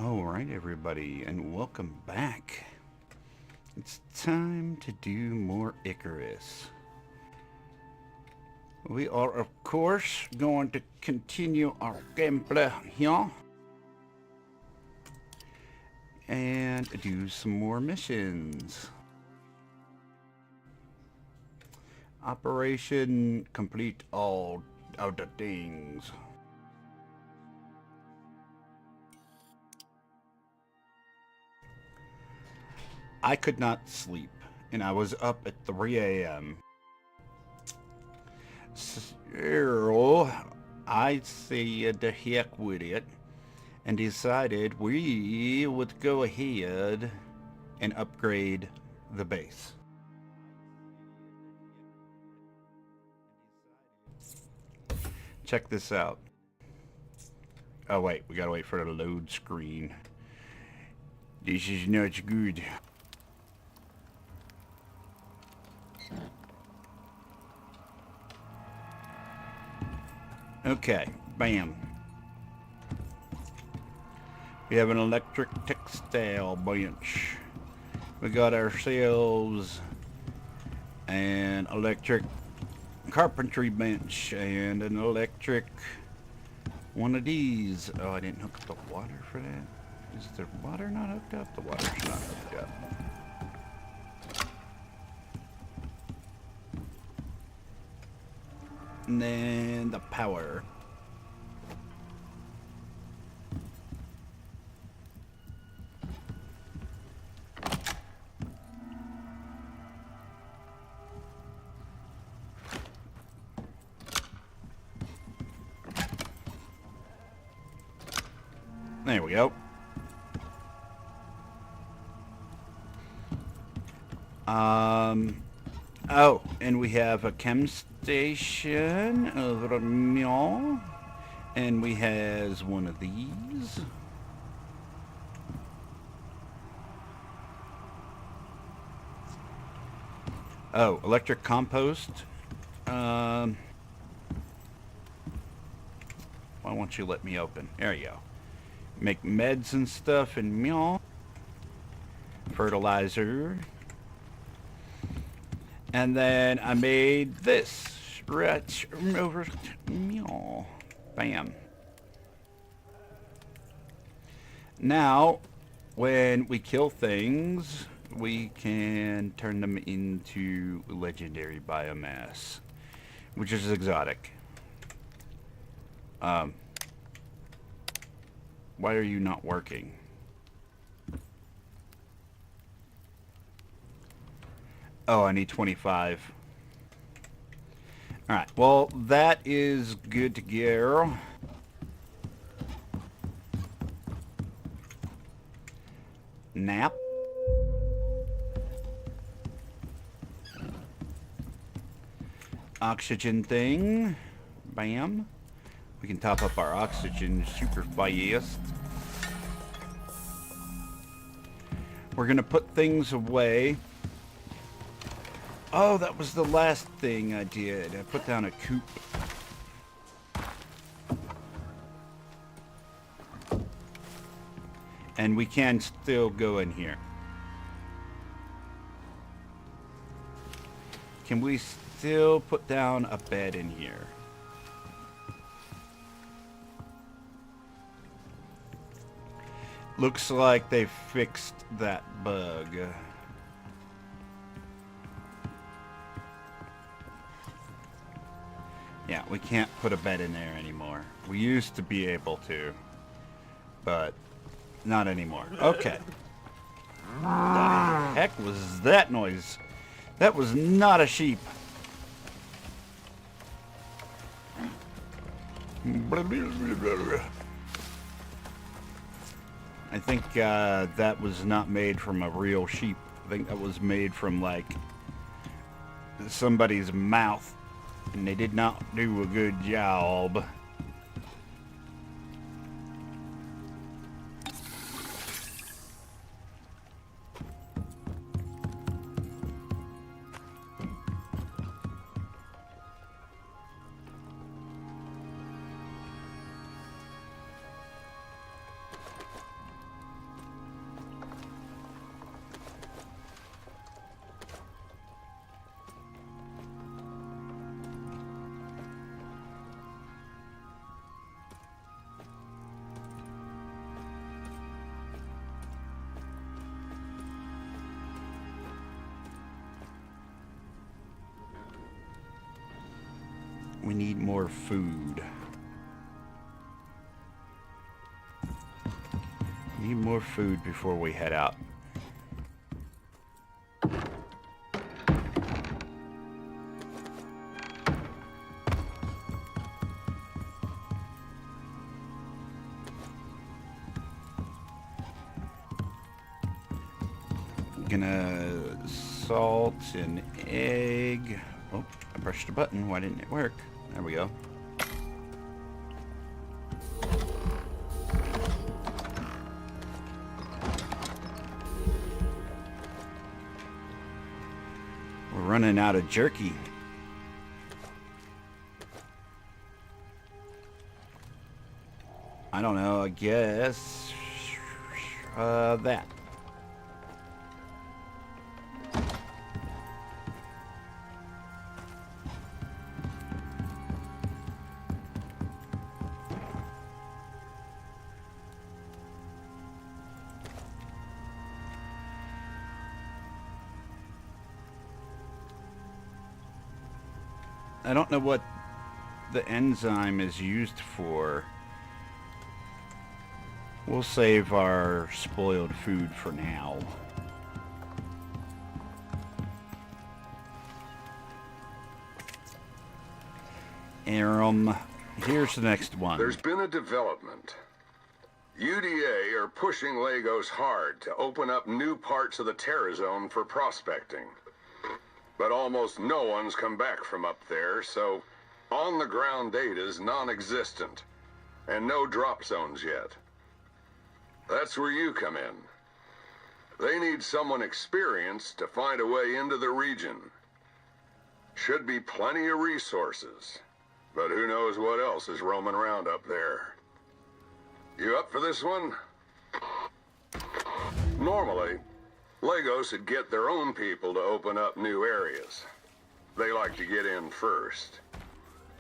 Alright everybody, and welcome back. It's time to do more Icarus. We are of course going to continue our gameplay here. And do some more missions. Operation complete all of the things. I could not sleep, and I was up at 3 a.m. So, I said the heck with it, and decided we would go ahead and upgrade the base. Check this out. Oh wait, we gotta wait for the load screen. This is not good. Okay, bam. We have an electric textile bench. We got ourselves an electric carpentry bench and an electric one of these. Oh, I didn't hook up the water for that. Is the water not hooked up? The water's not hooked up. And then the power. There we go. Oh, and we have a chem station over at and we has one of these. Oh, electric compost. Why won't you let me open? There you go. Make meds and stuff and fertilizer. And then I made this right over bam. Now, when we kill things, we can turn them into legendary biomass, which is exotic. Why are you not working? Oh, I need 25. Alright, well, that is good to go. Nap. Oxygen thing. Bam. We can top up our oxygen super fast. We're gonna put things away. Oh, that was the last thing I did. I put down a coop. And we can still go in here. Can we still put down a bed in here? Looks like they fixed that bug. Yeah, we can't put a bed in there anymore. We used to be able to, but not anymore. Okay. What the heck was that noise? That was not a sheep. I think that was not made from a real sheep. I think that was made from like somebody's mouth. And they did not do a good job. We need more food. Need more food before we head out. Gonna salt and egg. Oh, I pressed a button. Why didn't it work? There we go. We're running out of jerky. I don't know, I guess that. I don't know what the enzyme is used for. We'll save our spoiled food for now. Here's the next one. There's been a development. UDA are pushing Lagos hard to open up new parts of the Terra Zone for prospecting. But almost no one's come back from up there, so on-the-ground data's non-existent, and no drop zones yet. That's where you come in. They need someone experienced to find a way into the region. Should be plenty of resources, but who knows what else is roaming around up there. You up for this one? Normally, Lagos would get their own people to open up new areas. They like to get in first.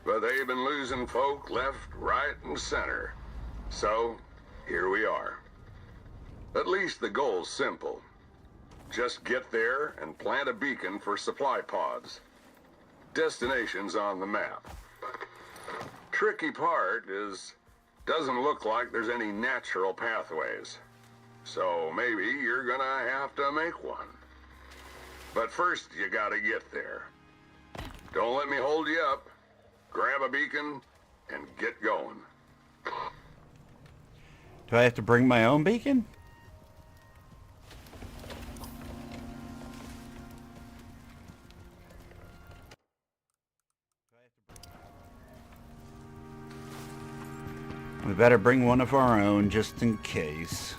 But they've been losing folk left, right, and center. So, here we are. At least the goal's simple. Just get there and plant a beacon for supply pods. Destination's on the map. Tricky part is, doesn't look like there's any natural pathways. So maybe you're gonna have to make one. But first, you gotta get there. Don't let me hold you up. Grab a beacon and get going. Do I have to bring my own beacon? We better bring one of our own just in case.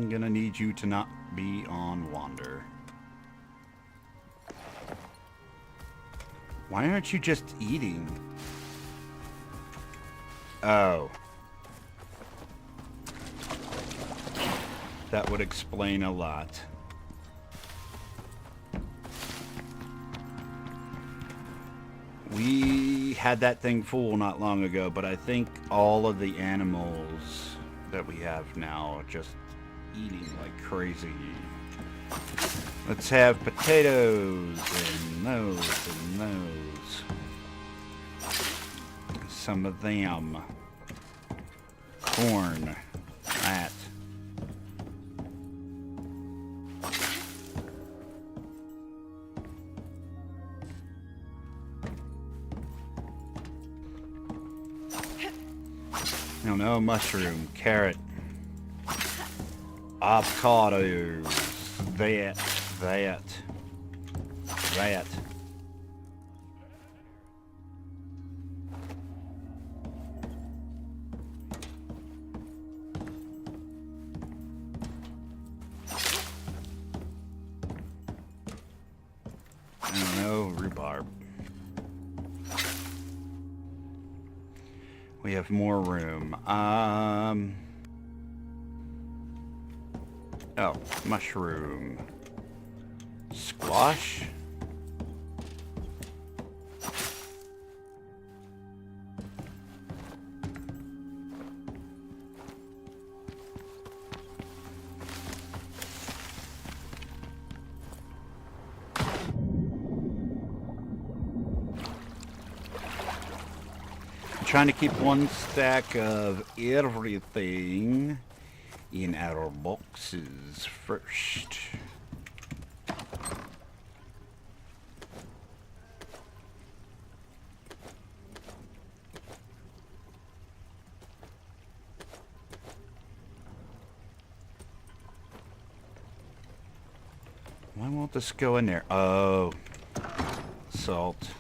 Gonna need you to not be on wander. Why aren't you just eating? Oh. That would explain a lot. We had that thing full not long ago, but I think all of the animals that we have now are just eating like crazy. Let's have potatoes and those and those. Some of them. Corn. That. No, mushroom, carrot, avocados, that. I don't know, rhubarb. We have more room. Oh, mushroom. Squash? Trying to keep one stack of everything in our boxes first. Why won't this go in there? Oh, salt.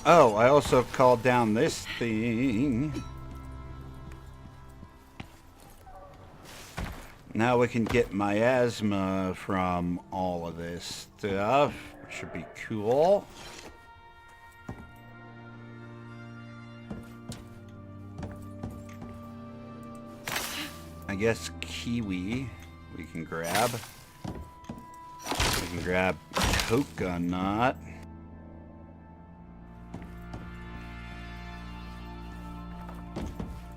Oh, I also called down this thing. Now we can get miasma from all of this stuff, which should be cool. I guess kiwi we can grab. We can grab coconut.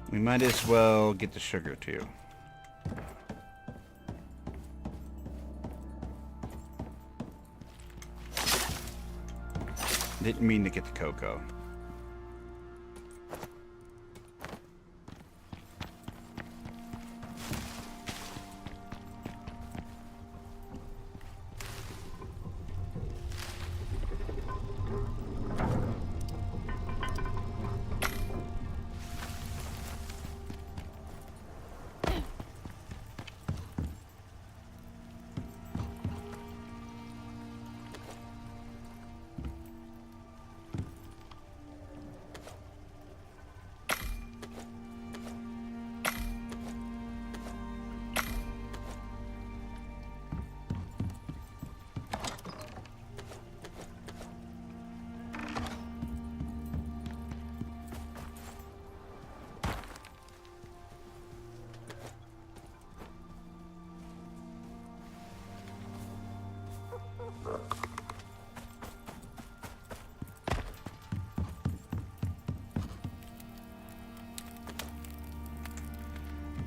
We might as well get the sugar too. Didn't mean to get the cocoa.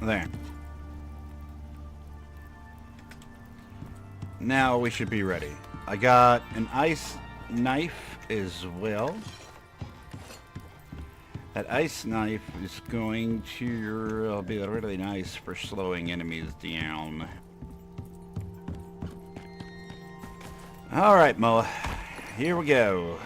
There. Now we should be ready. I got an ice knife as well. That ice knife is going to be really nice for slowing enemies down. Alright, Moa. Here we go.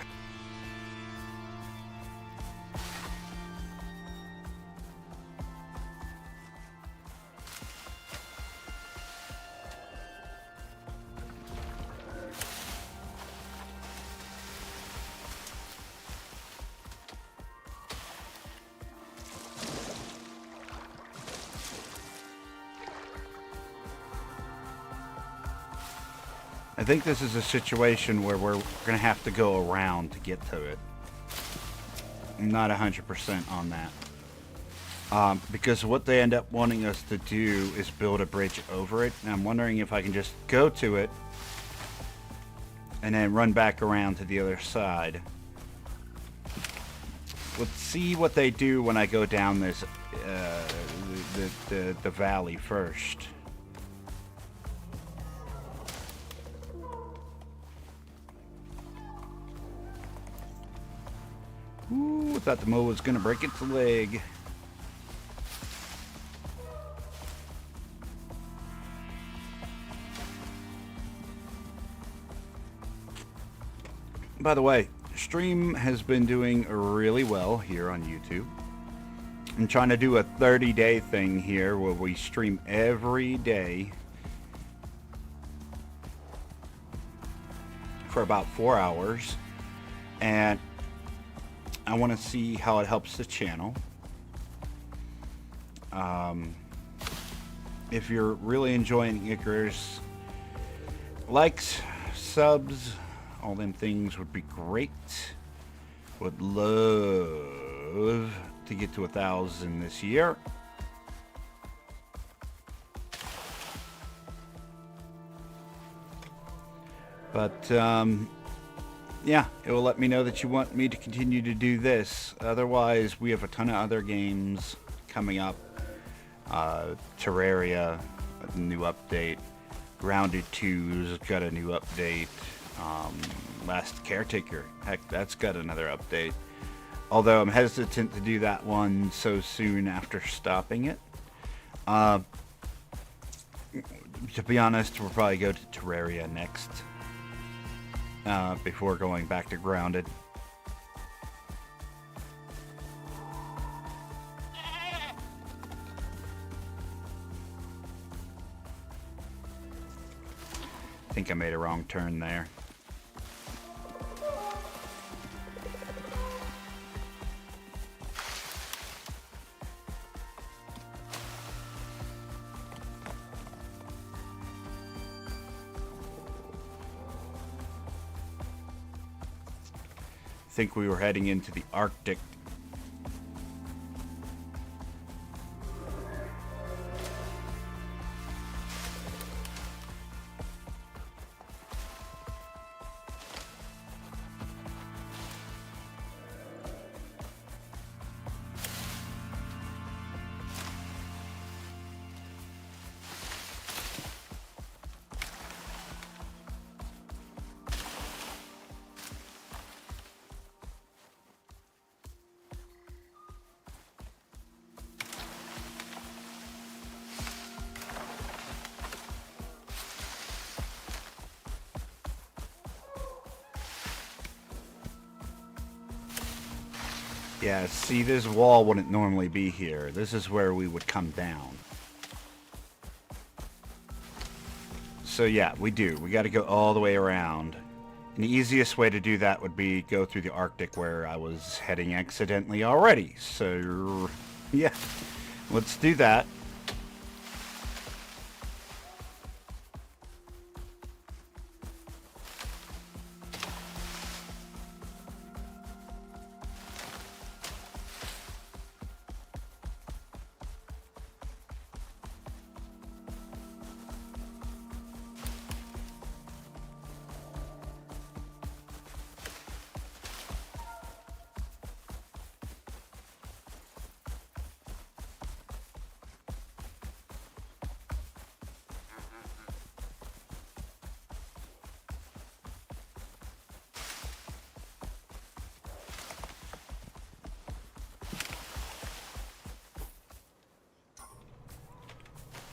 I think this is a situation where we're going to have to go around to get to it. I'm not 100% on that. Because what they end up wanting us to do is build a bridge over it. And I'm wondering if I can just go to it and then run back around to the other side. Let's see what they do when I go down this the valley first. Ooh, I thought the mow was gonna break its leg. By the way, stream has been doing really well here on YouTube. I'm trying to do a 30-day thing here where we stream every day for about 4 hours, and I want to see how it helps the channel. If you're really enjoying Icarus, likes, subs, all them things would be great. Would love to get to 1,000 this year. But yeah, it will let me know that you want me to continue to do this. Otherwise, we have a ton of other games coming up. Terraria, a new update. Grounded 2's got a new update. Last Caretaker, heck, that's got another update. Although I'm hesitant to do that one so soon after stopping it. To be honest, we'll probably go to Terraria next. Before going back to Grounded. I think I made a wrong turn there. I think we were heading into the Arctic. Yeah, see, this wall wouldn't normally be here. This is where we would come down. So yeah, we do. We got to go all the way around. And the easiest way to do that would be go through the Arctic where I was heading accidentally already. So yeah, let's do that.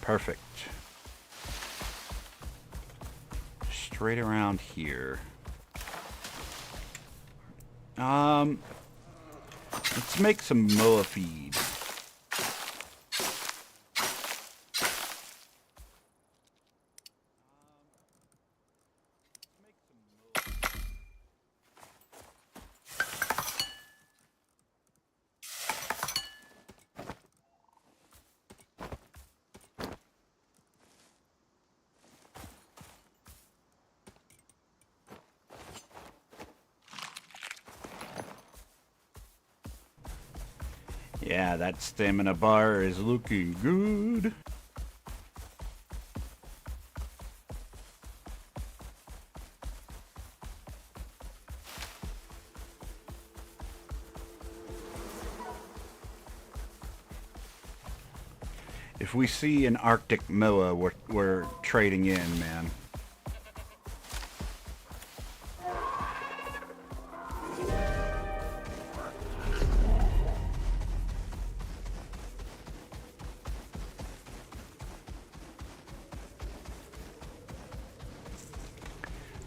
Perfect. Straight around here. Let's make some moa feed. Yeah, that stamina bar is looking good. If we see an Arctic Moa, we're trading in, man.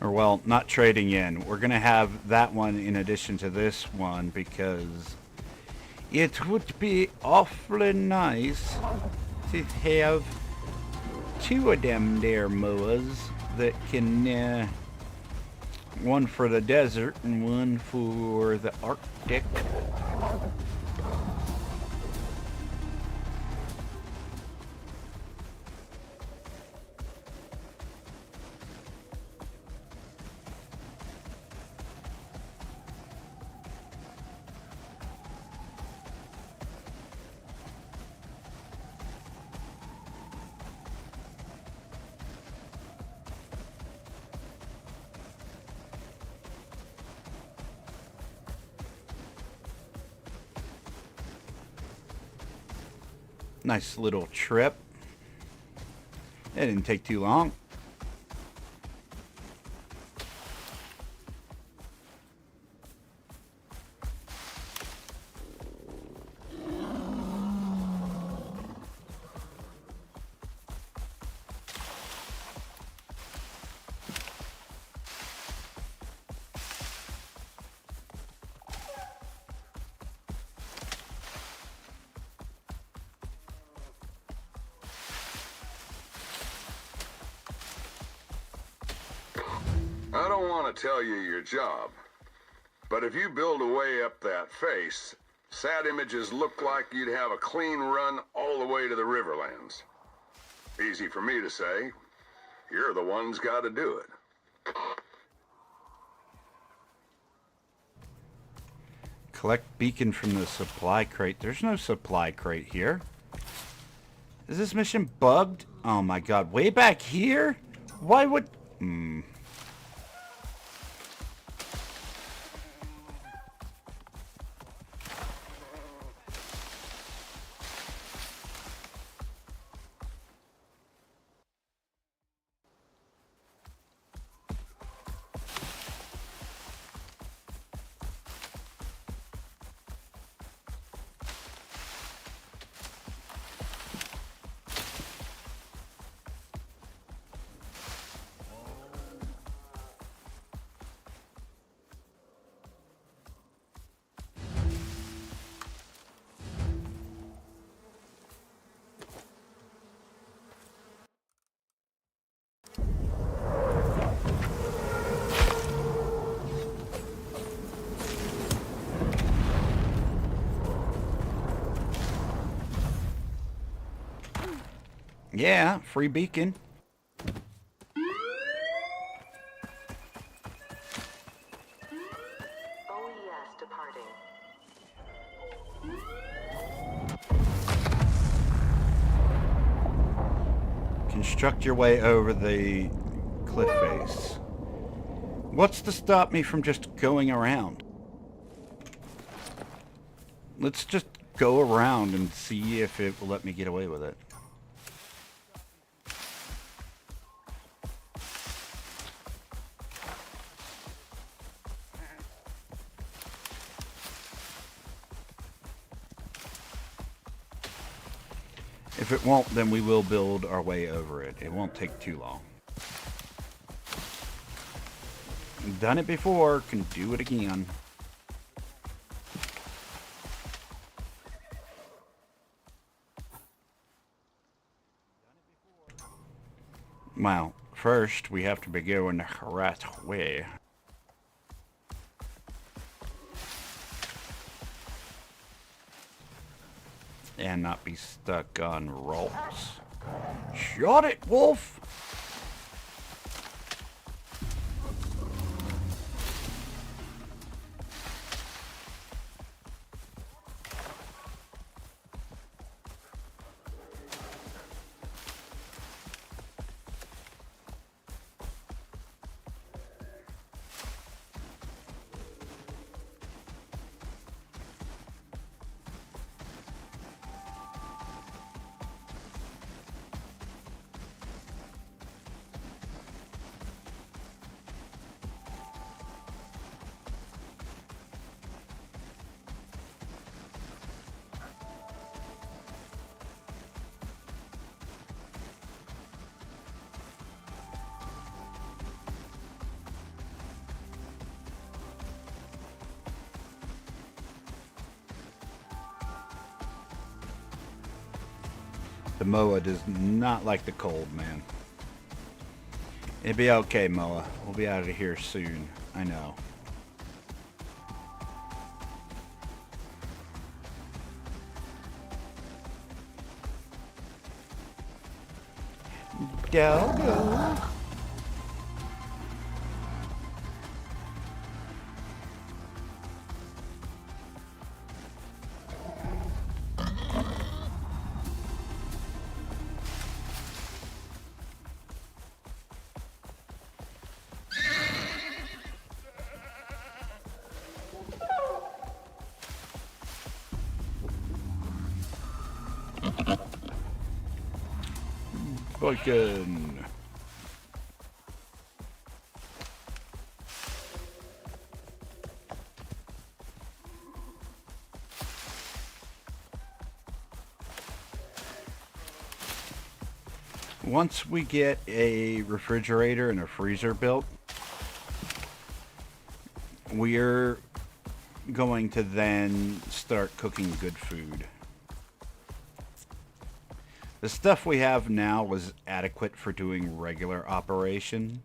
Or, well, not trading in. We're going to have that one in addition to this one because it would be awfully nice to have two of them there Moas that can, one for the desert and one for the Arctic. Nice little trip. It didn't take too long. I don't want to tell you your job, but if you build a way up that face, sat images look like you'd have a clean run all the way to the Riverlands. Easy for me to say. You're the one's got to do it. Collect beacon from the supply crate. There's no supply crate here. Is this mission bugged? Oh my god. Way back here? Why would... Yeah, free beacon. OES departing. Construct your way over the cliff face. What's to stop me from just going around? Let's just go around and see if it will let me get away with it. If it won't, then we will build our way over it. It won't take too long. Done it before, can do it again. Well, first we have to be going the right way. And not be stuck on rocks. Shot it, wolf! The Moa does not like the cold, man. It'll be okay, Moa. We'll be out of here soon. I know. Doggo. Fucking. Once we get a refrigerator and a freezer built, we're going to then start cooking good food. The stuff we have now was adequate for doing regular operation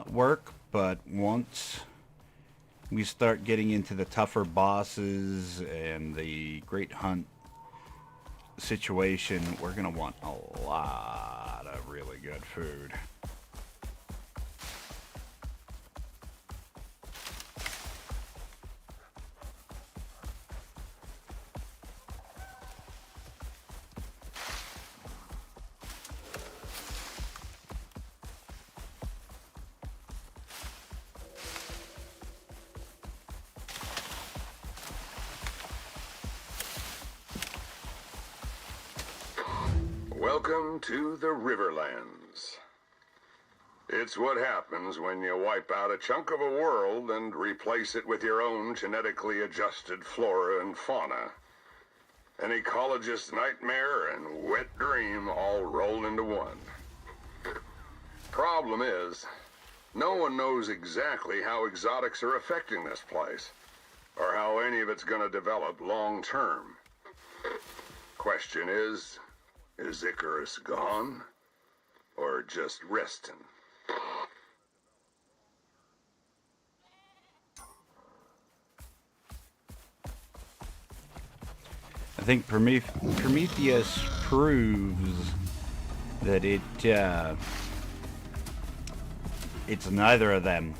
work, but once we start getting into the tougher bosses and the Great Hunt situation, we're going to want a lot of really good food. Welcome to the Riverlands. It's what happens when you wipe out a chunk of a world and replace it with your own genetically adjusted flora and fauna. An ecologist's nightmare and wet dream all rolled into one. Problem is, no one knows exactly how exotics are affecting this place, or how any of it's going to develop long term. Question is Icarus gone? Or just resting? I think Prometheus proves that it's neither of them.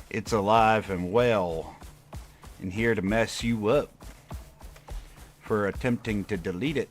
It's alive and well, and here to mess you up for attempting to delete it.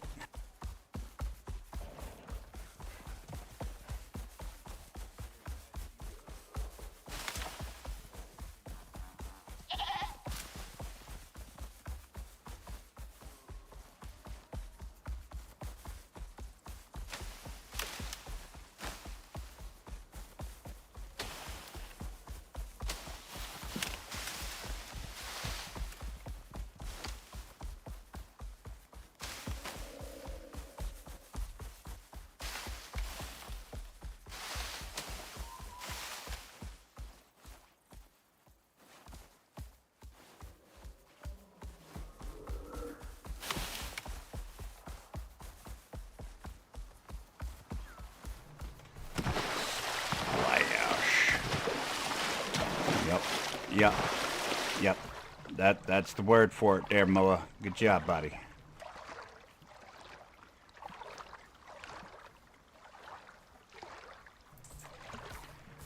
Yep. That's the word for it there, Moa. Good job, buddy.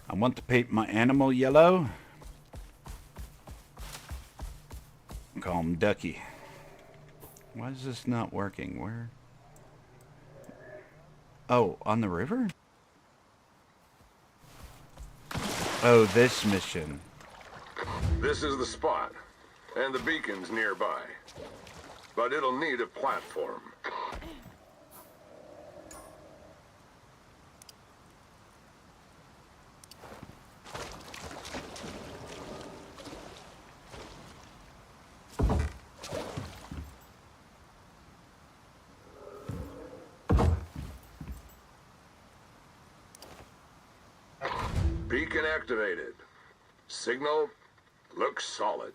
I want to paint my animal yellow. Call him Ducky. Why is this not working? Where? Oh, on the river? Oh, this mission. This is the spot, and the beacon's nearby. But it'll need a platform. Beacon activated. Signal looks solid.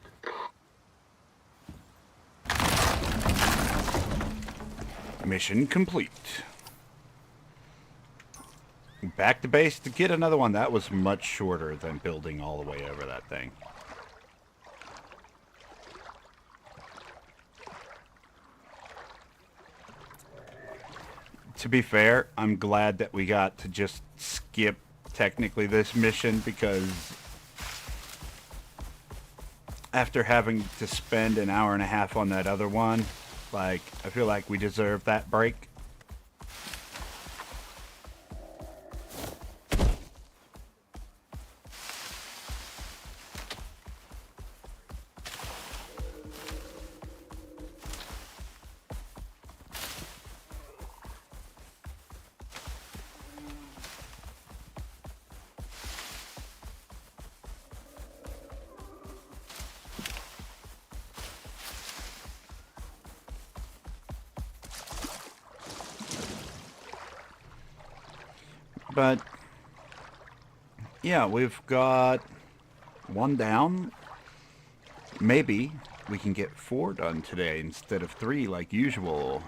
Mission complete. Back to base to get another one. That was much shorter than building all the way over that thing. To be fair, I'm glad that we got to just skip technically this mission, because after having to spend an hour and a half on that other one, like, I feel like we deserve that break. But yeah, we've got one down. Maybe we can get 4 done today instead of 3 like usual.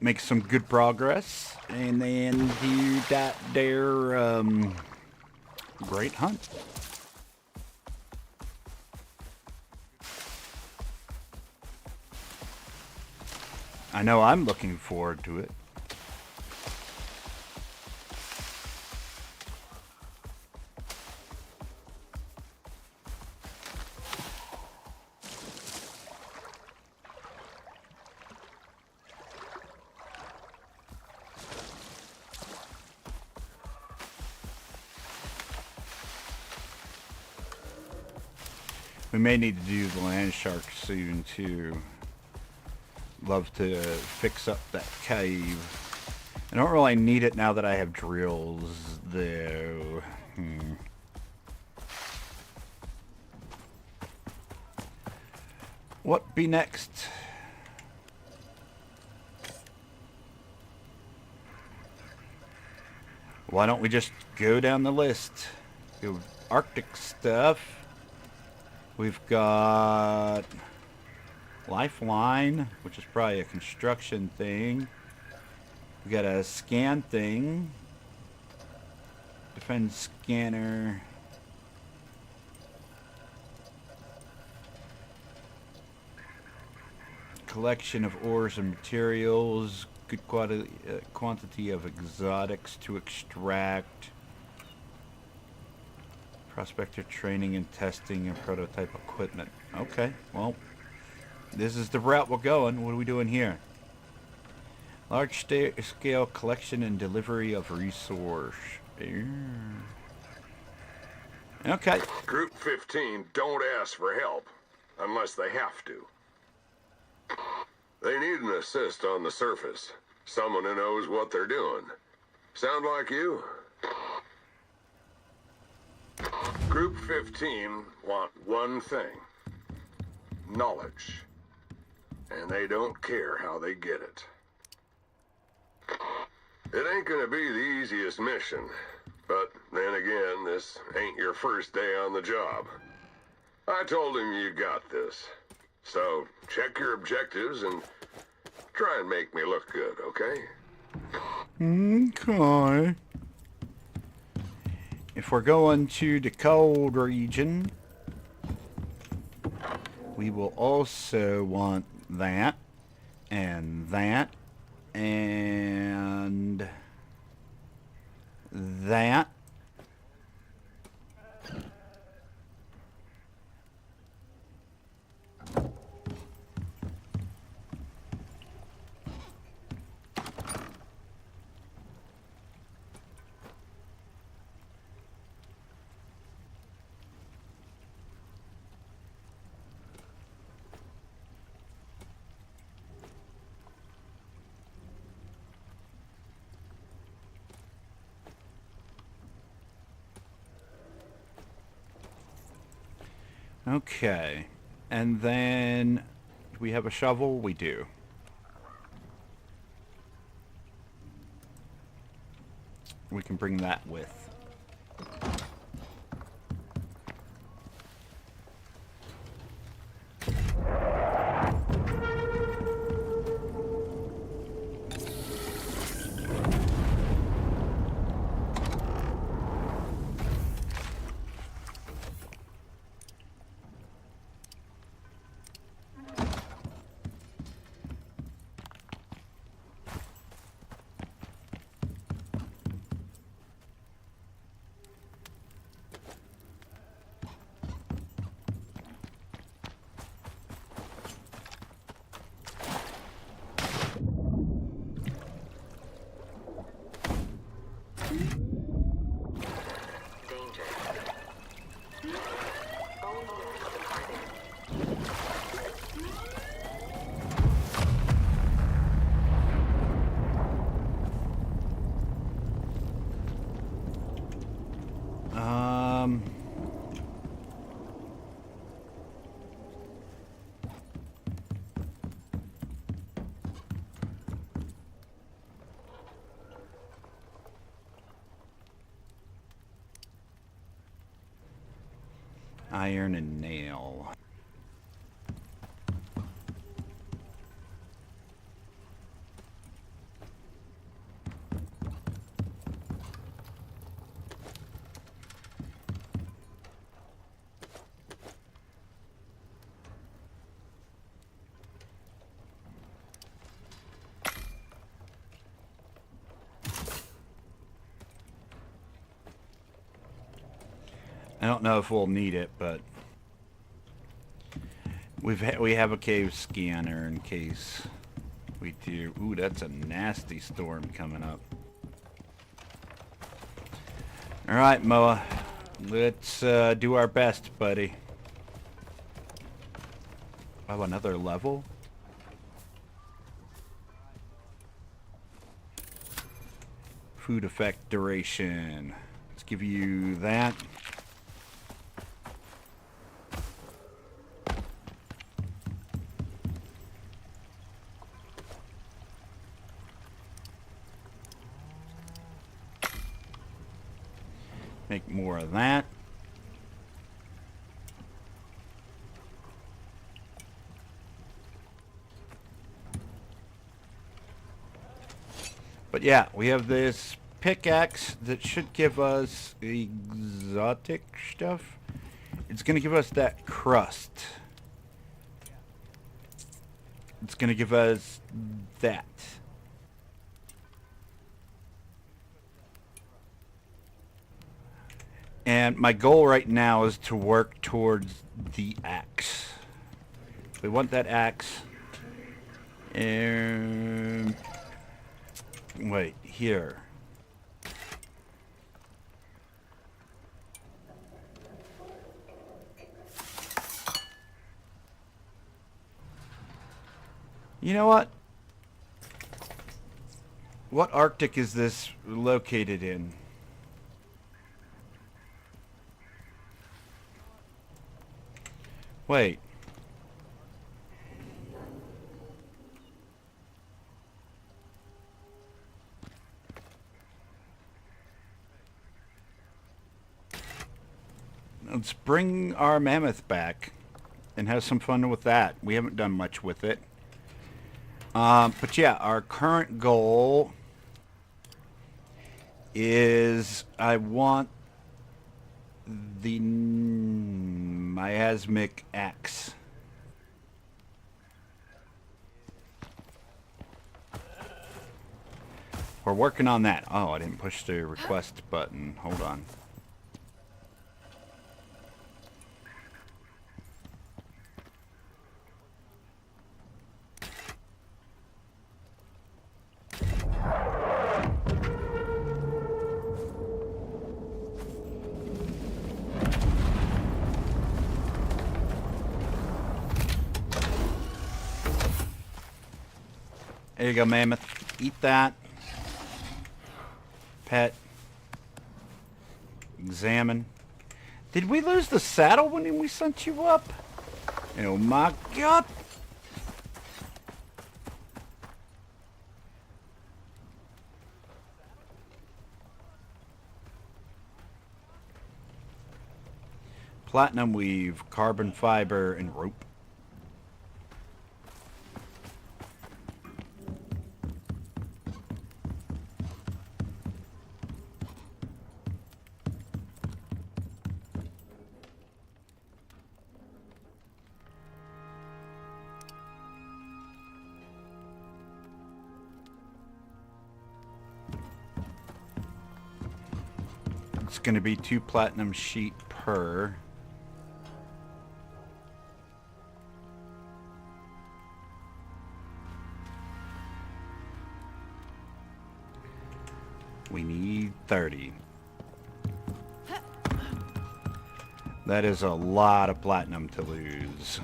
Make some good progress and then do that there great hunt. I know I'm looking forward to it. We may need to do the land shark soon too. Love to fix up that cave. I don't really need it now that I have drills, though. What be next? Why don't we just go down the list? Go Arctic stuff. We've got Lifeline, which is probably a construction thing. We got a scan thing. Defense scanner. Collection of ores and materials. Good quantity of exotics to extract. Prospector training and testing and prototype equipment. Okay, well, this is the route we're going. What are we doing here? Large scale collection and delivery of resource. Okay. Group 15 don't ask for help unless they have to. They need an assist on the surface. Someone who knows what they're doing. Sound like you? Group 15 want one thing. Knowledge. And they don't care how they get it. It ain't gonna be the easiest mission. But then again, this ain't your first day on the job. I told him you got this. So, check your objectives and try and make me look good, okay? Okay. If we're going to the cold region, we will also want that, and that, and that. Okay, and then do we have a shovel? We do. We can bring that with. Iron and nail. I don't know if we'll need it, but we have a cave scanner in case we do. Ooh, that's a nasty storm coming up. All right, Moa, let's do our best, buddy. Oh, another level? Food effect duration. Let's give you that. Make more of that. But yeah, we have this pickaxe that should give us exotic stuff. It's going to give us that crust. It's going to give us that. And my goal right now is to work towards the axe. We want that axe. And wait, here. You know what? What Arctic is this located in? Wait. Let's bring our mammoth back and have some fun with that. We haven't done much with it. But yeah, our current goal is I want the miasmic axe. We're working on that. Oh, I didn't push the request button. Hold on. There you go, mammoth. Eat that. Pet. Examine. Did we lose the saddle when we sent you up? Oh my god. Platinum weave, carbon fiber, and rope. It's going to be 2 platinum sheet per. We need 30. That is a lot of platinum to lose.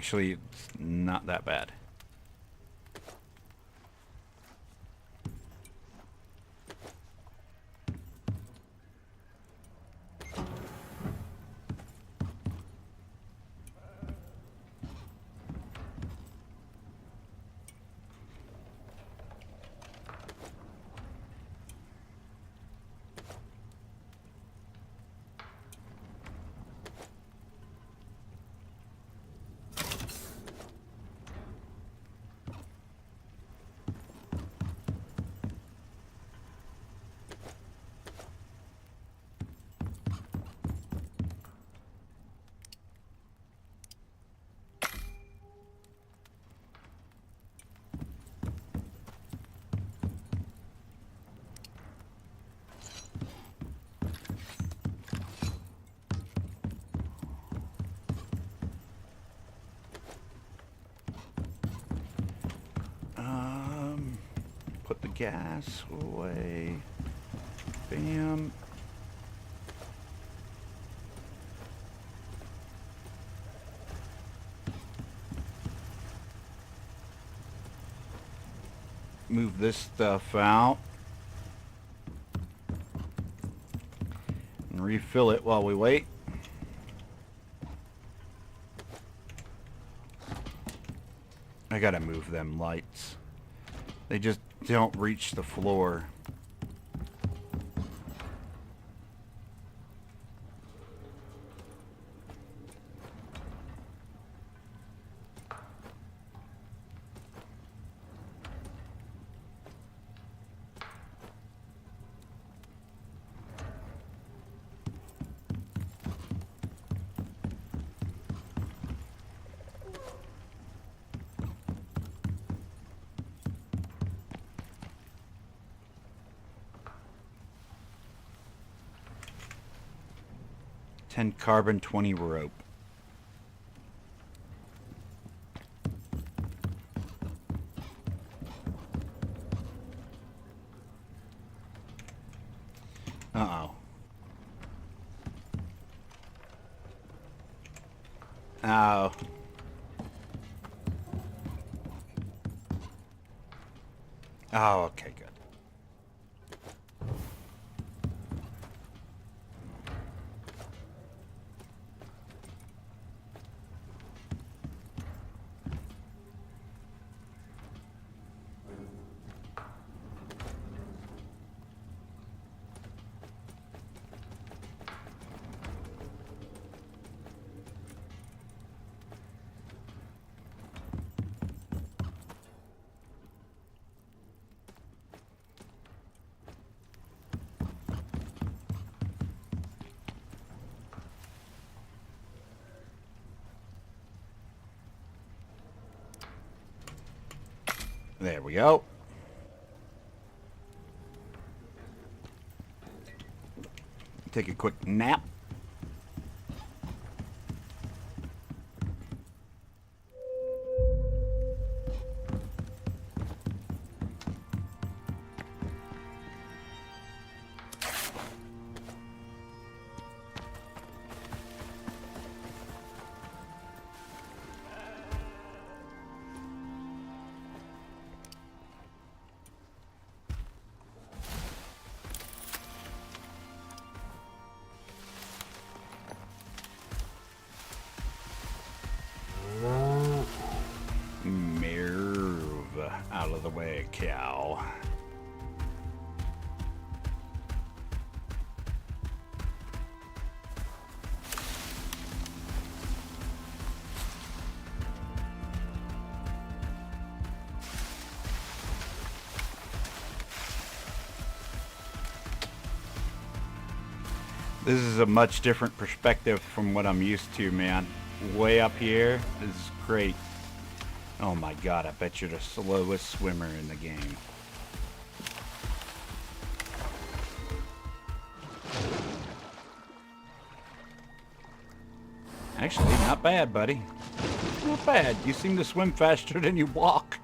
Actually, it's not that bad. Put the gas away. Bam. Move this stuff out. And refill it while we wait. I gotta move them lights. They just don't reach the floor. Carbon, 20 rope. Uh-oh. Oh. Oh, okay, good. There we go. Take a quick nap. Out of the way, cow. This is a much different perspective from what I'm used to, man. Way up here is great. Oh my god, I bet you're the slowest swimmer in the game. Actually, not bad, buddy. Not bad. You seem to swim faster than you walk.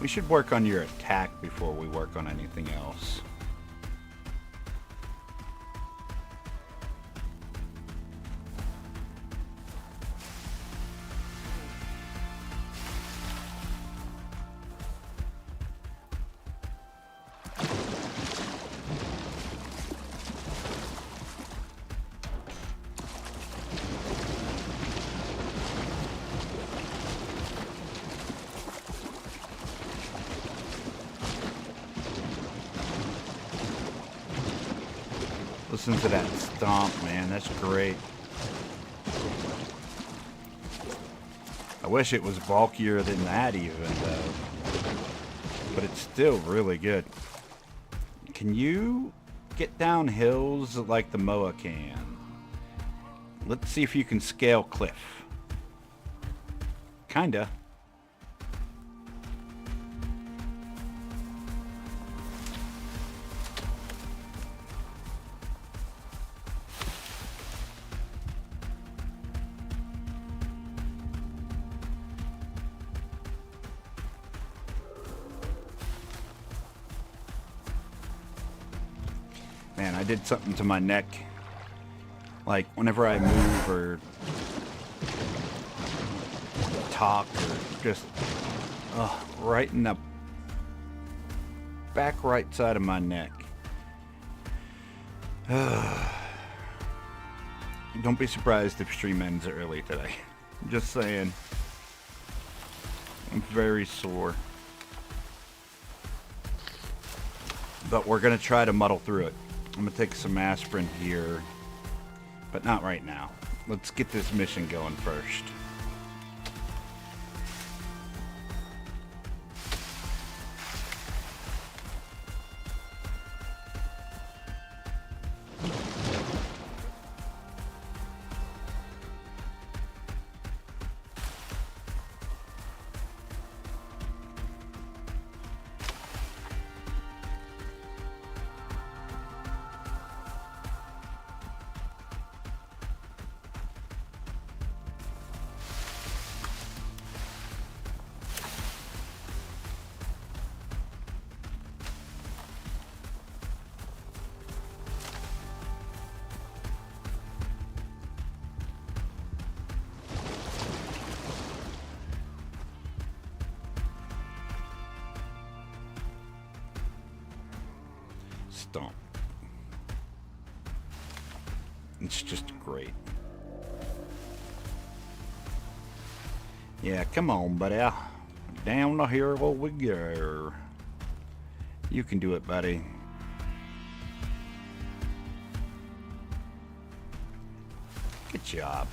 We should work on your attack before we work on anything else. Listen to that stomp, man. That's great. I wish it was bulkier than that even, though. But it's still really good. Can you get down hills like the Moa can? Let's see if you can scale cliff. Kinda. Man, I did something to my neck. Like, whenever I move or talk or just... right in the back right side of my neck. Don't be surprised if stream ends early today. Just saying. I'm very sore. But we're going to try to muddle through it. I'm going to take some aspirin here, but not right now. Let's get this mission going first. Stomp. It's just great. Yeah, come on, buddy. Down the hill we go. You can do it, buddy. Good job.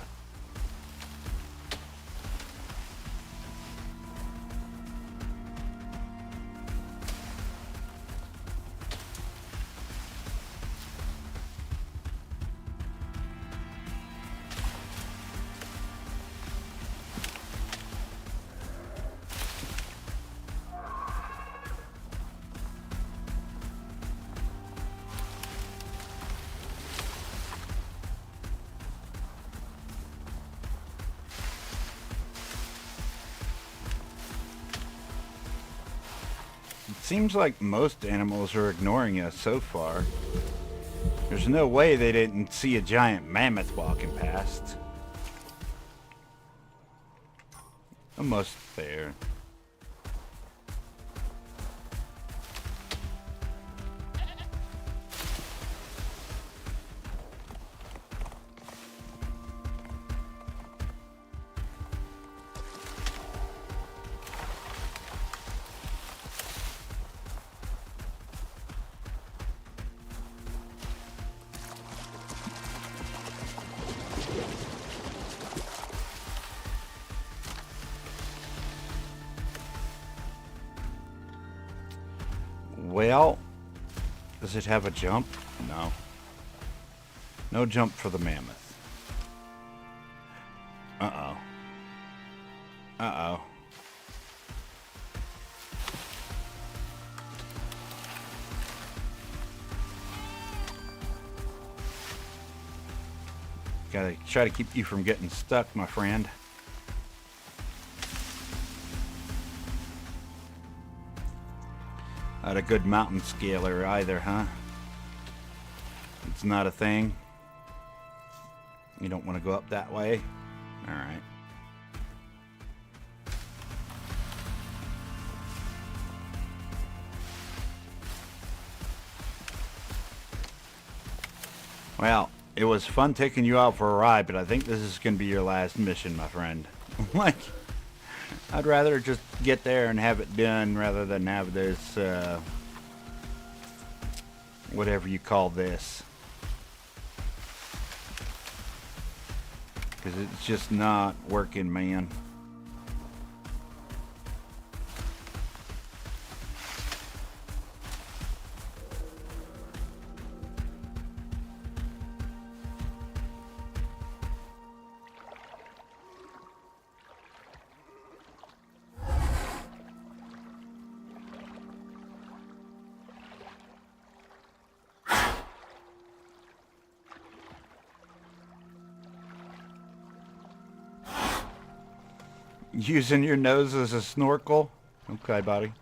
Seems like most animals are ignoring us so far. There's no way they didn't see a giant mammoth walking past. Almost there. Well, does it have a jump? No. No jump for the mammoth. Uh-oh. Uh-oh. Gotta try to keep you from getting stuck, my friend. Not a good mountain scaler either, huh? It's not a thing. You don't want to go up that way? Alright. Well, it was fun taking you out for a ride, but I think this is going to be your last mission, my friend. Like, I'd rather just get there and have it done rather than have this, whatever you call this. Because it's just not working, man. Using your nose as a snorkel? Okay, buddy.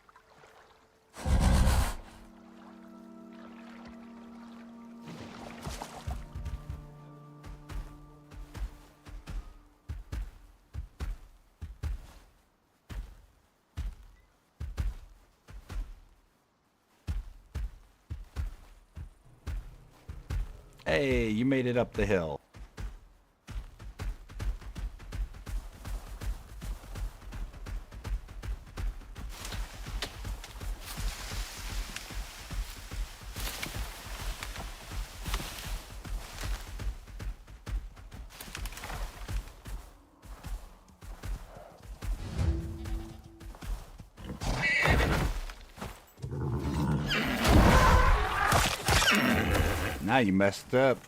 Hey, you made it up the hill. Now you messed up.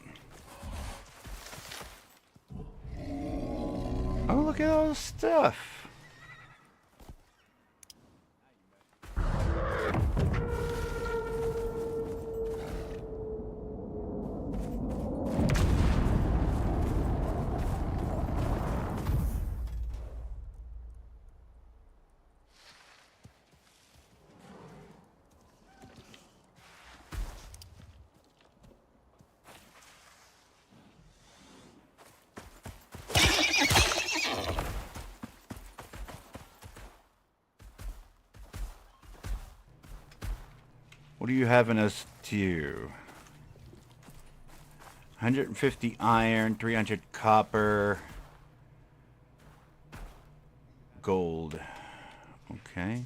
Oh, look at all the stuff. What are you having us do? 150 iron, 300 copper, gold. Okay.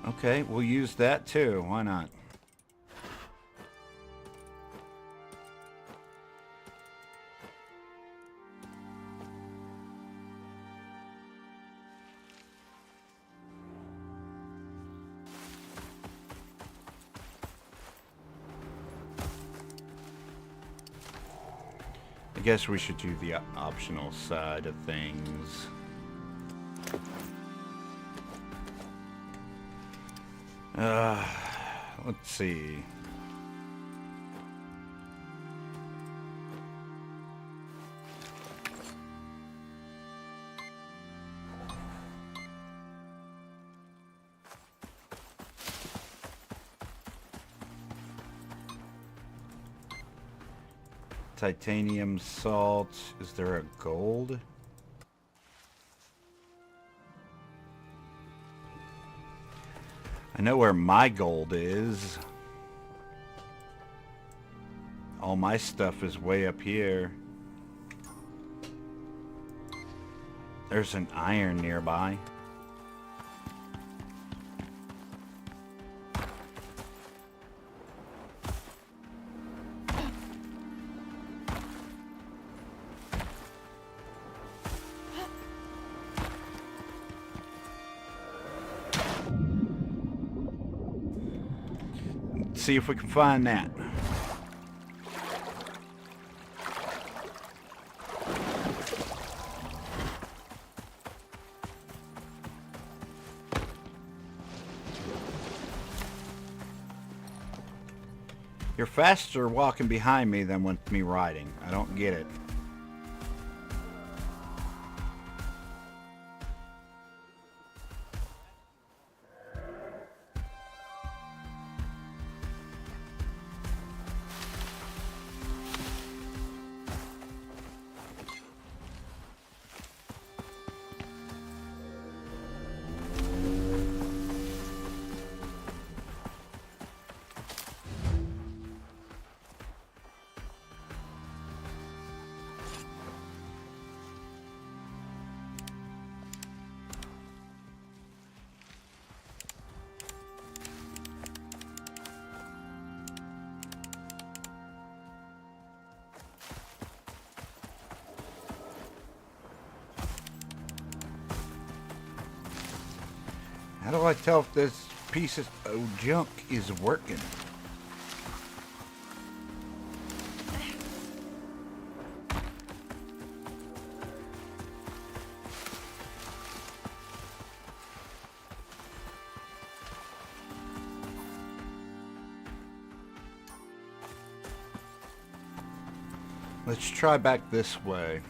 Okay, we'll use that too. Why not? I guess we should do the optional side of things. Let's see. Titanium salt. Is there a gold? I know where my gold is. All my stuff is way up here. There's an iron nearby. see if we can find that. You're faster walking behind me than with me riding. I don't get it. How do I tell if this piece of junk is working? Let's try back this way.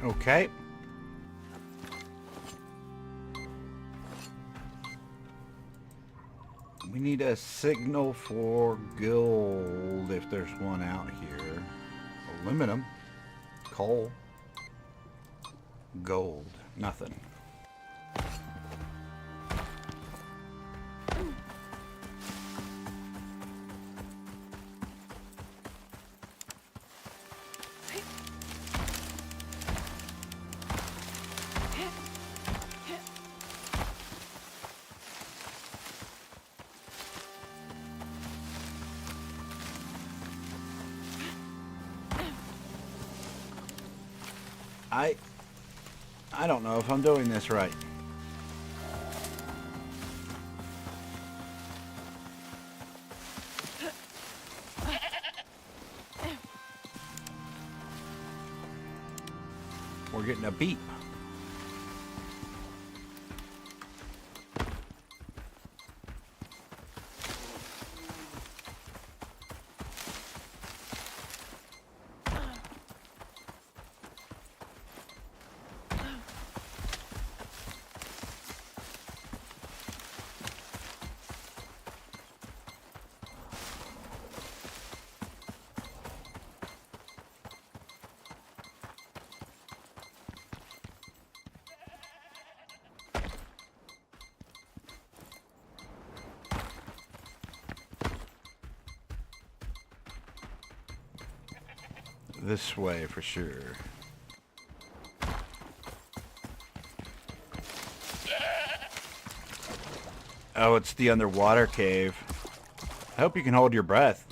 Okay. We need a signal for gold if there's one out here. Aluminum. Coal. Gold. Nothing. I don't know if I'm doing this right. We're getting a beep. This way for sure. Oh, it's the underwater cave. I hope you can hold your breath.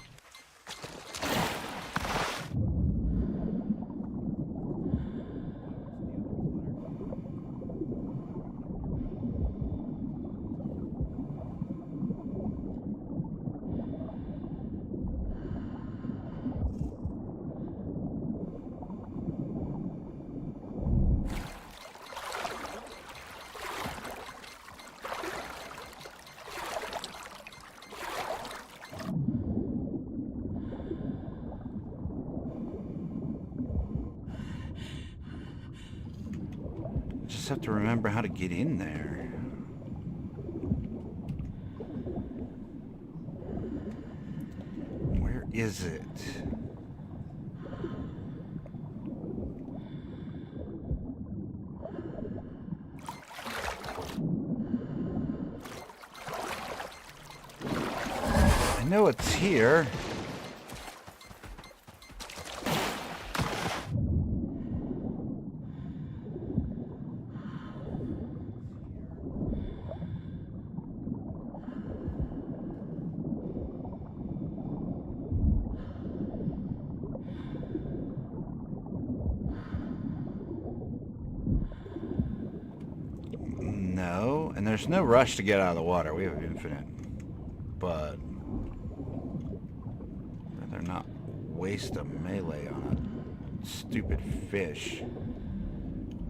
have to remember how to get in there. Where is it? I know it's here. No, and there's no rush to get out of the water. We have infinite. But rather not waste a melee on a stupid fish.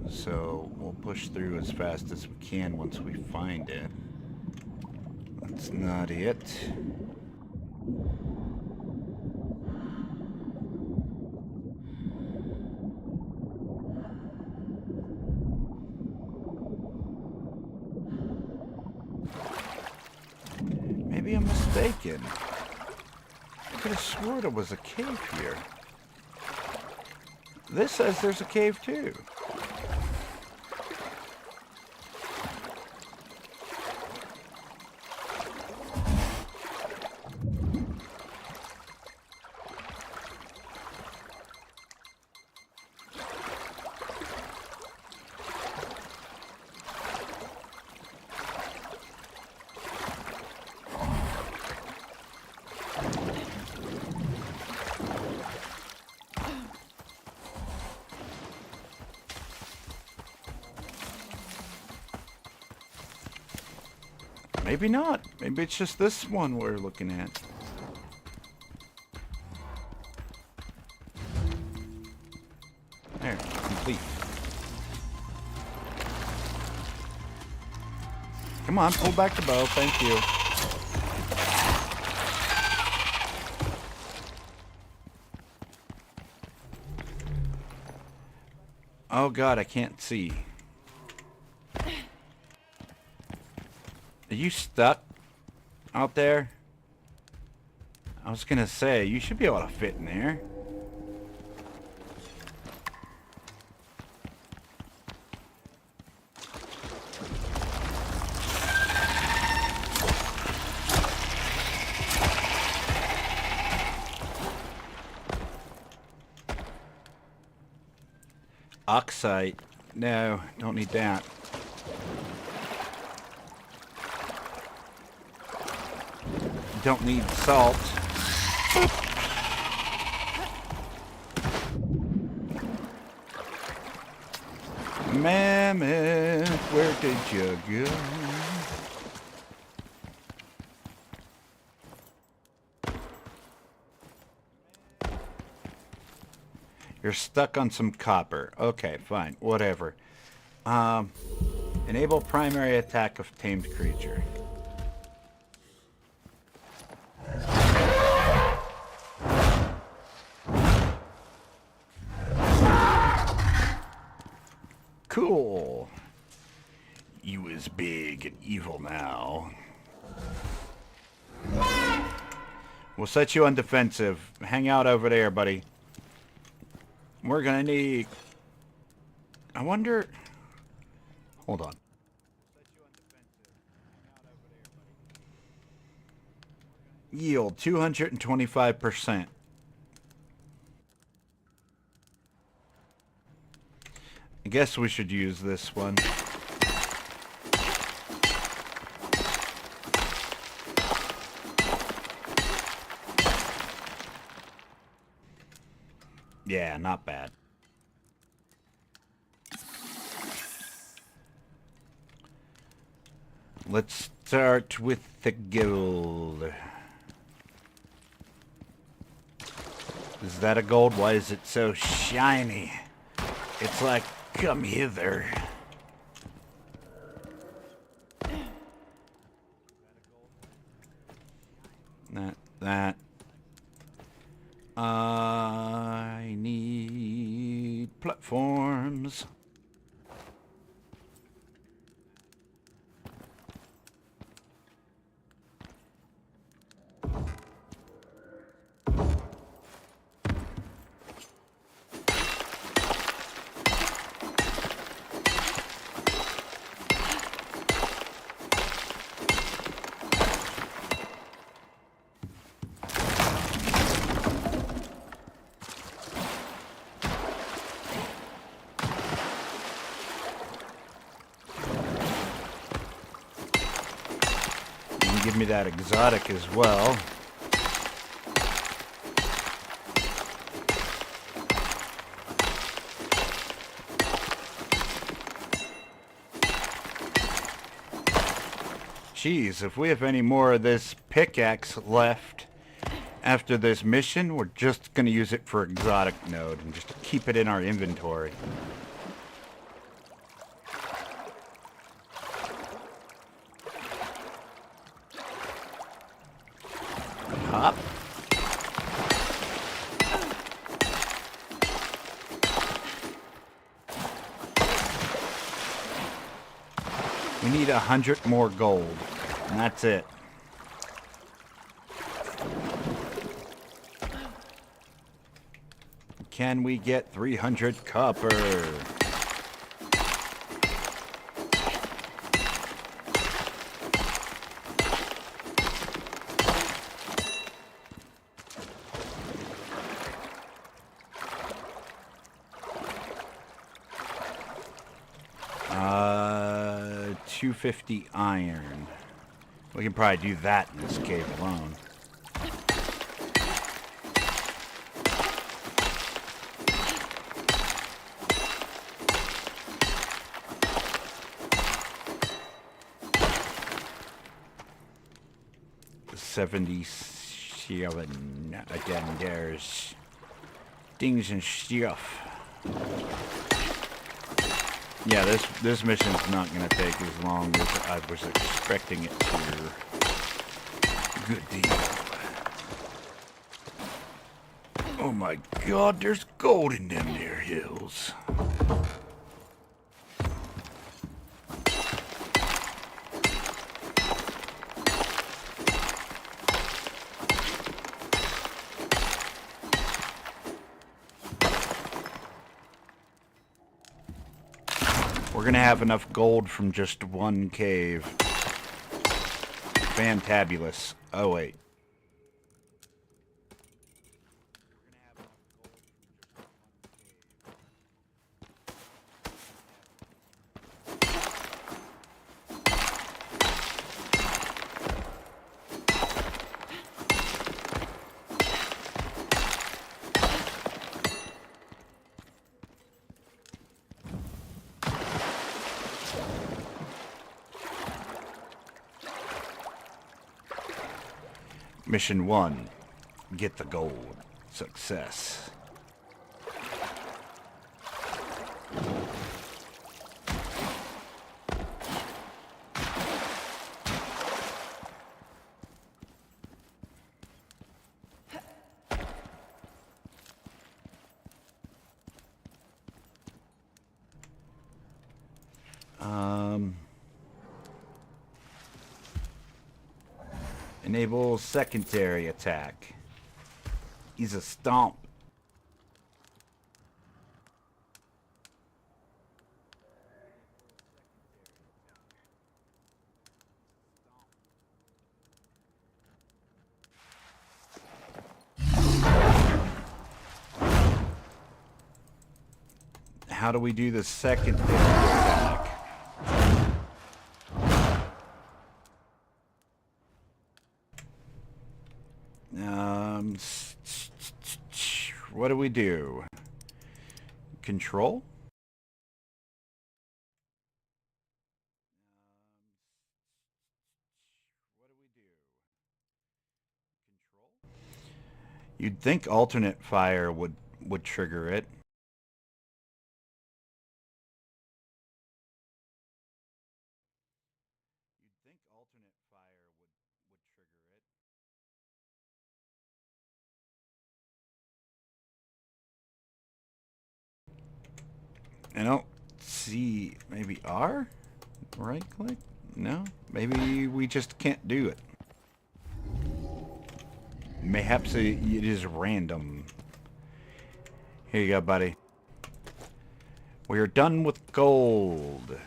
So we'll push through as fast as we can once we find it. That's not it. Maybe I'm mistaken. I could have sworn there was a cave here. This says there's a cave too. Maybe not. Maybe it's just this one we're looking at. There, complete. Come on, pull back the bow. Thank you. Oh God, I can't see. Are you stuck out there? I was gonna say, you should be able to fit in there. Oxide. No, don't need that. Don't need salt. Mammoth, where did you go? You're stuck on some copper. Okay, fine, whatever. Enable primary attack of tamed creature. Cool. You is big and evil now. We'll set you on defensive. Hang out over there, buddy. We're gonna need... I wonder... Hold on. Yield 225%. I guess we should use this one. Yeah, not bad. Let's start with the gold. Is that a gold? Why is it so shiny? It's like, come hither. That. I need platforms. me that exotic as well. Jeez, if we have any more of this pickaxe left after this mission, we're just going to use it for exotic node and just to keep it in our inventory. Hop. We need 100 more gold, and that's it. Can we get 300 copper? Uh, 250 iron. We can probably do that in this cave alone. $77 again. There's things and stuff. Yeah, this mission's not gonna take as long as I was expecting it to. Good deal. Oh my God, there's gold in them there hills. We're gonna have enough gold from just one cave. Fantabulous. Oh wait. Mission 1. Get the gold. Success. Enable secondary attack. He's a stomp. How do we do the secondary attack? What do we do? Control? You'd think alternate fire would trigger it. I don't see. Maybe R? Right click? No? Maybe we just can't do it. Mayhaps it is random. Here you go, buddy. We are done with gold.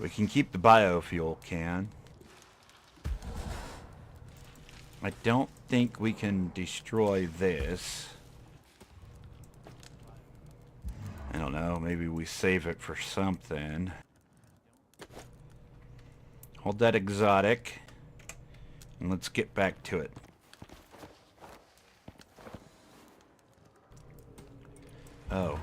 We can keep the biofuel can. I don't think we can destroy this. I don't know, maybe we save it for something. Hold that exotic. And let's get back to it. Oh.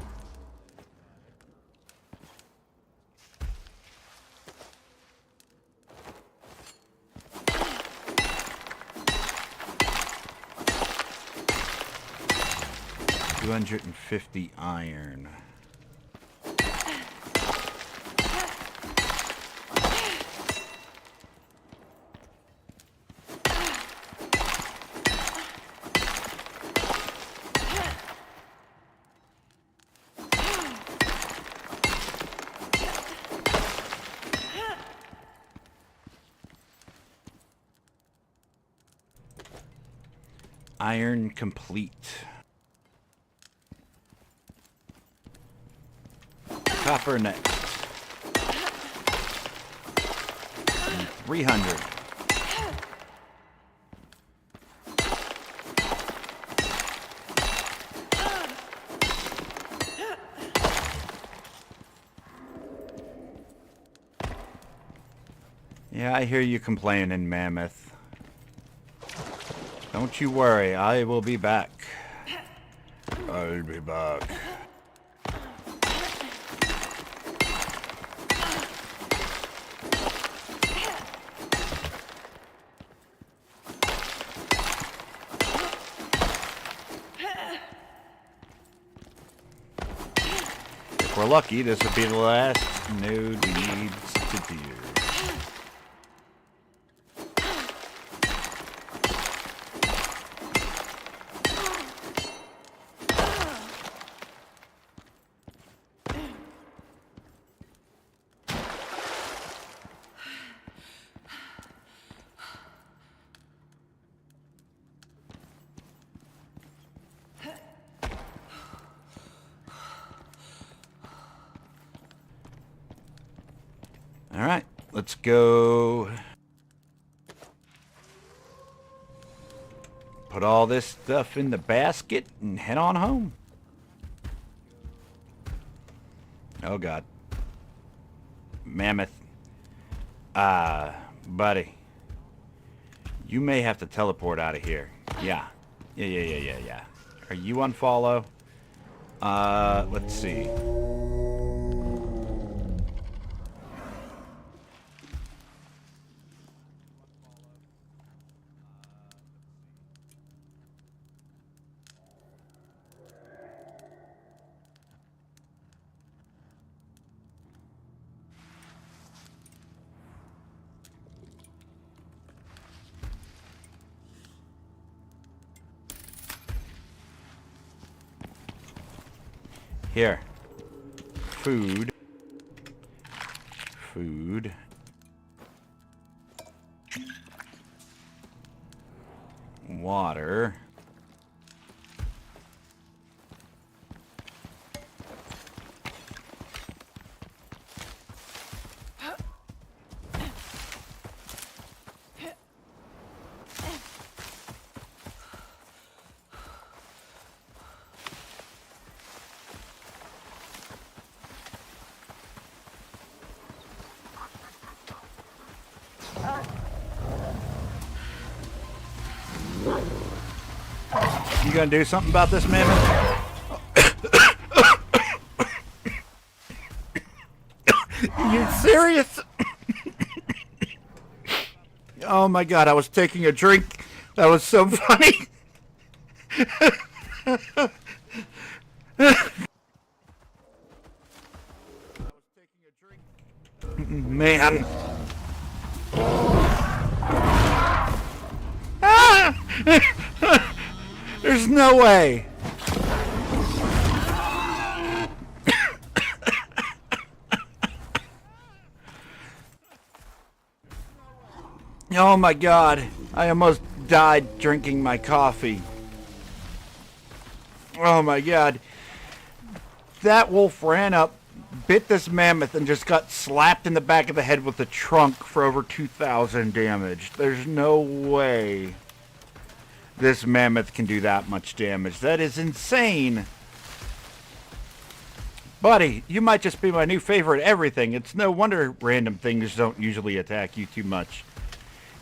$250 iron. Iron complete. Copper next. And 300. Yeah, I hear you complaining, Mammoth. Don't you worry, I will be back. I'll be back. If we're lucky, this will be the last node we need to do. Alright, let's go put all this stuff in the basket and head on home. Oh god. Mammoth. Buddy. You may have to teleport out of here. Yeah. Yeah. Are you on follow? Let's see. Here. Food. Food. Water. You gonna do something about this, Mammoth? You serious? Oh my god, I was taking a drink. That was so funny. Man. There's no way. Oh my god. I almost died drinking my coffee. Oh my god. That wolf ran up bit this mammoth and just got slapped in the back of the head with the trunk for over 2,000 damage. There's no way this mammoth can do that much damage. That is insane. Buddy, you might just be my new favorite everything. It's no wonder random things don't usually attack you too much.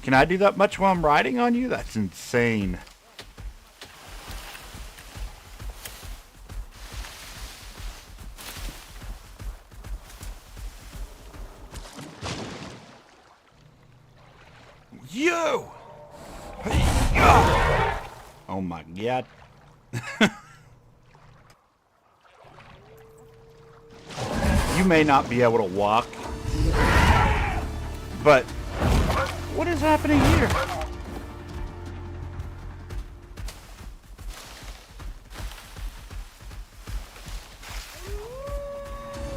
Can I do that much while I'm riding on you? That's insane. You! Oh my god. You may not be able to walk, but what is happening here?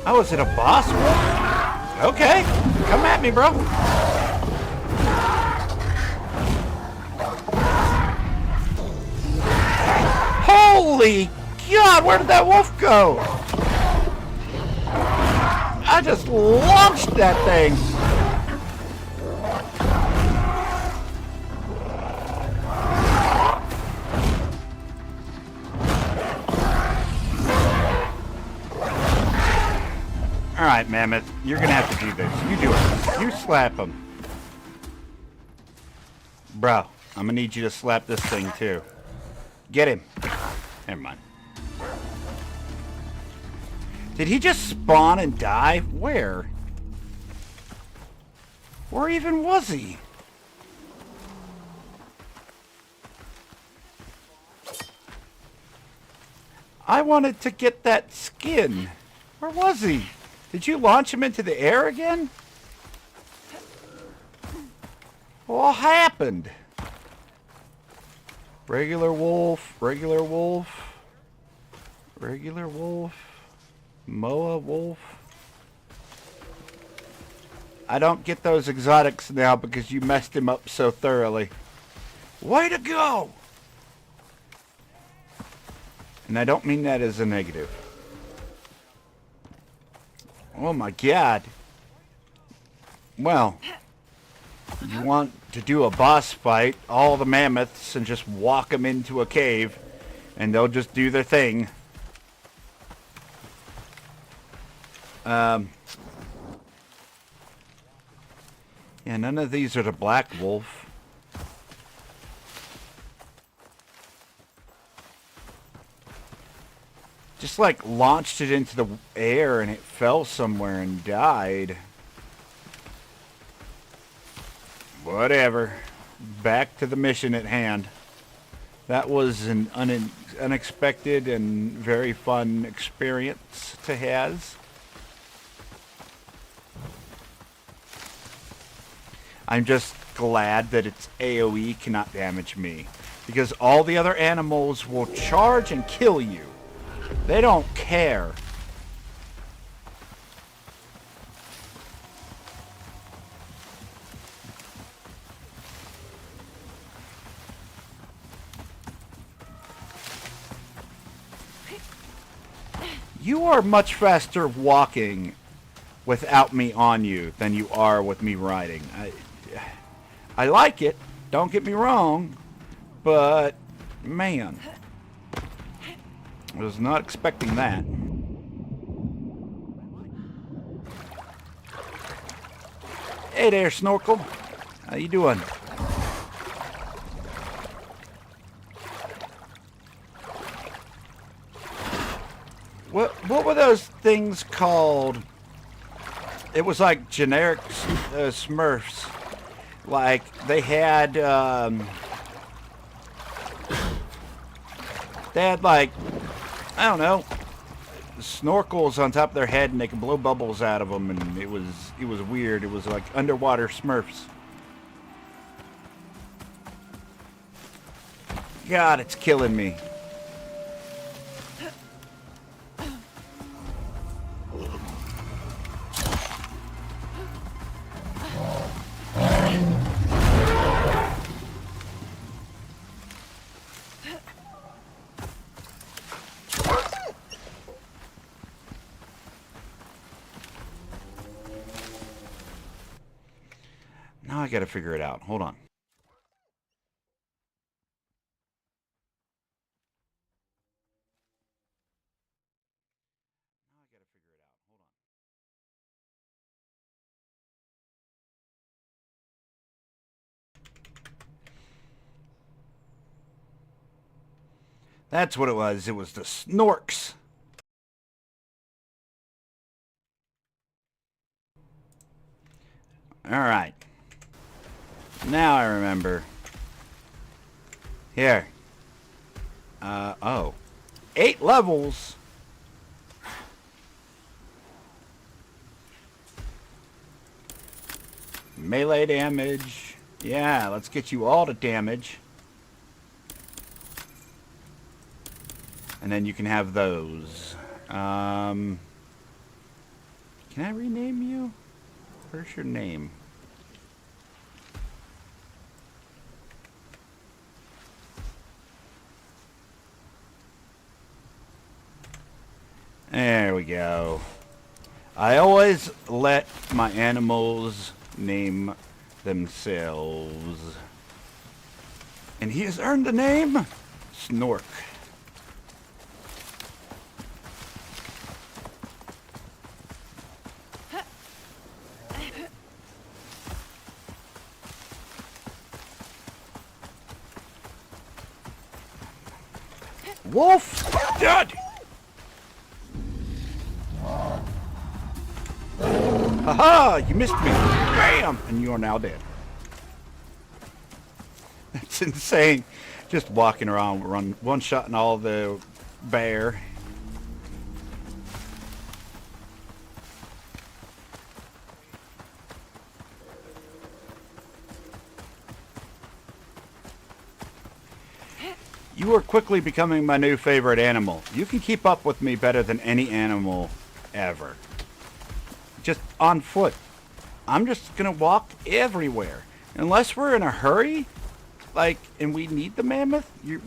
Oh, is it a boss? Okay, come at me, bro. Holy God, where did that wolf go? I just launched that thing. All right, Mammoth, you're gonna have to do this. You do it. You slap him. Bro, I'm gonna need you to slap this thing too. Get him. Never mind. Did he just spawn and die? Where? Where even was he? I wanted to get that skin. Where was he? Did you launch him into the air again? What happened? Regular wolf, regular wolf, regular wolf, Moa wolf. I don't get those exotics now because you messed him up so thoroughly. Way to go! And I don't mean that as a negative. Oh my god. Well, you want to do a boss fight, all the mammoths, and just walk them into a cave, and they'll just do their thing. Yeah, none of these are the black wolf. Just like launched it into the air and it fell somewhere and died. Whatever. Back to the mission at hand. That was an unexpected and very fun experience to have. I'm just glad that its AoE cannot damage me, because all the other animals will charge and kill you. They don't care. You are much faster walking without me on you than you are with me riding. I like it, don't get me wrong, but man, I was not expecting that. Hey there, Snorkel. How you doing? What were those things called? It was like generic Smurfs. Like they had like, I don't know, snorkels on top of their head, and they could blow bubbles out of them, and it was weird. It was like underwater Smurfs. God, it's killing me. gotta figure it out. Hold on. That's what it was. It was the snorks. Alright. Now I remember. Here. Oh. 8 levels. Melee damage. Yeah, let's get you all to damage. And then you can have those. Can I rename you? Where's your name? There we go. I always let my animals name themselves. And he has earned the name Snork. Wolf! Dead! Haha! You missed me! Bam! And you are now dead. That's insane. Just walking around, one-shotting all the bear. You are quickly becoming my new favorite animal. You can keep up with me better than any animal ever. Just on foot. I'm just gonna walk everywhere. Unless we're in a hurry, like, and we need the mammoth, you're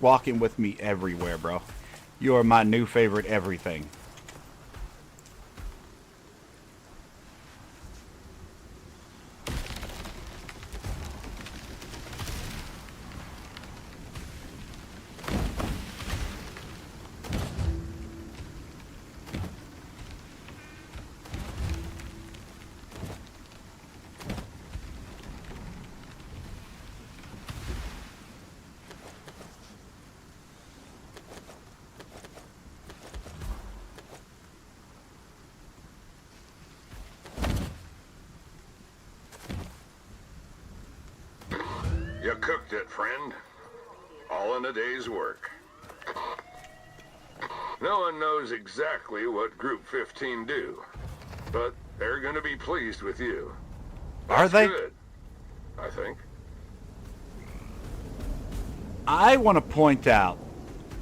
walking with me everywhere, bro. You are my new favorite everything. You cooked it, friend. All in a day's work. No one knows exactly what Group 15 do, but they're going to be pleased with you. Are they? Good, I think. I want to point out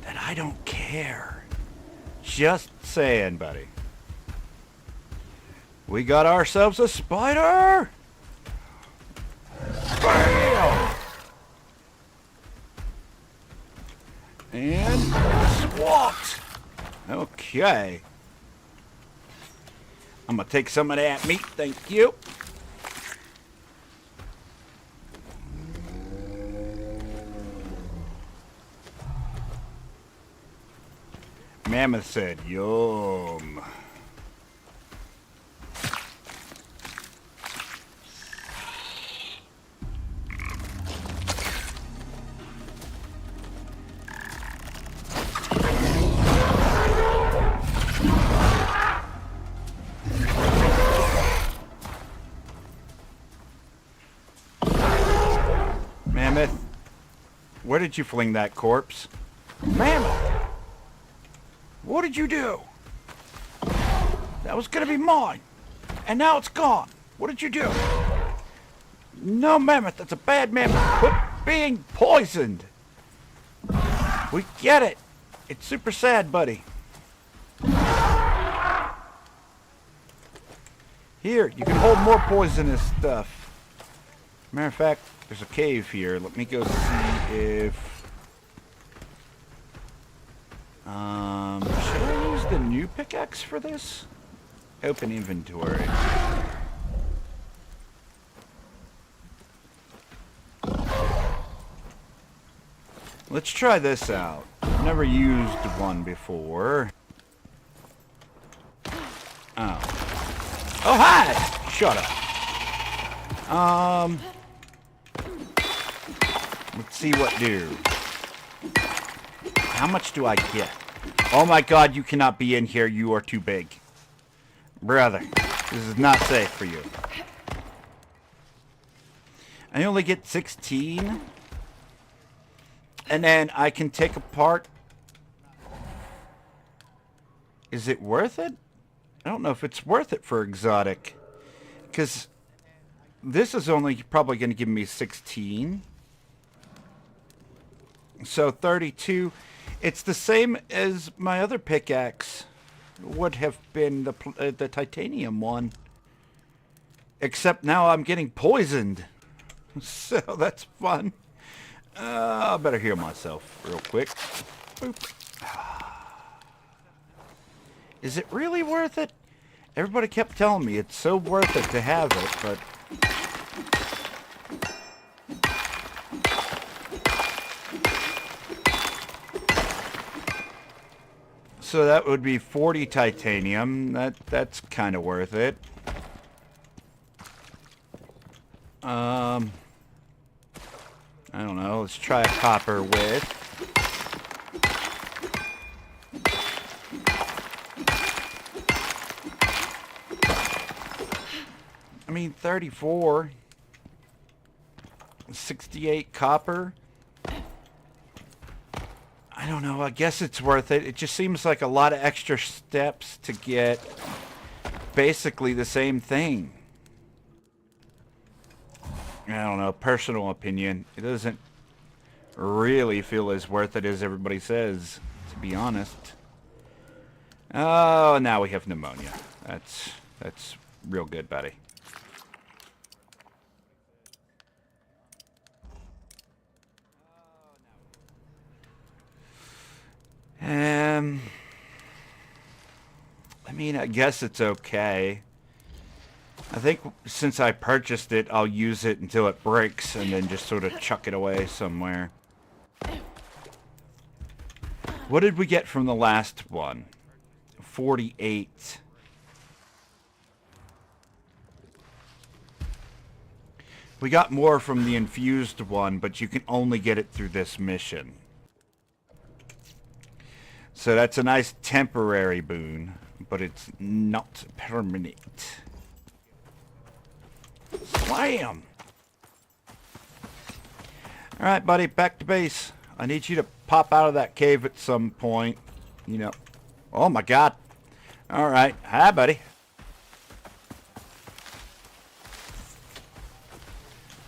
that I don't care. Just saying, buddy. We got ourselves a spider! Bam! And SWAT! Okay. I'm gonna take some of that meat, thank you. Mammoth said, yum. Mammoth, where did you fling that corpse? Mammoth! What did you do? That was gonna be mine. And now it's gone. What did you do? No, Mammoth, that's a bad mammoth. Quit being poisoned. We get it. It's super sad, buddy. Here, you can hold more poisonous stuff. Matter of fact, there's a cave here. Let me go see if... should I use the new pickaxe for this? Open inventory. Let's try this out. I've never used one before. Oh. Oh, hi! Shut up. Let's see what do. How much do I get? Oh my god, you cannot be in here. You are too big. Brother, this is not safe for you. I only get 16. And then I can take apart. Is it worth it? I don't know if it's worth it for exotic. Because this is only probably going to give me 16. So 32. It's the same as my other pickaxe would have been the titanium one. Except now I'm getting poisoned. So that's fun. I better heal myself real quick. Boop. Is it really worth it? Everybody kept telling me it's so worth it to have it, but... So that would be 40 titanium. That's kind of worth it. I don't know. Let's try a copper with. I mean, 34. 68 copper. I don't know. I guess it's worth it. It just seems like a lot of extra steps to get basically the same thing. I don't know. Personal opinion. It doesn't really feel as worth it as everybody says, to be honest. Oh, now we have pneumonia. That's real good, buddy. I mean, I guess it's okay. I think since I purchased it, I'll use it until it breaks and then just sort of chuck it away somewhere. What did we get from the last one? 48. We got more from the infused one, but you can only get it through this mission. So that's a nice temporary boon, but it's not permanent. Slam! Alright, buddy, back to base. I need you to pop out of that cave at some point. You know. Oh my god. Alright. Hi, buddy.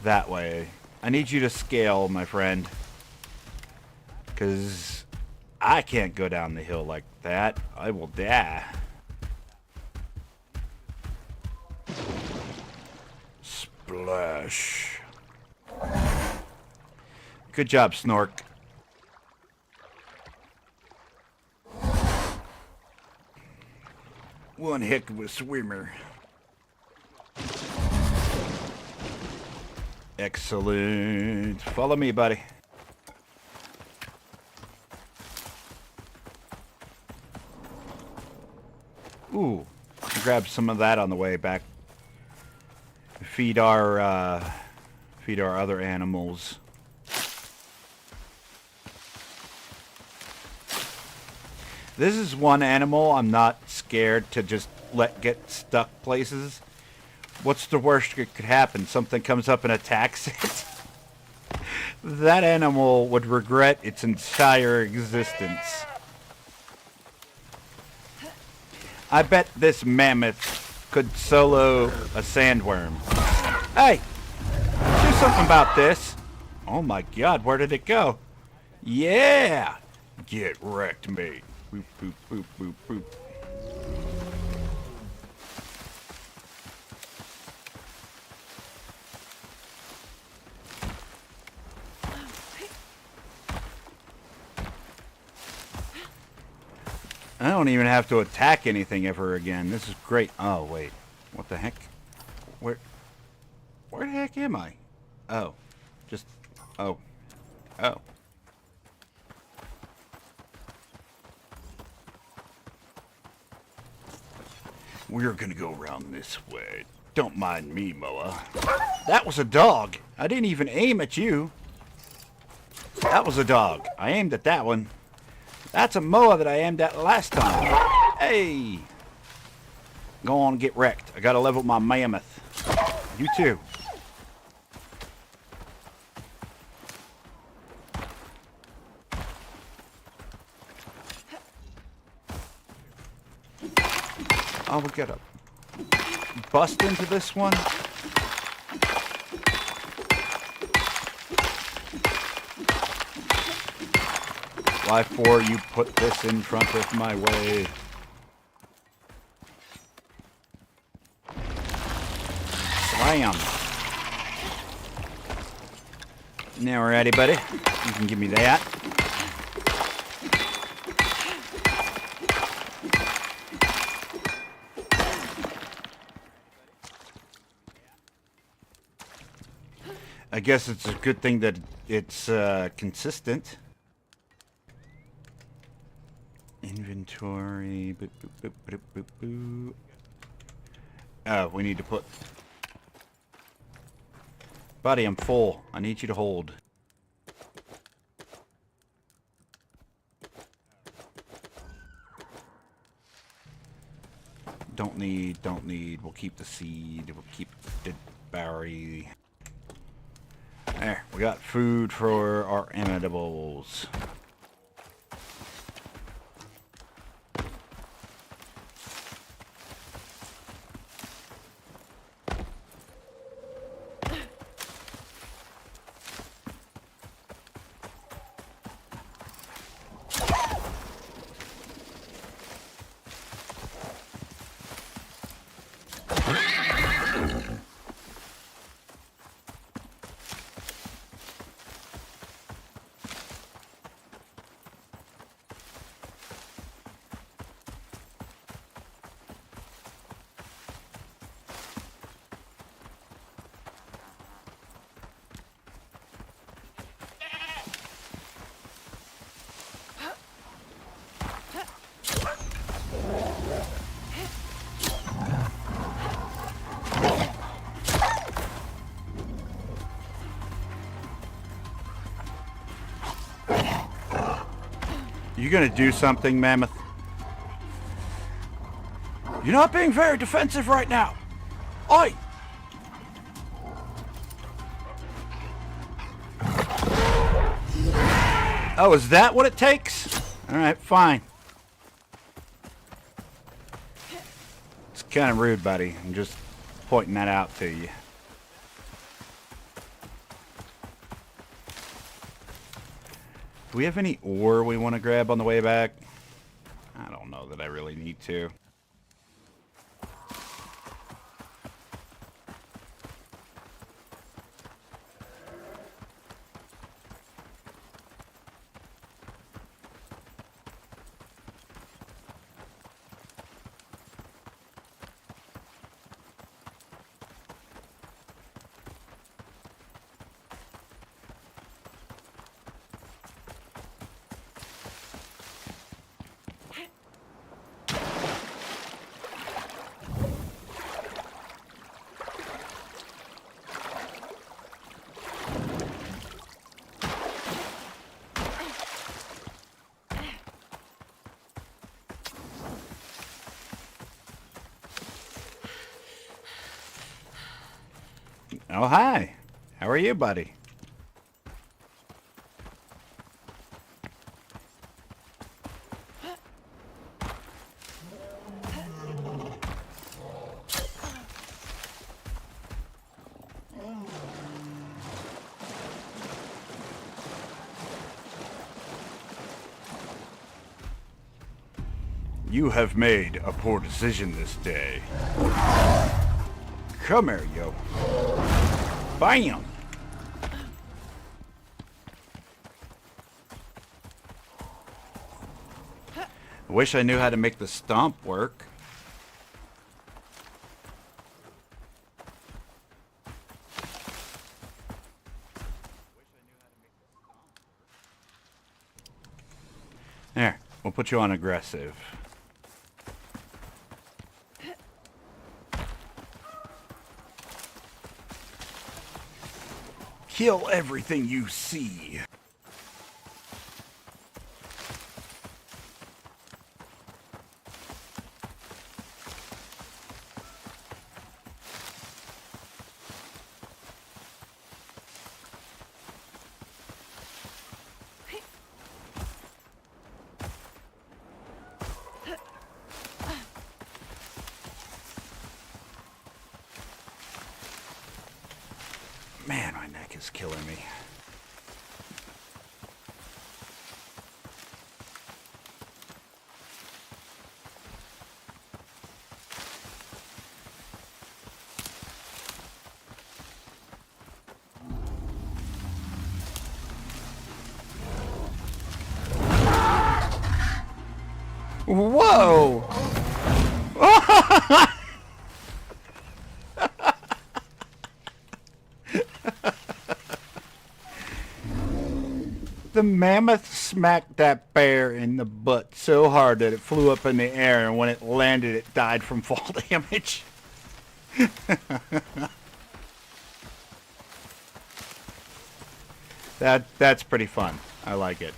That way. I need you to scale, my friend. Because I can't go down the hill like that. I will die. Splash. Good job, Snork. One heck of a swimmer. Excellent. Follow me, buddy. Ooh, grab some of that on the way back. Feed our other animals. This is one animal I'm not scared to just let get stuck places. What's the worst that could happen? Something comes up and attacks it? That animal would regret its entire existence. I bet this mammoth could solo a sandworm. Hey! Do something about this. Oh my god, where did it go? Yeah! Get wrecked, mate. Boop, boop, boop, boop, boop. I don't even have to attack anything ever again. This is great. Oh, wait. What the heck? Where the heck am I? Oh. Just... Oh. Oh. We're gonna go around this way. Don't mind me, Moa. That was a dog. I didn't even aim at you. That was a dog. I aimed at that one. That's a Moa that I aimed at last time. Hey! Go on and get wrecked. I gotta level my mammoth. You too. Oh, we gotta bust into this one. Why for you put this in front of my way? Slam. Now we're ready, buddy. You can give me that. I guess it's a good thing that it's consistent. Inventory. Boop, boop, boop, boop, boop, boop. Oh, we need to put... Buddy, I'm full. I need you to hold. Don't need. We'll keep the seed. We'll keep the berry. There, we got food for our eatables. You gonna do something, Mammoth? You're not being very defensive right now. Oi! Oh, is that what it takes? Alright, fine. It's kind of rude, buddy. I'm just pointing that out to you. Do we have any ore we want to grab on the way back? I don't know that I really need to. Oh, hi. How are you, buddy? You have made a poor decision this day. Come here, yo. Bam! I wish I knew how to make the stomp work. There, we'll put you on aggressive. Kill everything you see. Man, my neck is killing me. Whoa! The mammoth smacked that bear in the butt so hard that it flew up in the air, and when it landed, it died from fall damage. That's pretty fun. I like it.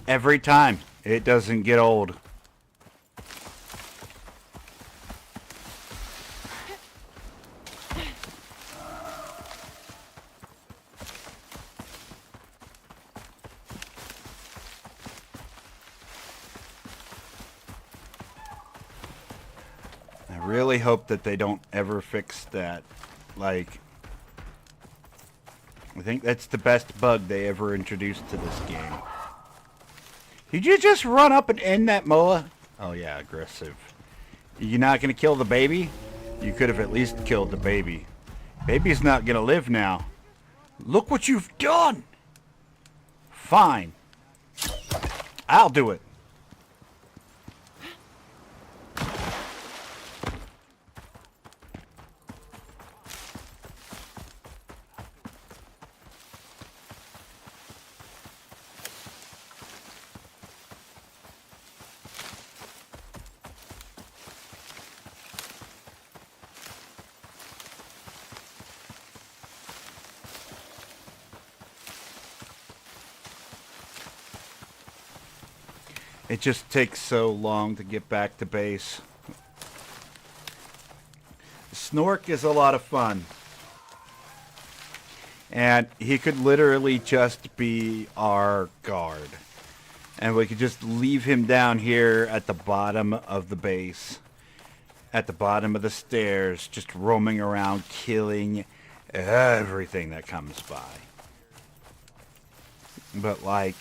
Every time. It doesn't get old. I really hope that they don't ever fix that. Like, I think that's the best bug they ever introduced to this game. Did you just run up and end that moa? Oh yeah, aggressive. You're not gonna kill the baby? You could have at least killed the baby. Baby's not gonna live now. Look what you've done! Fine. I'll do it. It just takes so long to get back to base. Snork is a lot of fun. And he could literally just be our guard. And we could just leave him down here at the bottom of the base. At the bottom of the stairs, just roaming around, killing everything that comes by. But like...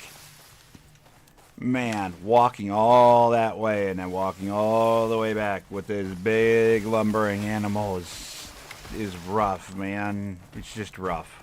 man, walking all that way and then walking all the way back with this big lumbering animal is rough, man. It's just rough.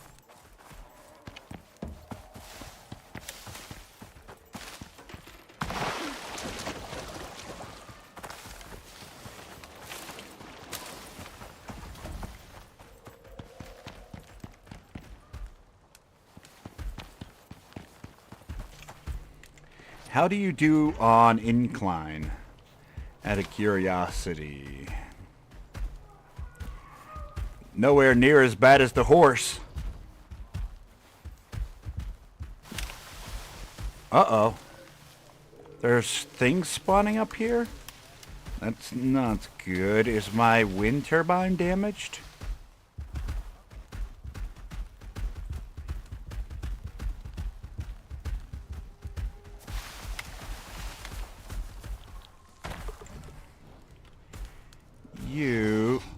How do you do on incline? Out of curiosity. Nowhere near as bad as the horse. Uh-oh. There's things spawning up here? That's not good. Is my wind turbine damaged?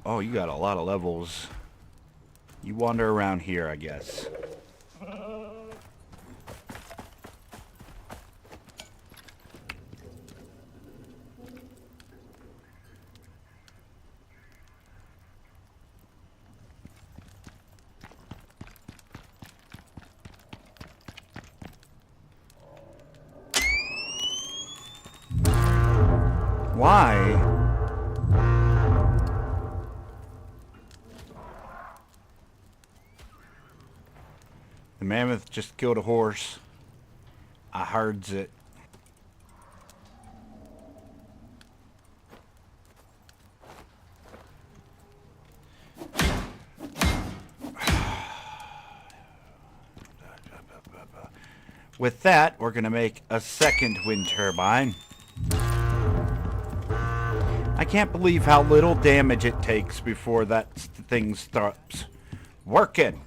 Oh, you got a lot of levels. You wander around here, I guess. Why? The mammoth just killed a horse. I heard it. With that, we're going to make a second wind turbine. I can't believe how little damage it takes before that thing starts working.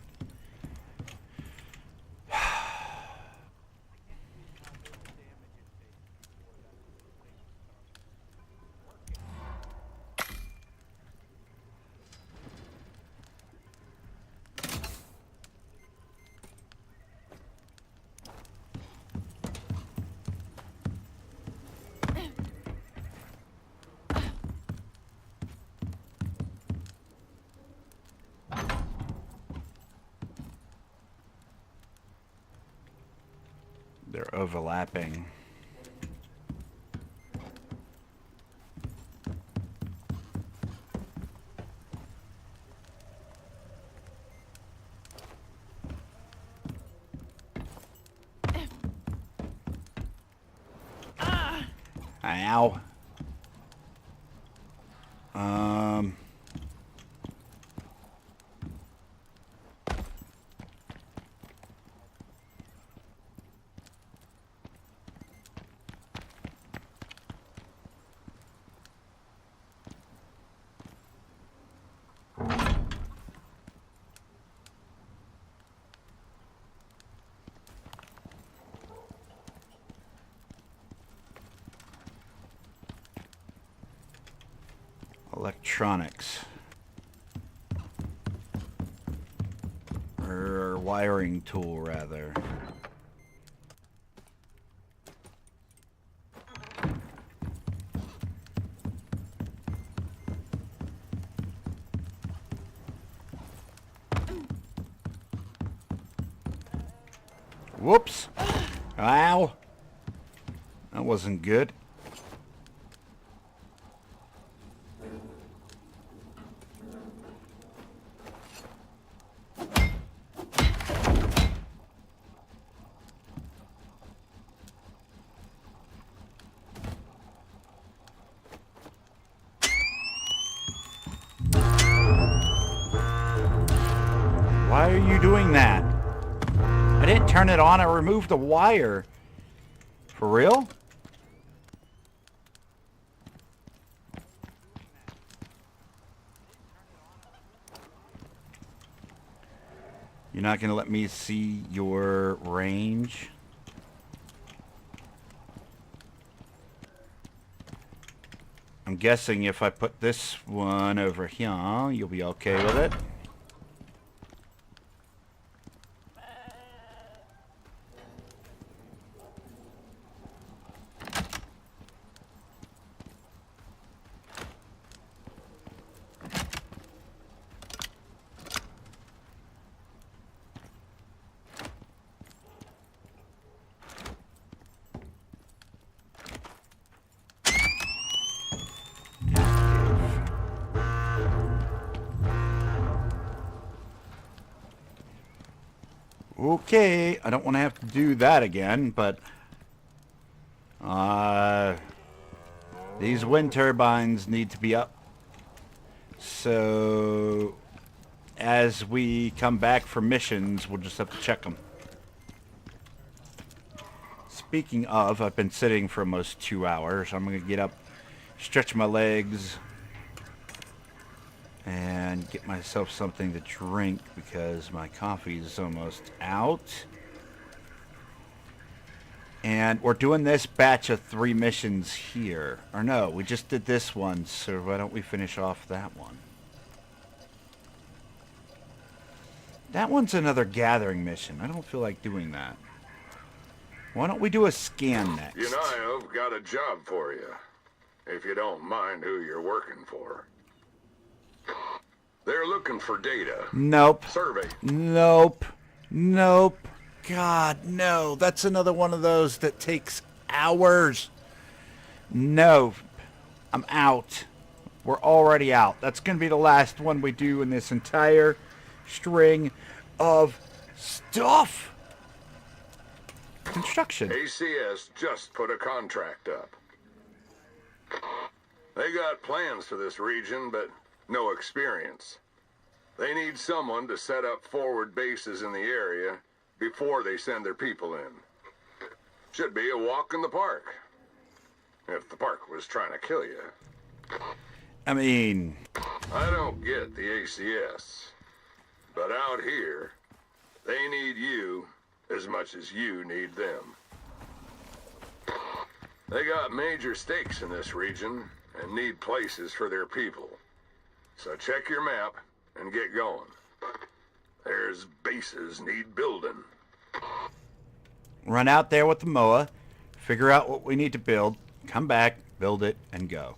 They're overlapping. Ow. Electronics. Or wiring tool, rather. Whoops. Ow. That wasn't good. Why are you doing that? I didn't turn it on, I removed the wire. For real? You're not going to let me see your range? I'm guessing if I put this one over here, you'll be okay with it. Okay, I don't want to have to do that again, but these wind turbines need to be up. So as we come back from missions, we'll just have to check them. Speaking of, I've been sitting for almost 2 hours. I'm going to get up, stretch my legs, and get myself something to drink because my coffee is almost out. And we're doing this batch of 3 missions here. Or no, we just did this one, so why don't we finish off that one? That one's another gathering mission. I don't feel like doing that. Why don't we do a scan next? You know, I've got a job for you, if you don't mind who you're working for. They're looking for data. Nope. Survey. Nope. Nope. God, no. That's another one of those that takes hours. No. I'm out. We're already out. That's going to be the last one we do in this entire string of Stuff! Construction. ACS just put a contract up. They got plans for this region, but no experience. They need someone to set up forward bases in the area before they send their people in. Should be a walk in the park. If the park was trying to kill you. I mean... I don't get the ACS. But out here, they need you as much as you need them. They got major stakes in this region and need places for their people. So check your map and get going. There's bases need building. Run out there with the mower, figure out what we need to build, come back, build it, and go.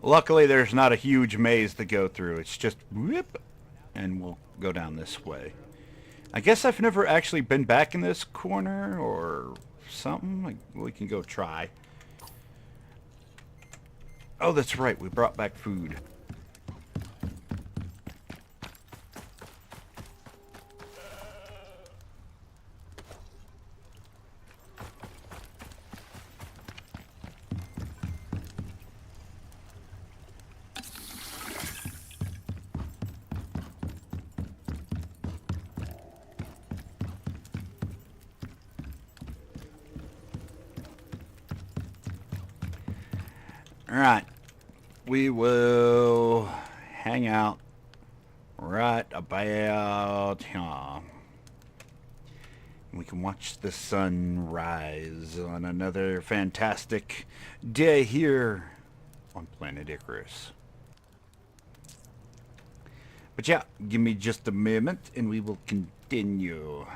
Luckily, there's not a huge maze to go through. It's just whoop, and we'll go down this way. I guess I've never actually been back in this corner or something. Like, we can go try. Oh, that's right. We brought back food. Alright, we will hang out right about here. We can watch the sun rise on another fantastic day here on planet Icarus. But yeah, give me just a moment and we will continue.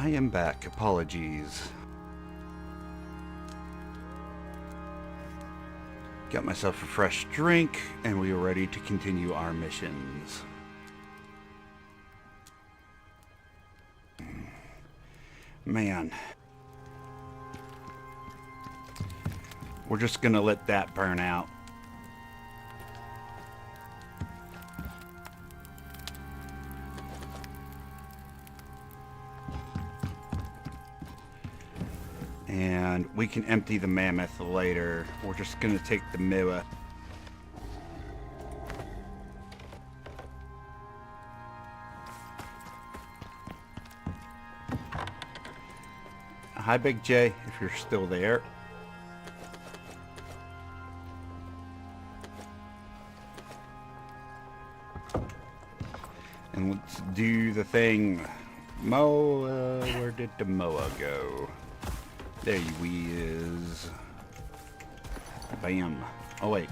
I am back. Apologies. Got myself a fresh drink, and we are ready to continue our missions. Man. We're just gonna let that burn out. And we can empty the mammoth later. We're just gonna take the Moa. Hi, Big J, if you're still there. And let's do the thing. Moa, where did the Moa go? There he is. Bam. Oh, wait.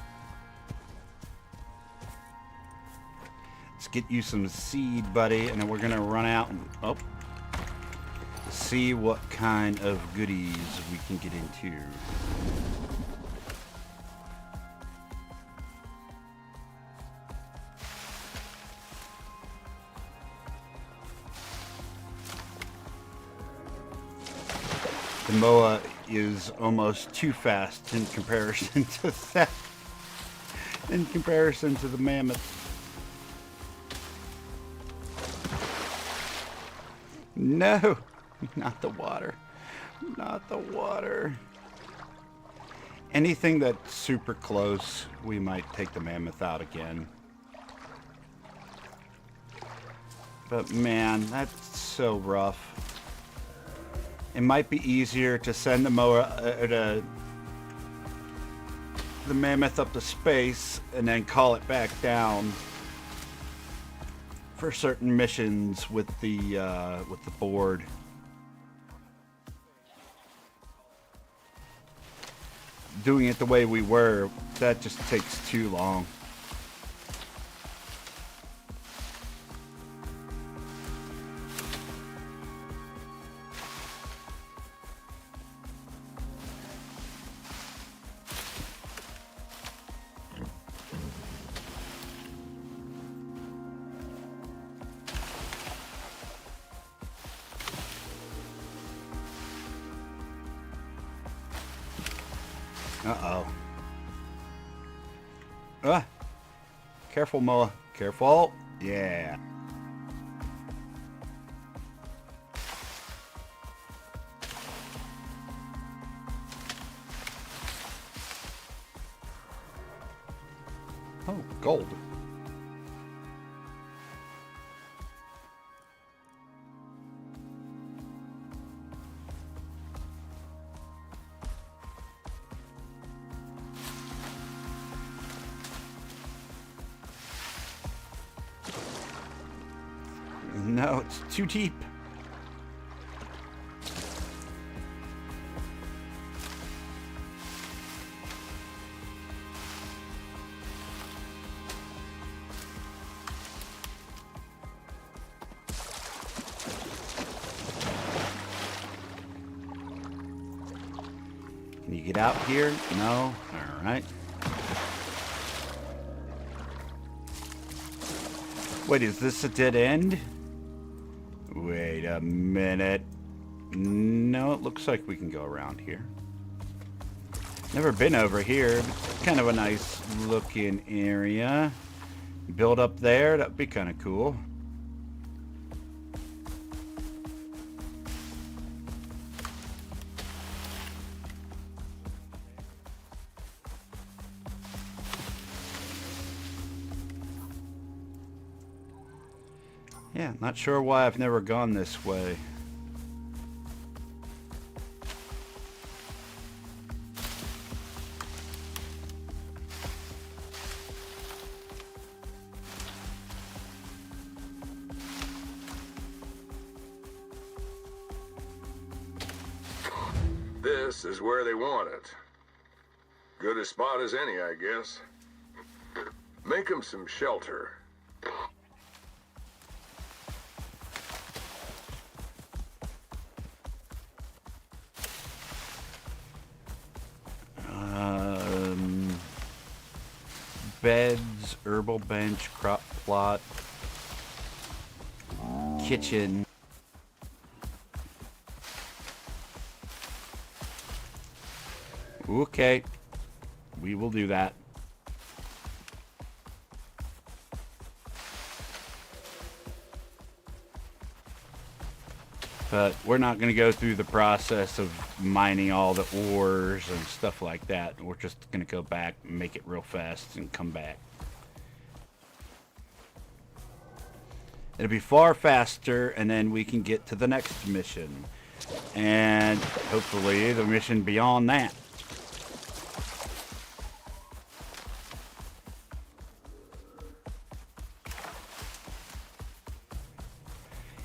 Let's get you some seed, buddy, and then we're gonna run out and see what kind of goodies we can get into. The Moa is almost too fast in comparison to that. In comparison to the mammoth. No, not the water. Not the water. Anything that's super close, we might take the mammoth out again. But man, that's so rough. It might be easier to send the the mammoth up to space and then call it back down for certain missions with the board. Doing it the way we were, that just takes too long. Uh-oh. Ah! Careful, Moa. Careful. Yeah. Oh, gold. No, it's too deep. Can you get out here? No? All right. Wait, is this a dead end? Wait a minute. No, it looks like we can go around here. Never been over here. It's kind of a nice looking area. Build up there, that'd be kind of cool. Yeah, not sure why I've never gone this way. This is where they want it. Good a spot as any, I guess. Make them some shelter. beds, herbal bench, crop plot, kitchen. Okay, we will do that. But we're not going to go through the process of mining all the ores and stuff like that. We're just going to go back and make it real fast and come back. It'll be far faster, and then we can get to the next mission. And hopefully the mission beyond that.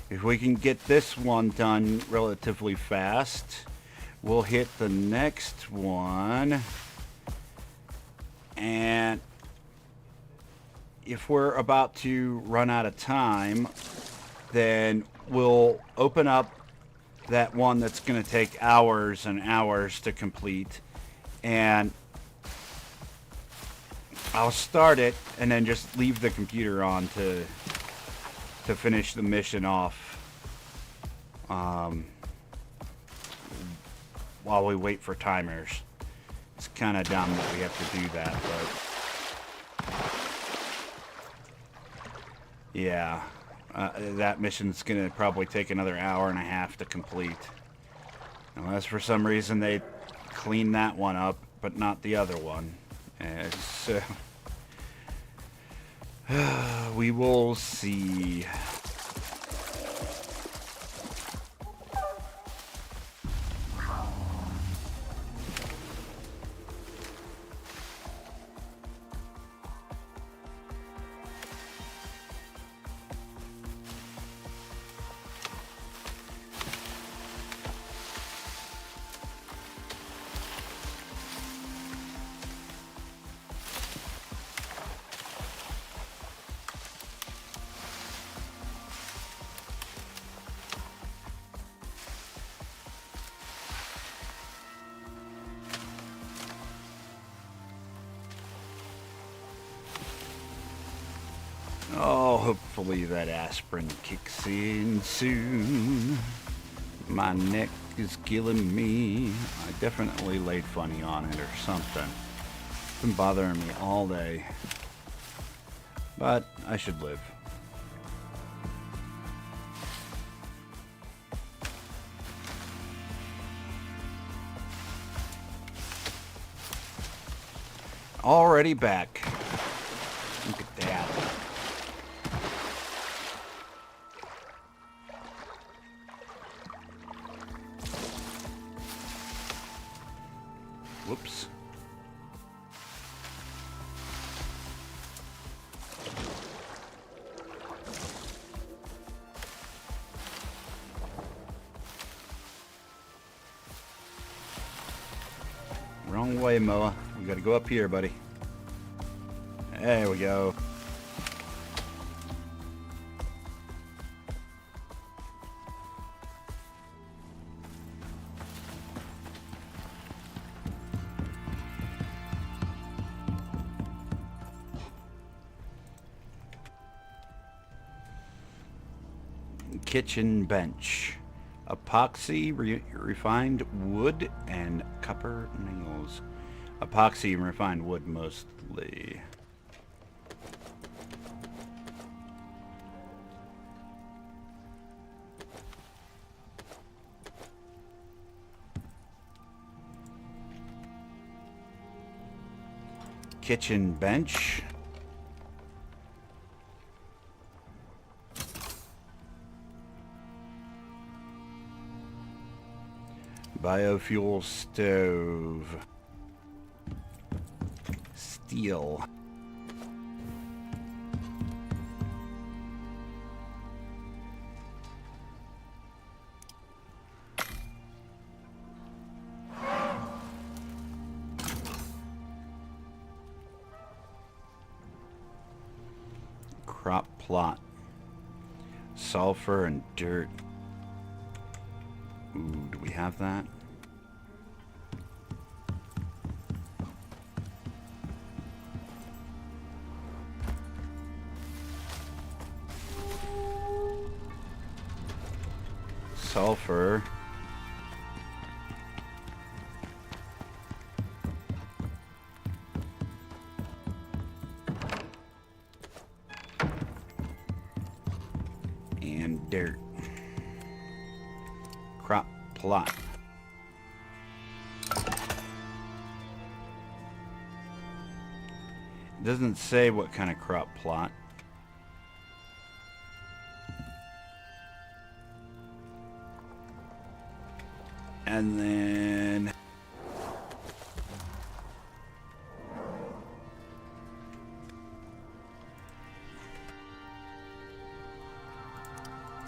If we can get this one done relatively fast, we'll hit the next one. And if we're about to run out of time, then we'll open up that one that's going to take hours and hours to complete. And I'll start it and then just leave the computer on to finish the mission off while we wait for timers. It's kind of dumb that we have to do that, but yeah, that mission's gonna probably take another hour and a half to complete, unless for some reason they clean that one up but not the other one. So we will see. Oh, hopefully that aspirin kicks in soon. My neck is killing me. I definitely laid funny on it or something. It's been bothering me all day. But I should live. Already back. Look at that. Whoops. Wrong way, Moa. We gotta go up here, buddy. There we go. Kitchen bench. Epoxy, refined wood, and copper nails. Epoxy and refined wood mostly. Kitchen bench. Biofuel stove. Steel. Crop plot. Sulfur and dirt. Ooh, do we have that? sulfur. And dirt. Crop plot. It doesn't say what kind of crop plot. And then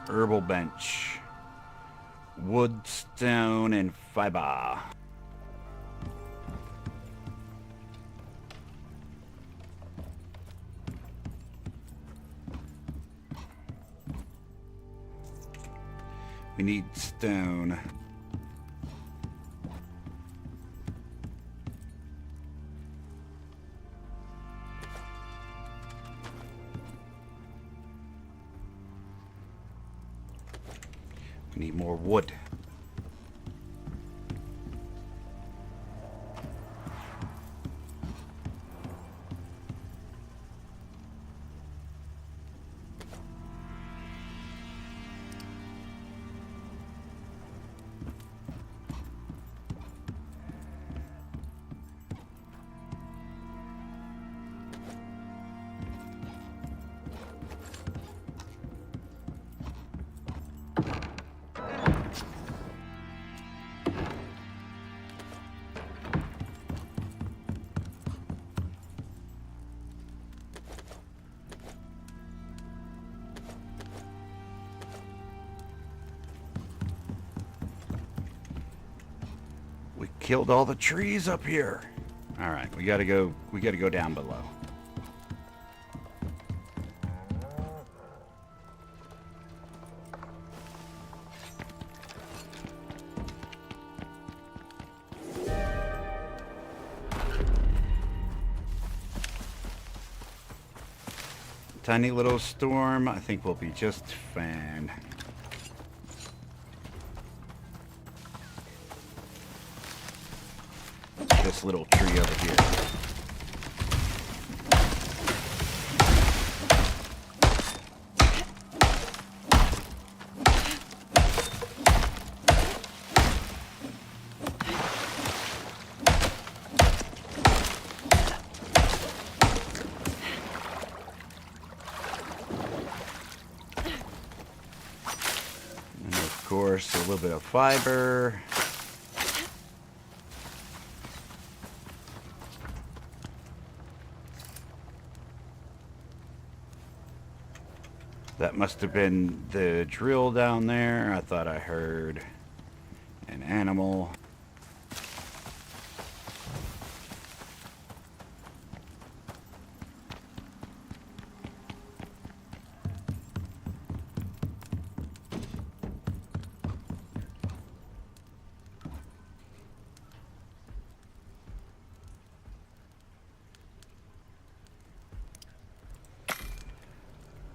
herbal bench, wood, stone, and fiber. We need stone. We need more wood. We killed all the trees up here. All right, we gotta go down below. Tiny little storm, I think we'll be just fine. This little tree over here. And of course, a little bit of fiber. That must have been the drill down there. I thought I heard an animal.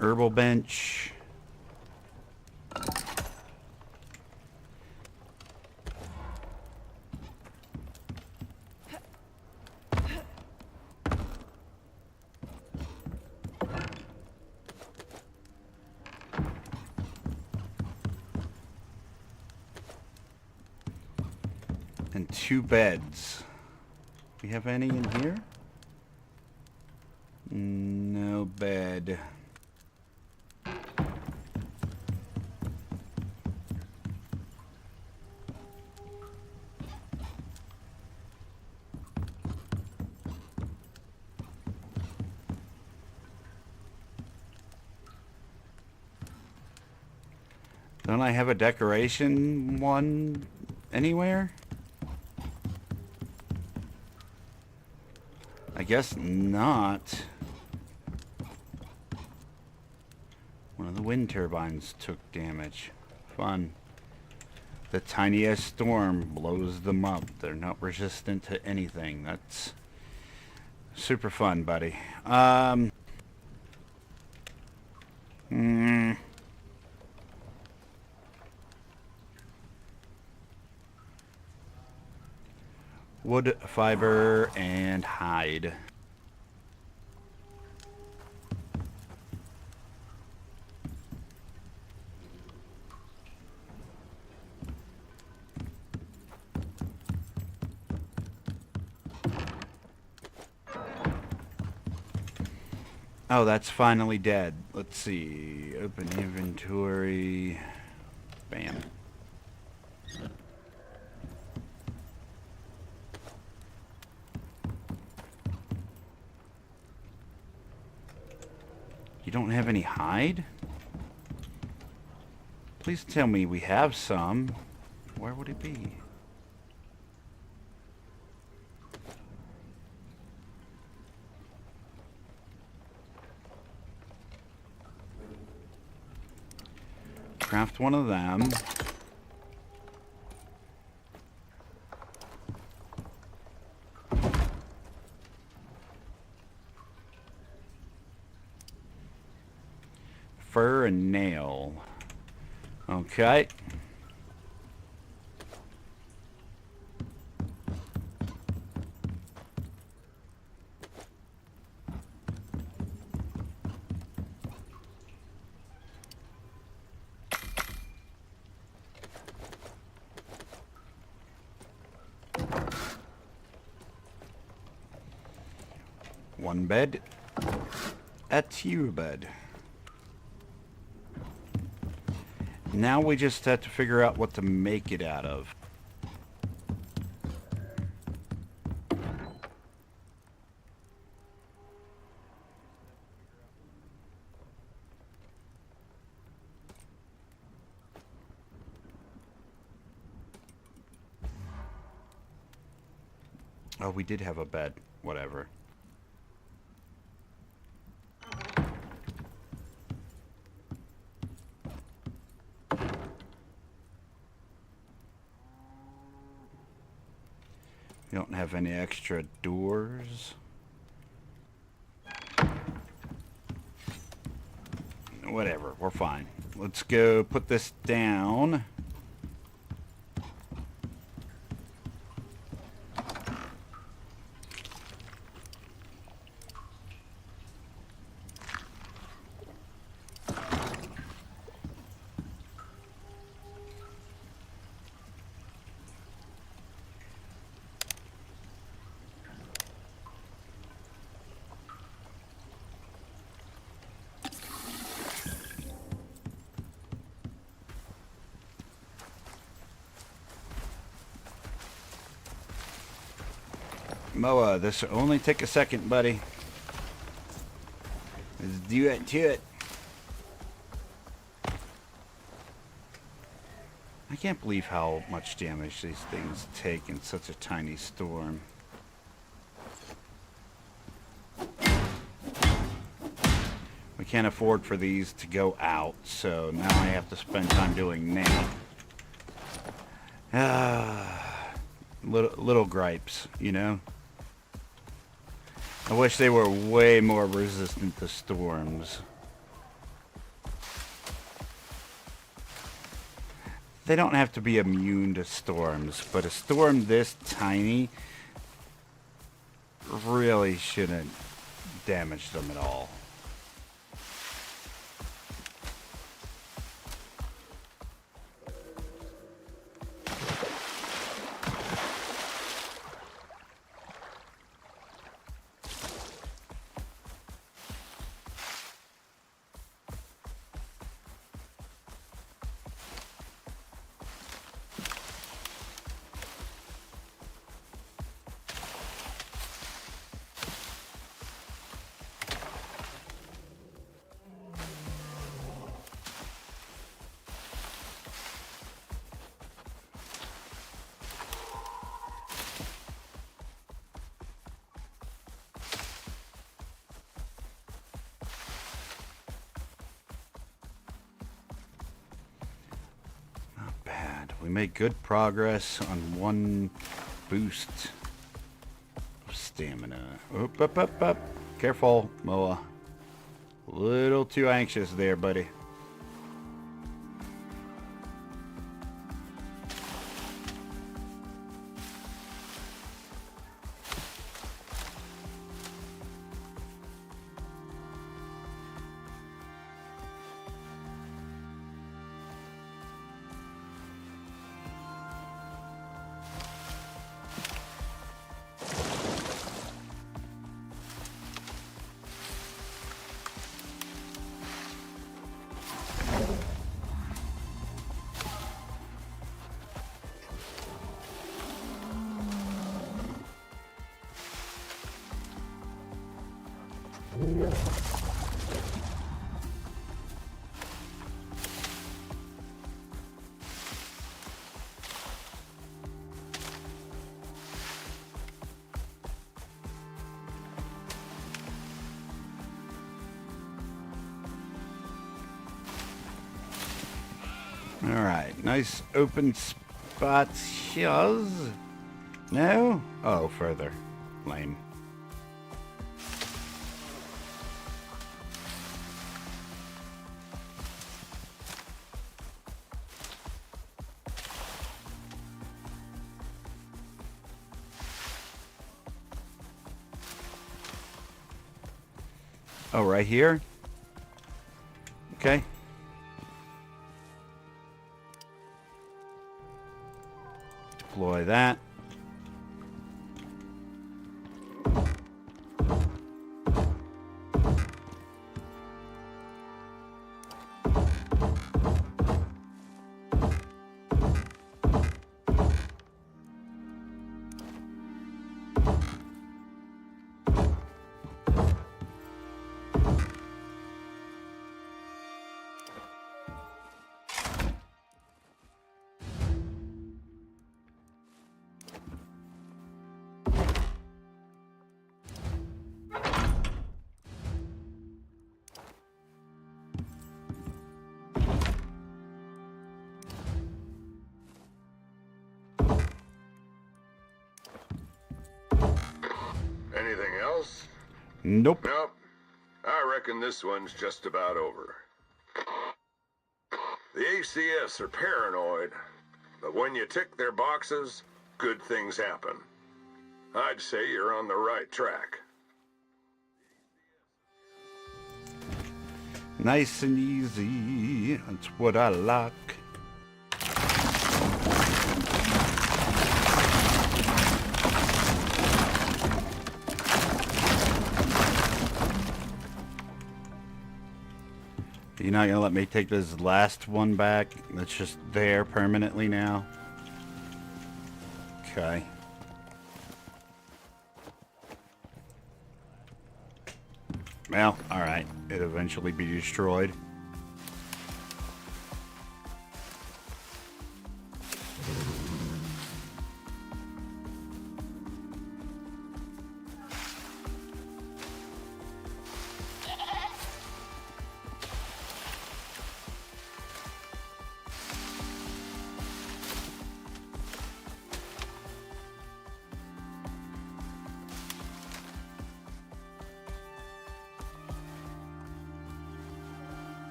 Herbal bench. And 2 beds. We have any in here? No bed. Don't I have a decoration one anywhere? I guess not. One of the wind turbines took damage. Fun. The tiniest storm blows them up. They're not resistant to anything. That's super fun, buddy. Wood, fiber, and hide. Oh, that's finally dead. Let's see. Open inventory. Bam. You don't have any hide? Please tell me we have some. Where would it be? Craft one of them. Fur and nail. Okay. One bed. A two bed. Now we just have to figure out what to make it out of. Oh, we did have a bed. Whatever. We don't have any extra doors. Whatever, we're fine. Let's go put this down. Moa, this will only take a second, buddy. Let's do it to it. I can't believe how much damage these things take in such a tiny storm. We can't afford for these to go out, so now I have to spend time doing that. Little gripes, you know? I wish they were way more resistant to storms. They don't have to be immune to storms, but a storm this tiny really shouldn't damage them at all. We made good progress on one boost of stamina. Up, up, up, up. Careful, Moa. A little too anxious there, buddy. Alright, nice open spots here. No? Oh, further. Lame. Oh, right here? Okay. Deploy that. Anything else? Nope. Nope. I reckon this one's just about over. The ACS are paranoid, but when you tick their boxes, good things happen. I'd say you're on the right track. Nice and easy. That's what I like. You're not gonna let me take this last one back? That's just there permanently now? Okay. Well, alright. It'll eventually be destroyed.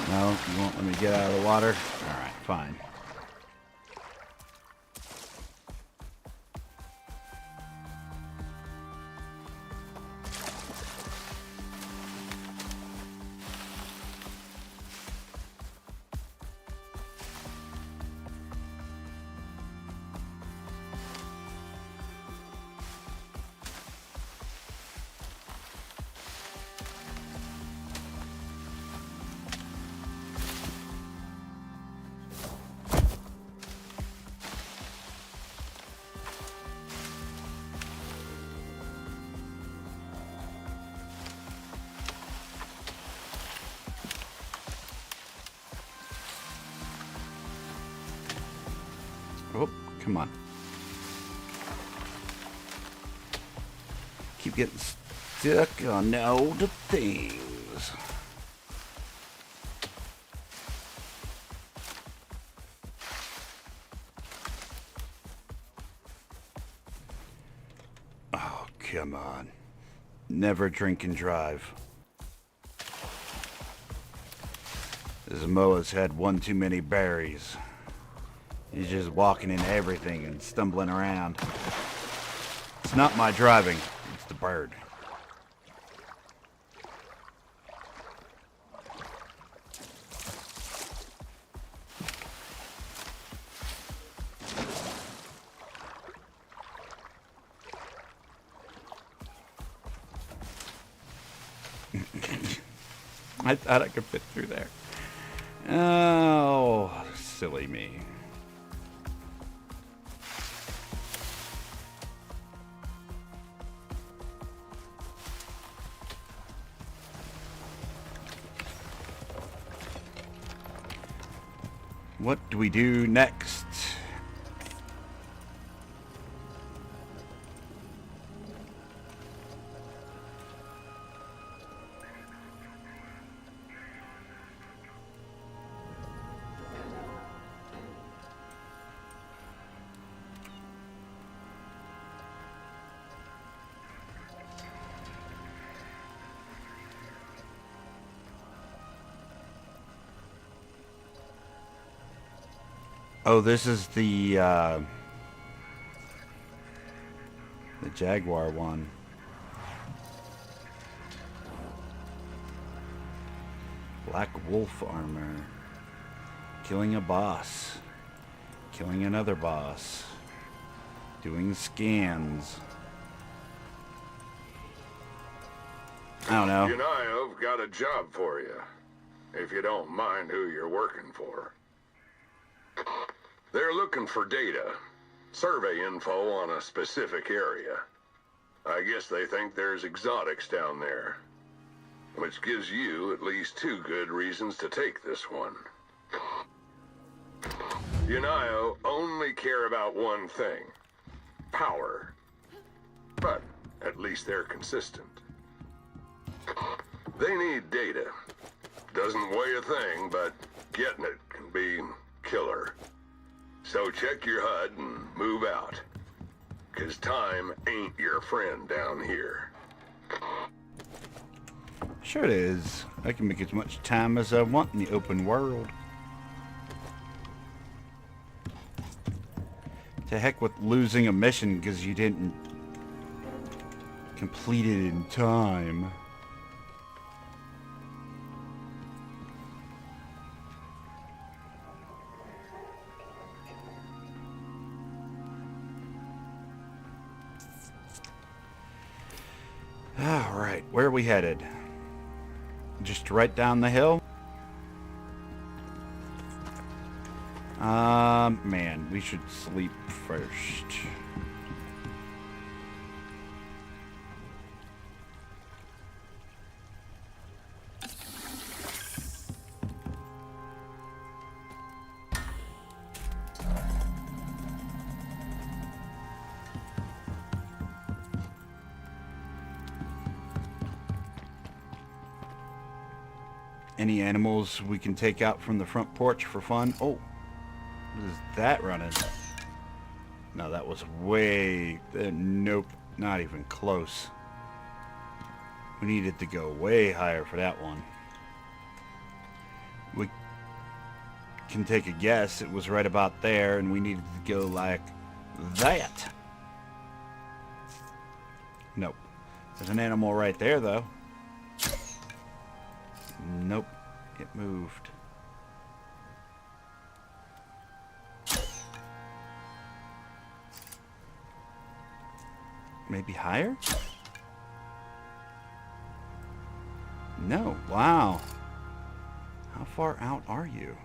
No, you won't let me get out of the water? Alright, fine. Oh, come on. Keep getting Stuck on all the things. Oh, come on. Never drink and drive. Zamoa's had one too many berries. He's just walking into everything and stumbling around. It's not my driving, it's the bird. I thought I could fit through there. Oh, silly me. What do we do next? Oh, this is the Jaguar one. Black wolf armor. Killing a boss. Killing another boss. Doing scans. I don't know. I've got a job for you, if you don't mind who you're working for. They're looking for data, survey info on a specific area. I guess they think there's exotics down there, which gives you at least 2 good reasons to take this one. Yunayo only care about one thing: power. But at least they're consistent. They need data. Doesn't weigh a thing, but getting it can be killer. So check your HUD and move out. 'Cause time ain't your friend down here. Sure it is. I can make as much time as I want in the open world. To heck with losing a mission because you didn't complete it in time. Alright, where are we headed? Just right down the hill? Man, we should sleep first. Any animals we can take out from the front porch for fun? Oh, what is that running? No, that was way... nope, not even close. We needed to go way higher for that one. We can take a guess. It was right about there, and we needed to go like that. Nope. There's an animal right there, though. Nope, it moved. Maybe higher? No, wow. How far out are you?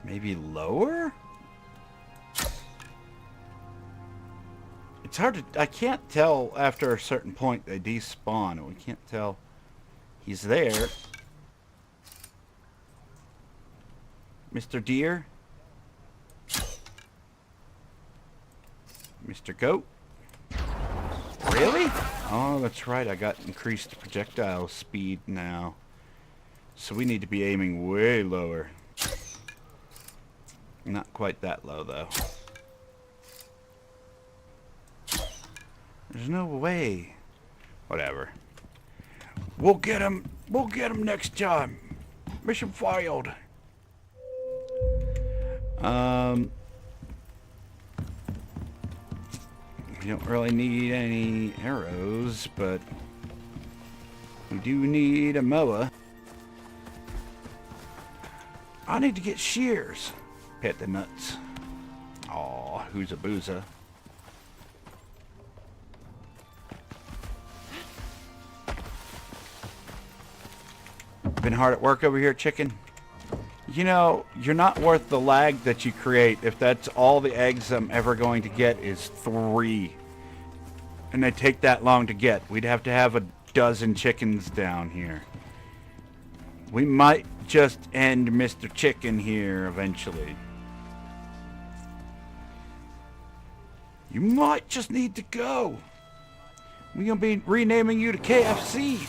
Maybe lower? It's hard to... I can't tell after a certain point they despawn. We can't tell he's there. Mr. Deer? Mr. Goat. Really? Oh, that's right. I got increased projectile speed now. So we need to be aiming way lower. Not quite that low, though. There's no way. Whatever. We'll get him. We'll get him next time. Mission failed. We don't really need any arrows, but we do need a mower. I need to get shears. Hit the nuts. Aw, who's a boozer? Been hard at work over here, chicken? You know, you're not worth the lag that you create if that's all the eggs I'm ever going to get is 3. And they take that long to get. We'd have to have a dozen chickens down here. We might just end Mr. Chicken here eventually. You might just need to go. We're gonna be renaming you to KFC.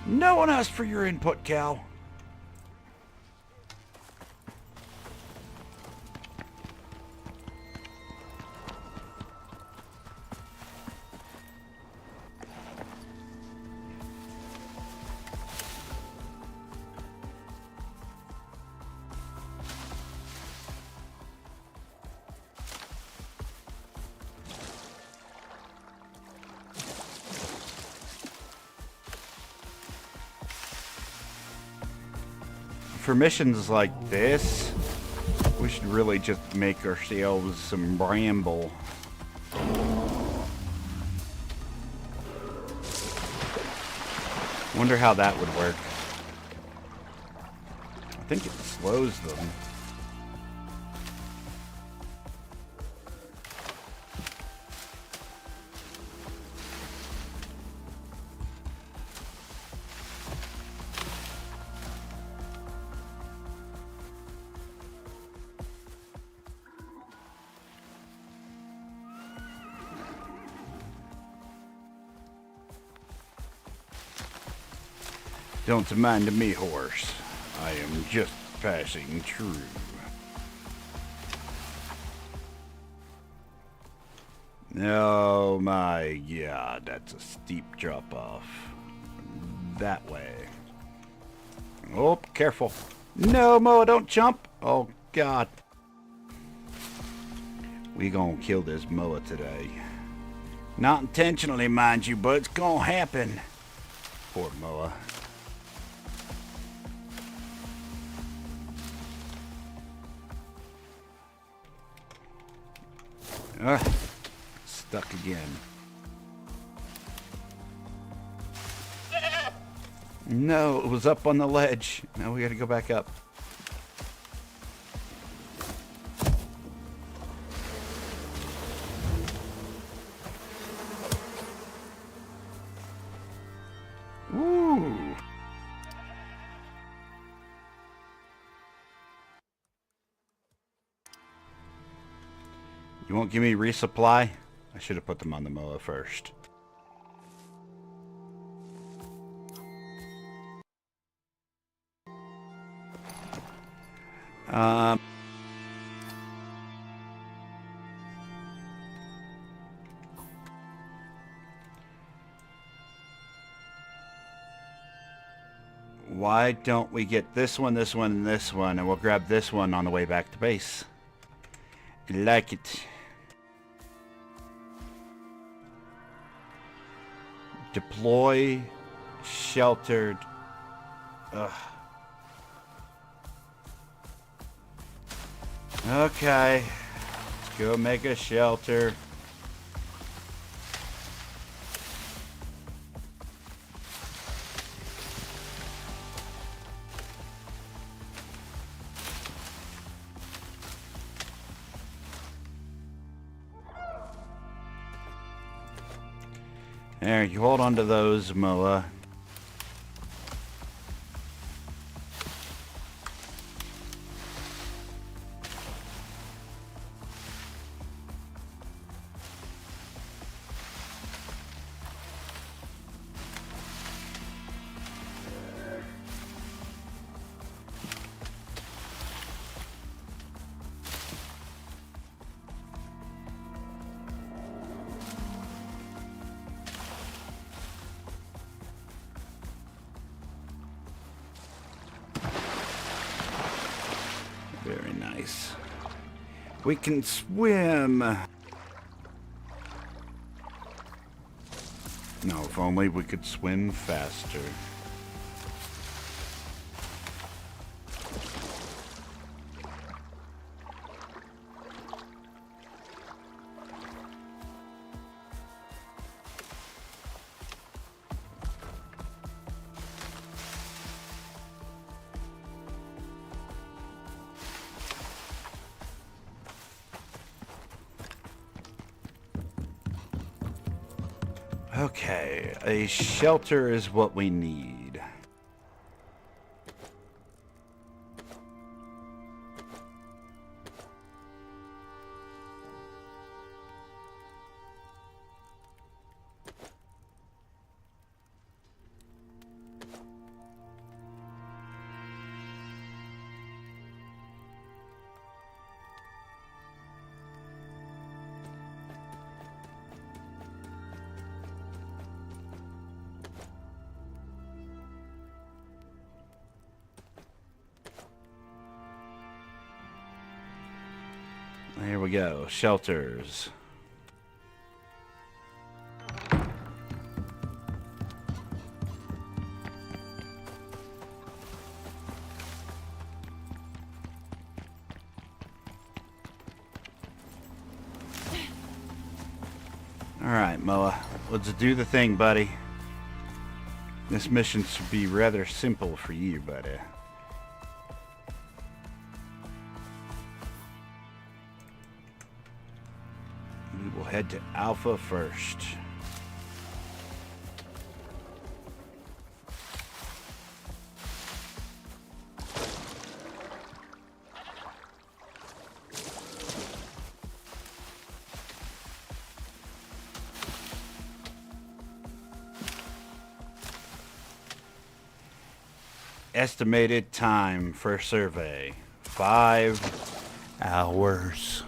No one asked for your input, Cal. For missions like this, we should really just make ourselves some bramble. Wonder how that would work. I think it slows them. Don't mind me, horse. I am just passing through. Oh my god, that's a steep drop off. That way. Oh, careful. No, Moa, don't jump. Oh god. We gonna kill this Moa today. Not intentionally, mind you, but it's gonna happen. Poor Moa. Stuck again. No, it was up on the ledge. Now we gotta go back up. Woo! You won't give me resupply? I should have put them on the mower first. Why don't we get this one, and this one, and we'll grab this one on the way back to base. I like it. Deploy sheltered. Ugh. Okay. Let's go make a shelter. There, you hold on to those, Moa. nice. We can swim. No, if only we could swim faster. Okay, a shelter is what we need. Here we go, shelters. Alright, Moa, let's do the thing, buddy. This mission should be rather simple for you, buddy. We'll head to Alpha first. Estimated time for survey, 5 hours.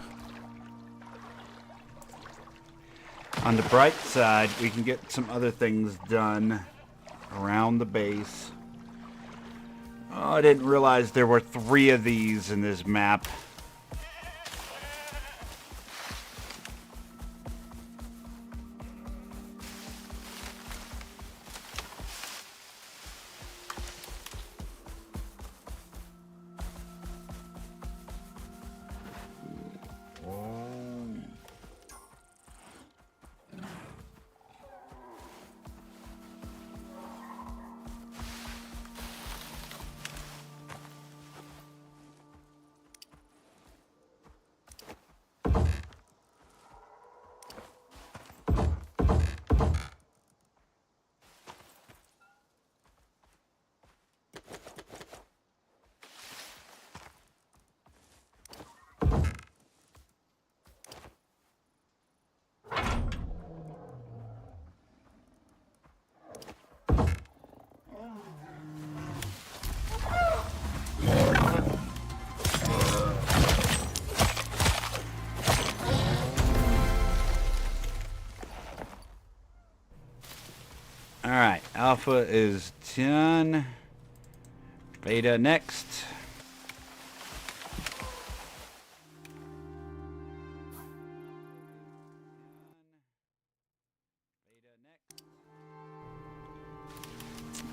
On the bright side, we can get some other things done around the base. Oh, I didn't realize there were 3 of these in this map. Alright, Alpha is done. Beta next.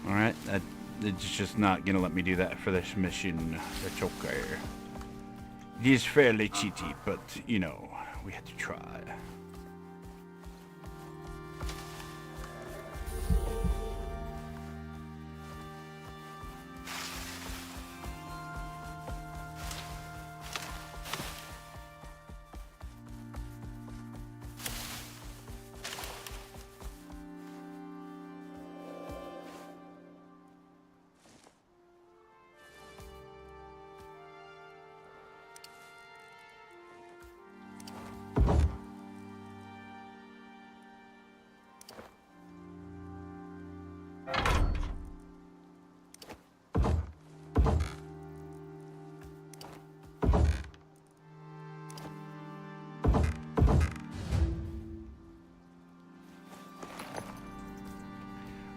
Alright, it's just not gonna let me do that for this mission. That's okay. It is fairly cheaty, but you know, we had to try.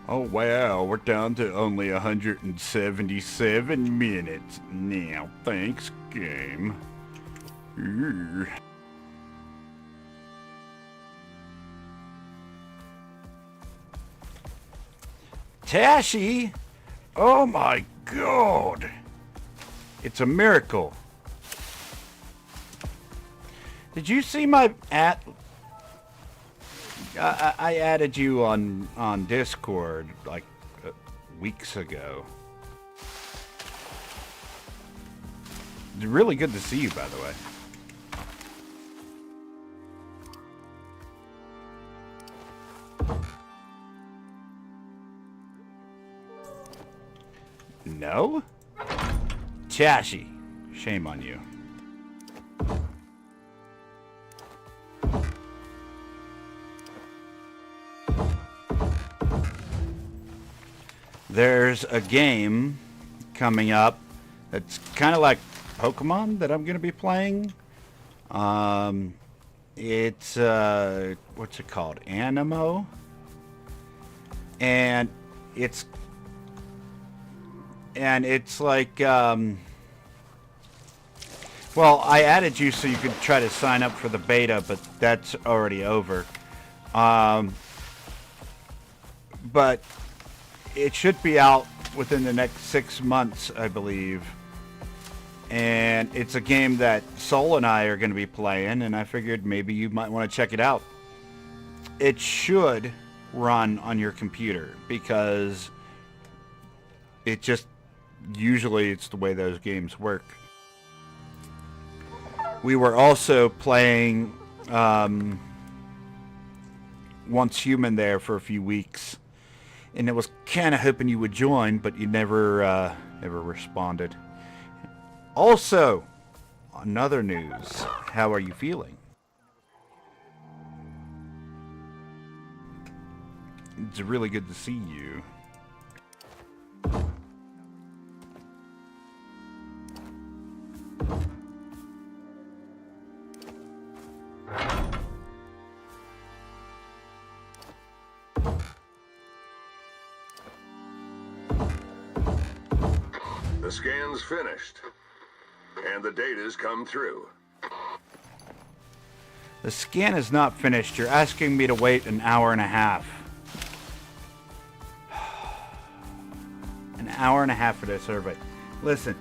Oh wow, we're down to only 177 minutes now. Thanks, game. Ooh. Tashi? Oh my god! It's a miracle. Did you see my I added you on Discord like weeks ago. It's really good to see you, by the way. No? Tashi, shame on you. There's a game coming up that's kind of like Pokemon that I'm going to be playing. It's what's it called? Animo. And it's like well, I added you so you could try to sign up for the beta, but that's already over. But it should be out within the next 6 months, I believe. And it's a game that Sol and I are going to be playing, and I figured maybe you might want to check it out. It should run on your computer, because it just, usually it's the way those games work. We were also playing Once Human there for a few weeks, and it was kind of hoping you would join, but you never responded. Also, another news. How are you feeling? It's really good to see you. The scan's finished, and the data's come through. The scan is not finished. You're asking me to wait an hour and a half. An hour and a half for the survey. Listen,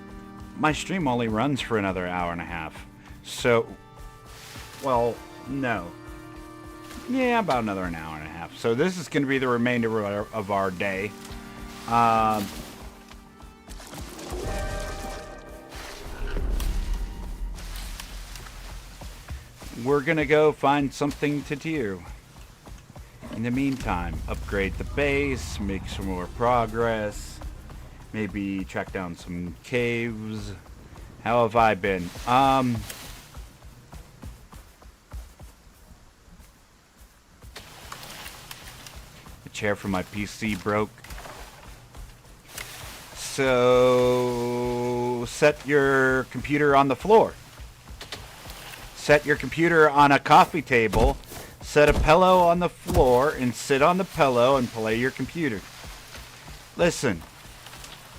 my stream only runs for another hour and a half. So, well, no. Yeah, about another an hour and a half. So this is going to be the remainder of our day. We're going to go find something to do. In the meantime, upgrade the base, make some more progress, maybe track down some caves. How have I been? The chair for my PC broke. So set your computer on the floor. Set your computer on a coffee table. Set a pillow on the floor and sit on the pillow and play your computer. Listen.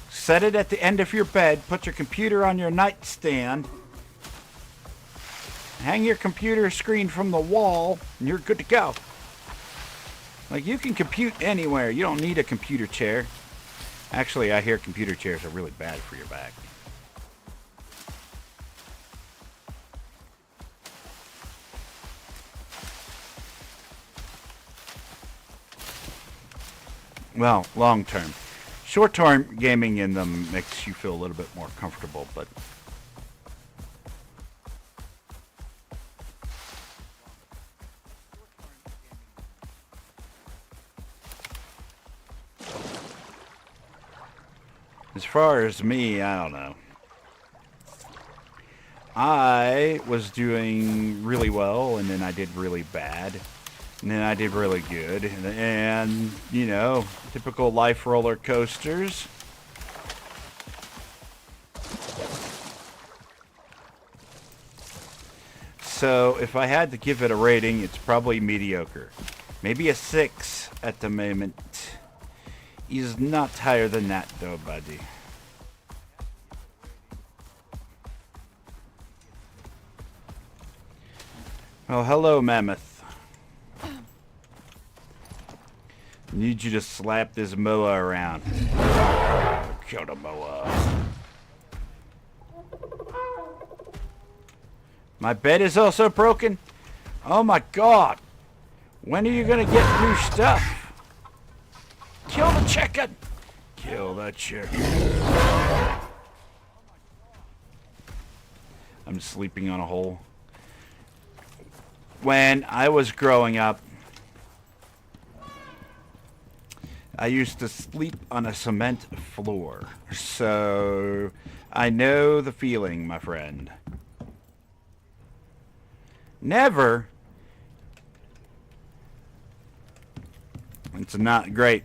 Set it at the end of your bed. Put your computer on your nightstand. Hang your computer screen from the wall and you're good to go. Like, you can compute anywhere. You don't need a computer chair. Actually, I hear computer chairs are really bad for your back. Well, long term. Short term, gaming in them makes you feel a little bit more comfortable, but as far as me, I don't know. I was doing really well, and then I did really bad. And then I did really good. And, you know, typical life roller coasters. So, if I had to give it a rating, it's probably mediocre. Maybe a 6 at the moment. He's not higher than that, though, buddy. Oh, hello, Mammoth. Need you to slap this moa around. Kill the moa. My bed is also broken? Oh my god. When are you gonna get new stuff? Kill the chicken! Kill that chicken. I'm sleeping on a hole. When I was growing up, I used to sleep on a cement floor. So, I know the feeling, my friend. Never. It's not great.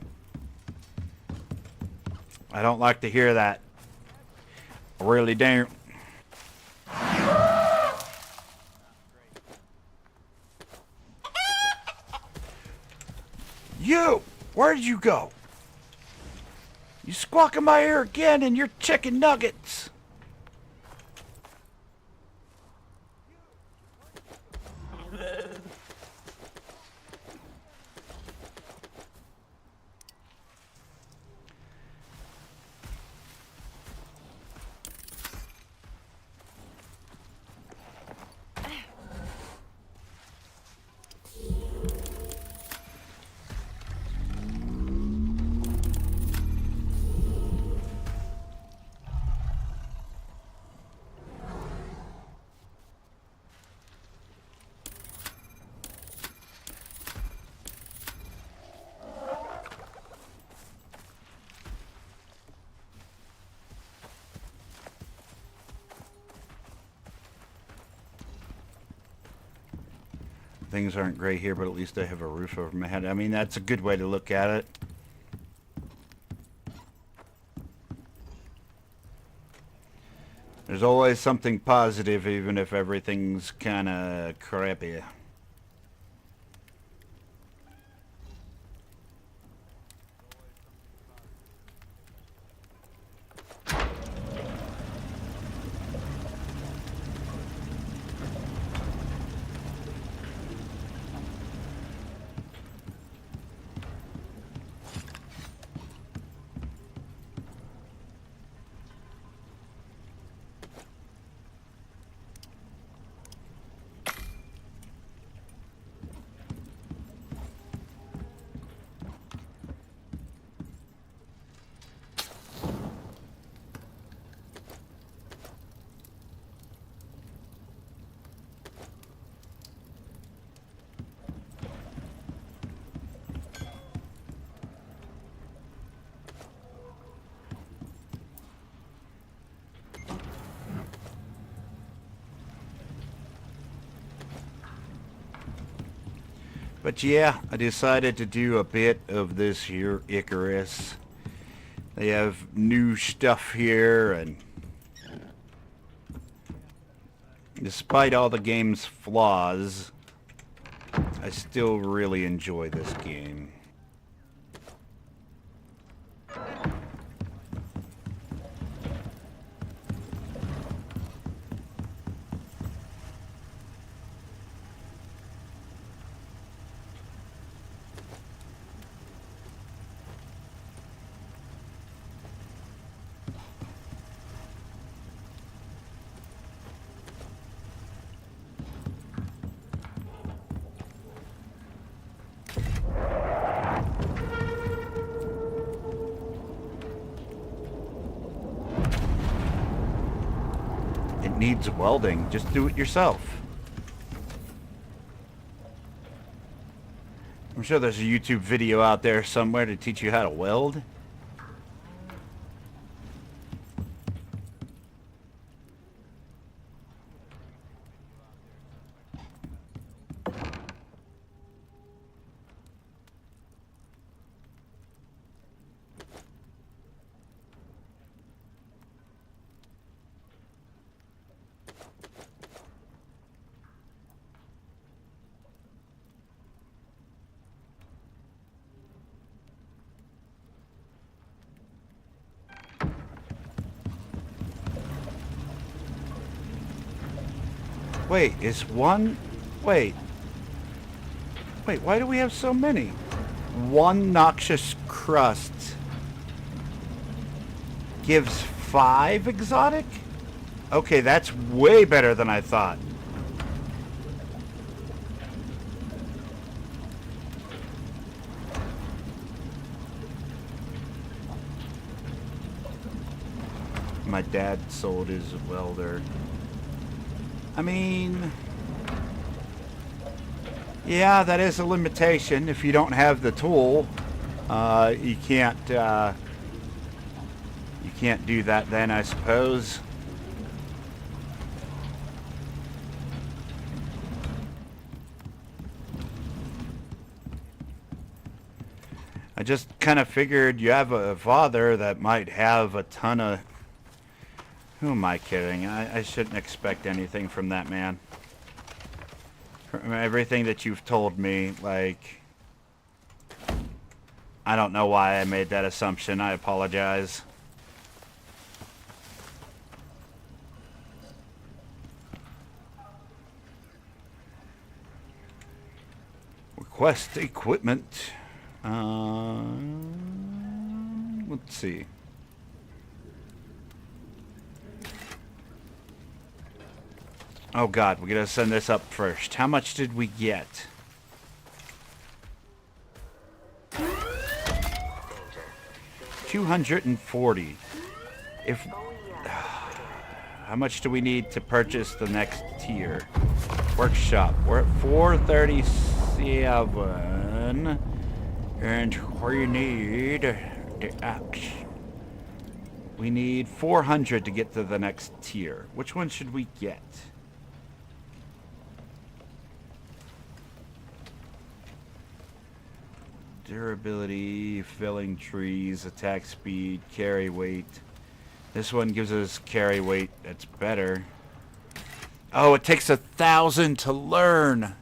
I don't like to hear that. I really don't. You! Where'd you go? You squawk in my ear again and your chicken nuggets. Things aren't great here, but at least I have a roof over my head. I mean, that's a good way to look at it. There's always something positive, even if everything's kind of crappy. But yeah, I decided to do a bit of this here Icarus. They have new stuff here, and despite all the game's flaws, I still really enjoy this game. Needs welding. Just do it yourself. I'm sure there's a YouTube video out there somewhere to teach you how to weld. Wait, is one Wait. Wait, why do we have so many? One noxious crust gives 5 exotic? Okay, that's way better than I thought. My dad sold his welder. I mean, yeah, that is a limitation. If you don't have the tool, you can't do that then, I suppose. I just kind of figured you have a father that might have a ton of... Who am I kidding? I shouldn't expect anything from that man. From everything that you've told me, like... I don't know why I made that assumption. I apologize. Request equipment. Let's see. Oh God, we gotta send this up first. How much did we get? $240. If how much do we need to purchase the next tier? Workshop. We're at 437, and we need the axe. We need 400 to get to the next tier. Which one should we get? Durability, felling trees, attack speed, carry weight. This one gives us carry weight. That's better. Oh, it takes 1,000 to learn.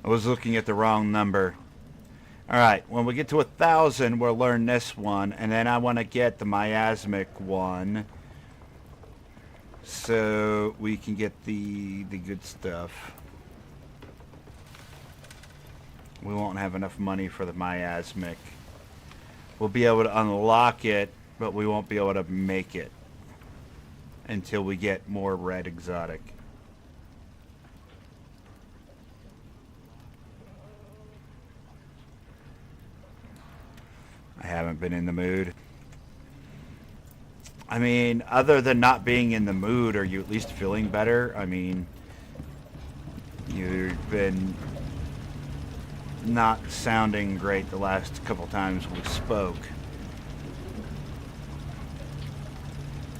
I was looking at the wrong number. Alright, when we get to 1,000, we'll learn this one. And then I want to get the miasmic one. So we can get the good stuff. We won't have enough money for the miasmic. We'll be able to unlock it, but we won't be able to make it until we get more red exotic. I haven't been in the mood. I mean, other than not being in the mood, are you at least feeling better? I mean, you've been not sounding great the last couple times we spoke.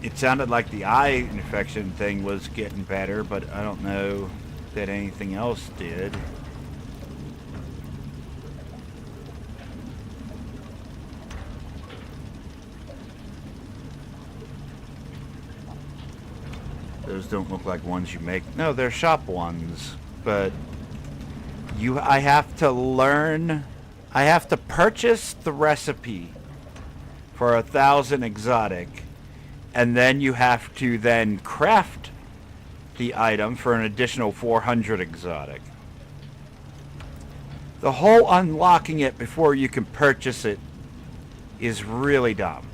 It sounded like the eye infection thing was getting better, but I don't know that anything else did. Those don't look like ones you make. No, they're shop ones, but I have to learn, I have to purchase the recipe for 1,000 exotic, and then you have to then craft the item for an additional 400 exotic. The whole unlocking it before you can purchase it is really dumb.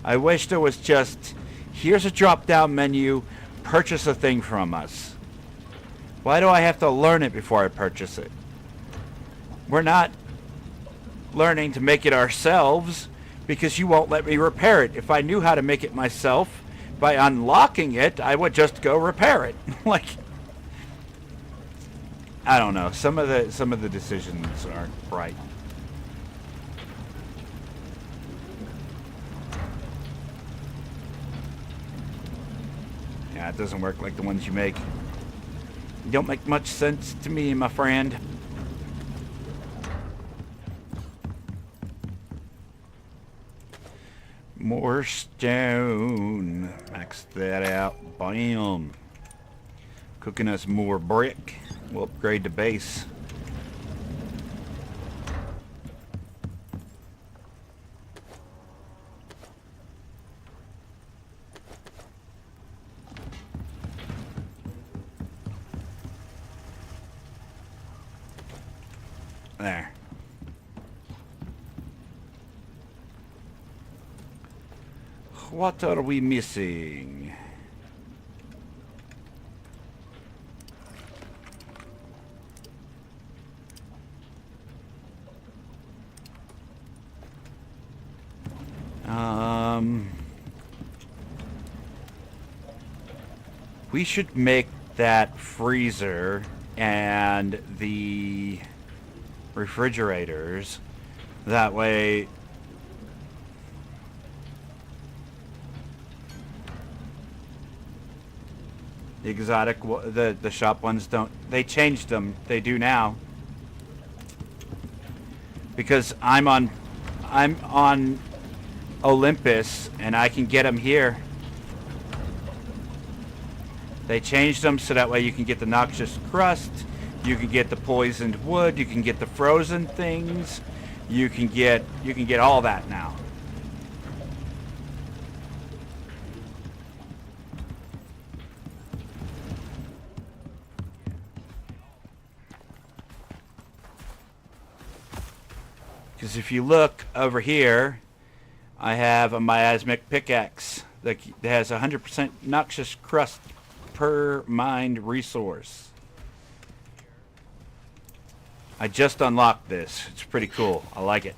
I wish there was just, here's a drop-down menu, purchase a thing from us. Why do I have to learn it before I purchase it? We're not learning to make it ourselves because you won't let me repair it. If I knew how to make it myself, by unlocking it, I would just go repair it. Like, I don't know. Some of the decisions aren't right. Yeah, it doesn't work like the ones you make. Don't make much sense to me, my friend. More stone. Max that out. Bam. Cooking us more brick. We'll upgrade the base. There. What are we missing? We should make that freezer and the refrigerators. That way the exotic, the shop ones don't, they changed them. They do now. Because I'm on Olympus and I can get them here. They changed them so that way you can get the noxious crust, you can get the poisoned wood, you can get the frozen things, you can get all that now. Because if you look over here, I have a miasmic pickaxe that has 100% noxious crust per mined resource. I just unlocked this. It's pretty cool. I like it.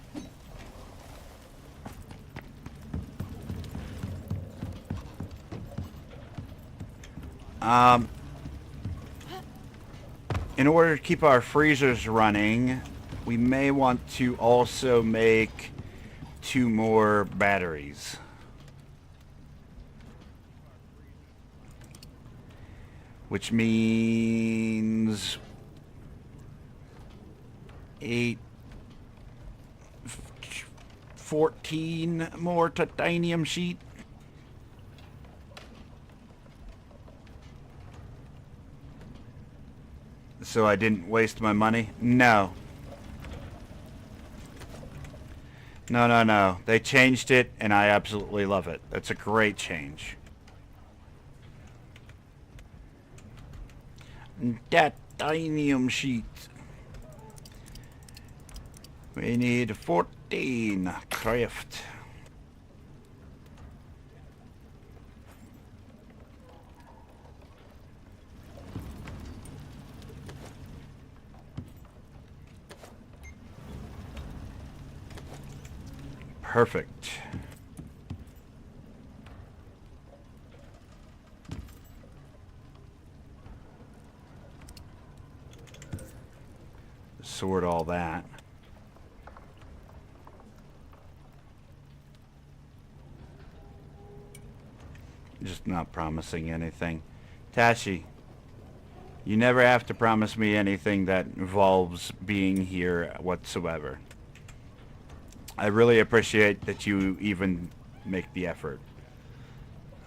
In order to keep our freezers running, we may want to also make 2 more batteries. Which means 14 more titanium sheet. So I didn't waste my money? No. No. They changed it and I absolutely love it. That's a great change. Titanium sheet. We need 14 craft. Perfect. Sort all that. Just not promising anything. Tashi, you never have to promise me anything that involves being here whatsoever. I really appreciate that you even make the effort.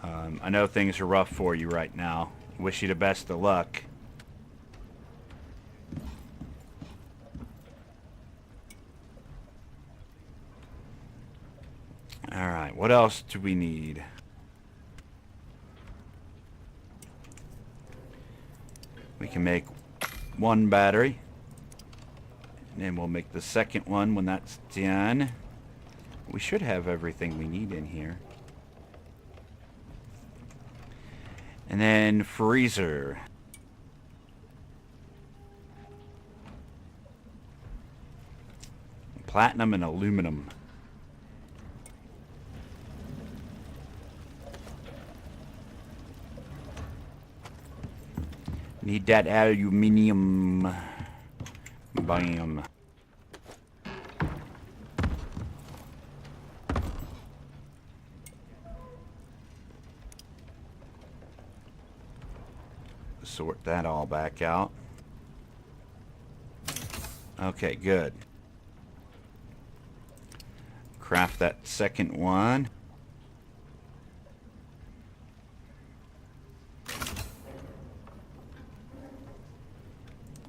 I know things are rough for you right now. Wish you the best of luck. Alright, what else do we need? We can make 1 battery. And then we'll make the second one when that's done. We should have everything we need in here. And then freezer. Platinum and aluminum. Need that aluminium. Bam. Sort that all back out. Okay, good. Craft that second one.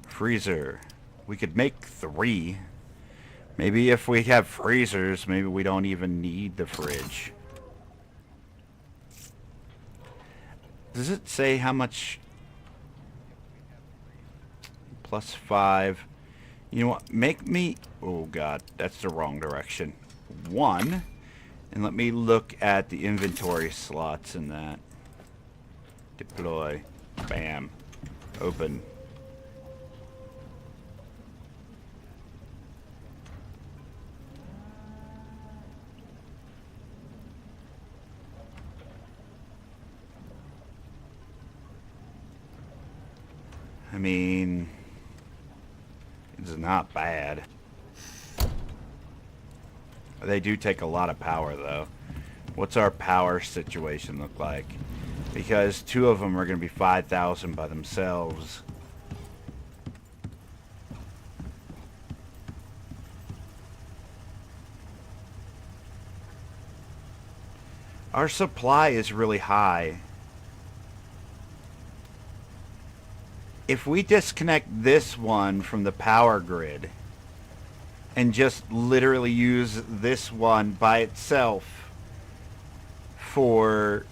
Freezer. We could make 3. Maybe if we have freezers, maybe we don't even need the fridge. Does it say how much? +5. You know what? Make me... Oh, God. That's the wrong direction. 1. And let me look at the inventory slots in that. Deploy. Bam. Open. I mean... It's not bad. They do take a lot of power, though. What's our power situation look like? Because 2 of them are going to be 5,000 by themselves. Our supply is really high. If we disconnect this one from the power grid and just literally use this one by itself for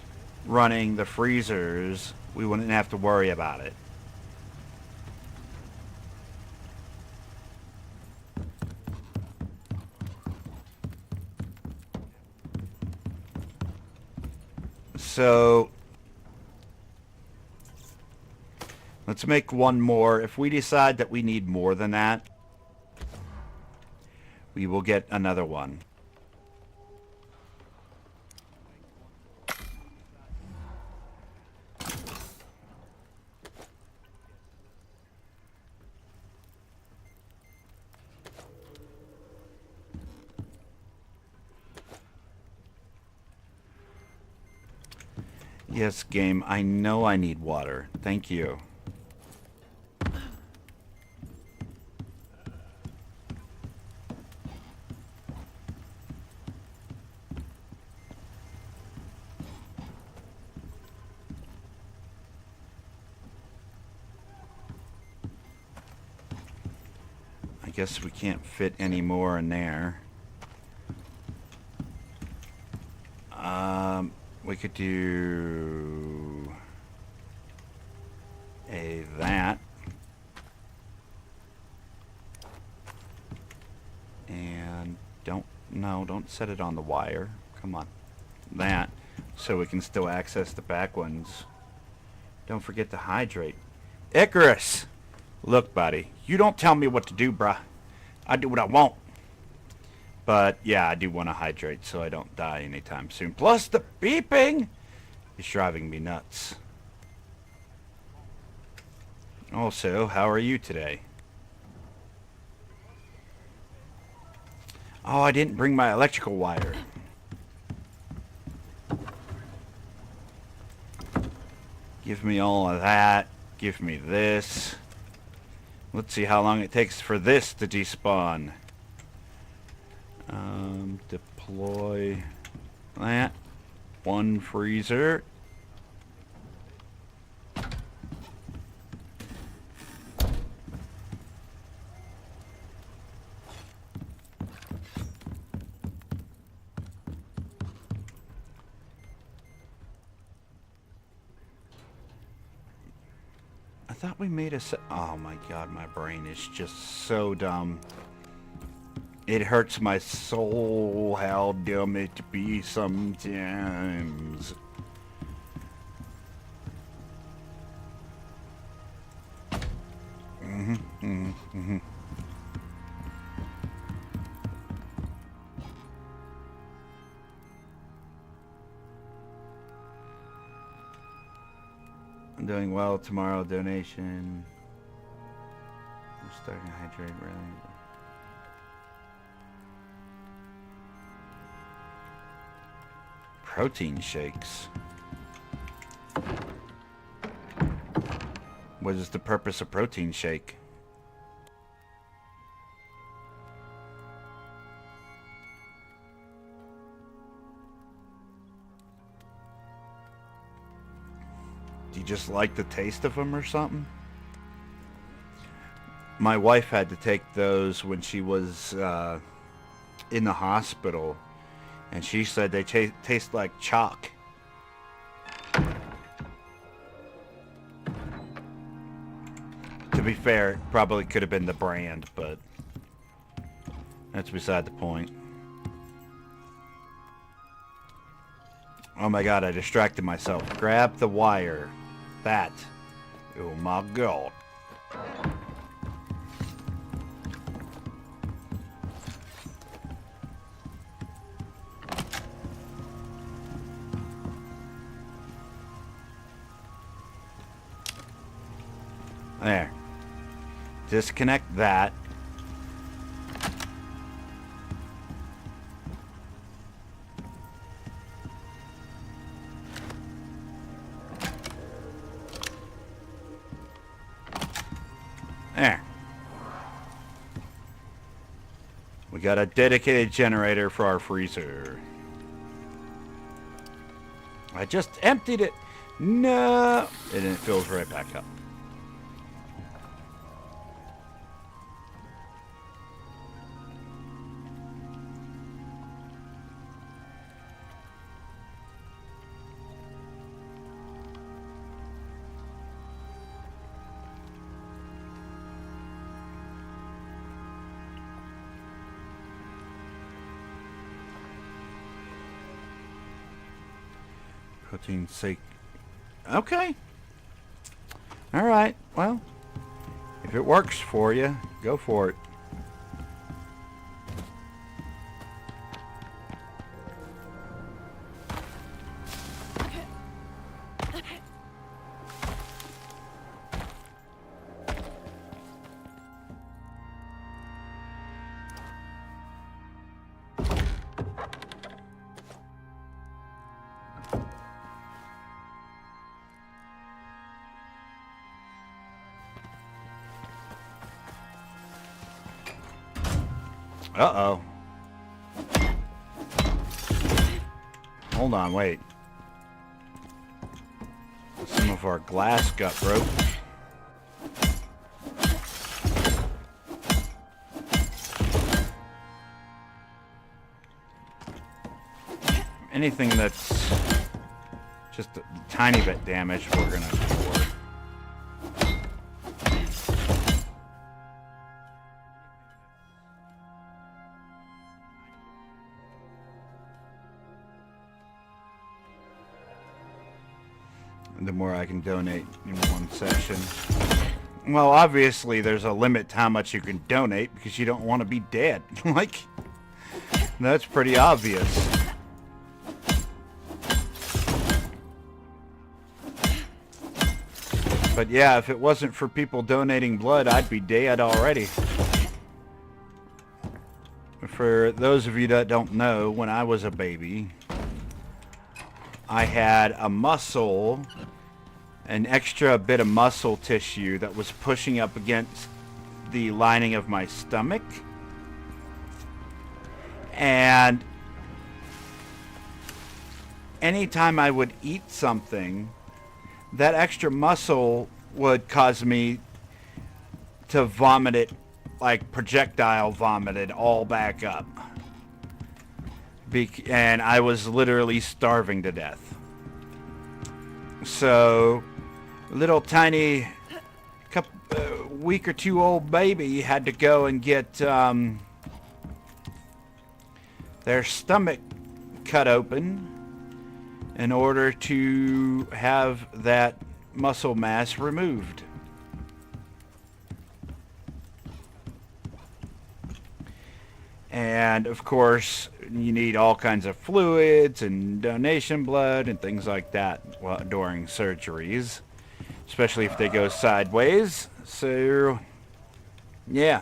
running the freezers, we wouldn't have to worry about it. So let's make one more. If we decide that we need more than that, we will get another one. Yes, game, I know I need water. Thank you. I guess we can't fit any more in there. We could do that. And don't set it on the wire. Come on. That. So we can still access the back ones. Don't forget to hydrate. Icarus! Look, buddy. You don't tell me what to do, bruh. I do what I want. But, yeah, I do want to hydrate so I don't die anytime soon. Plus, the beeping is driving me nuts. Also, how are you today? Oh, I didn't bring my electrical wire. Give me all of that. Give me this. Let's see how long it takes for this to despawn. Deploy that. 1 freezer. I thought we made a set. Oh my god, my brain is just so dumb. It hurts my soul how dumb it be sometimes. I'm doing well. Tomorrow donation. I'm starting to hydrate really. Protein shakes. What is the purpose of protein shake? Do you just like the taste of them or something? My wife had to take those when she was in the hospital. And she said they taste like chalk. To be fair, it probably could have been the brand, but That's beside the point. Oh my god, I distracted myself. Grab the wire. That. Oh my god. There. Disconnect that. There. We got a dedicated generator for our freezer. I just emptied it. No. And it fills right back up. Protein sake. Okay. All right. Well, if it works for you, go for it. Uh-oh. Hold on, wait. Some of our glass got broke. Anything that's just a tiny bit damaged, we're gonna ignore. The more I can donate in one session. Well, obviously there's a limit to how much you can donate because you don't want to be dead. Like, that's pretty obvious. But yeah, if it wasn't for people donating blood, I'd be dead already. For those of you that don't know, when I was a baby, I had a muscle, an extra bit of muscle tissue that was pushing up against the lining of my stomach. And anytime I would eat something, that extra muscle would cause me to vomit it, like projectile vomit it all back up. And I was literally starving to death. So, little tiny week or two old baby had to go and get their stomach cut open in order to have that muscle mass removed. And of course, you need all kinds of fluids and donation blood and things like that during surgeries, especially if they go sideways. So, yeah,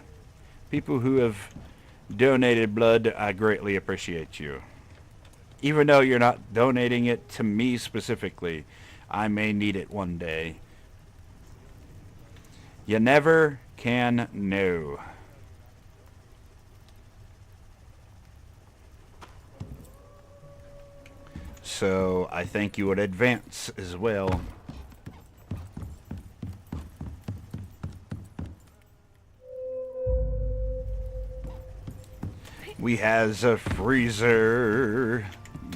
people who have donated blood, I greatly appreciate you. Even though you're not donating it to me specifically, I may need it one day. You never can know. So I thank you in advance as well. We has a freezer.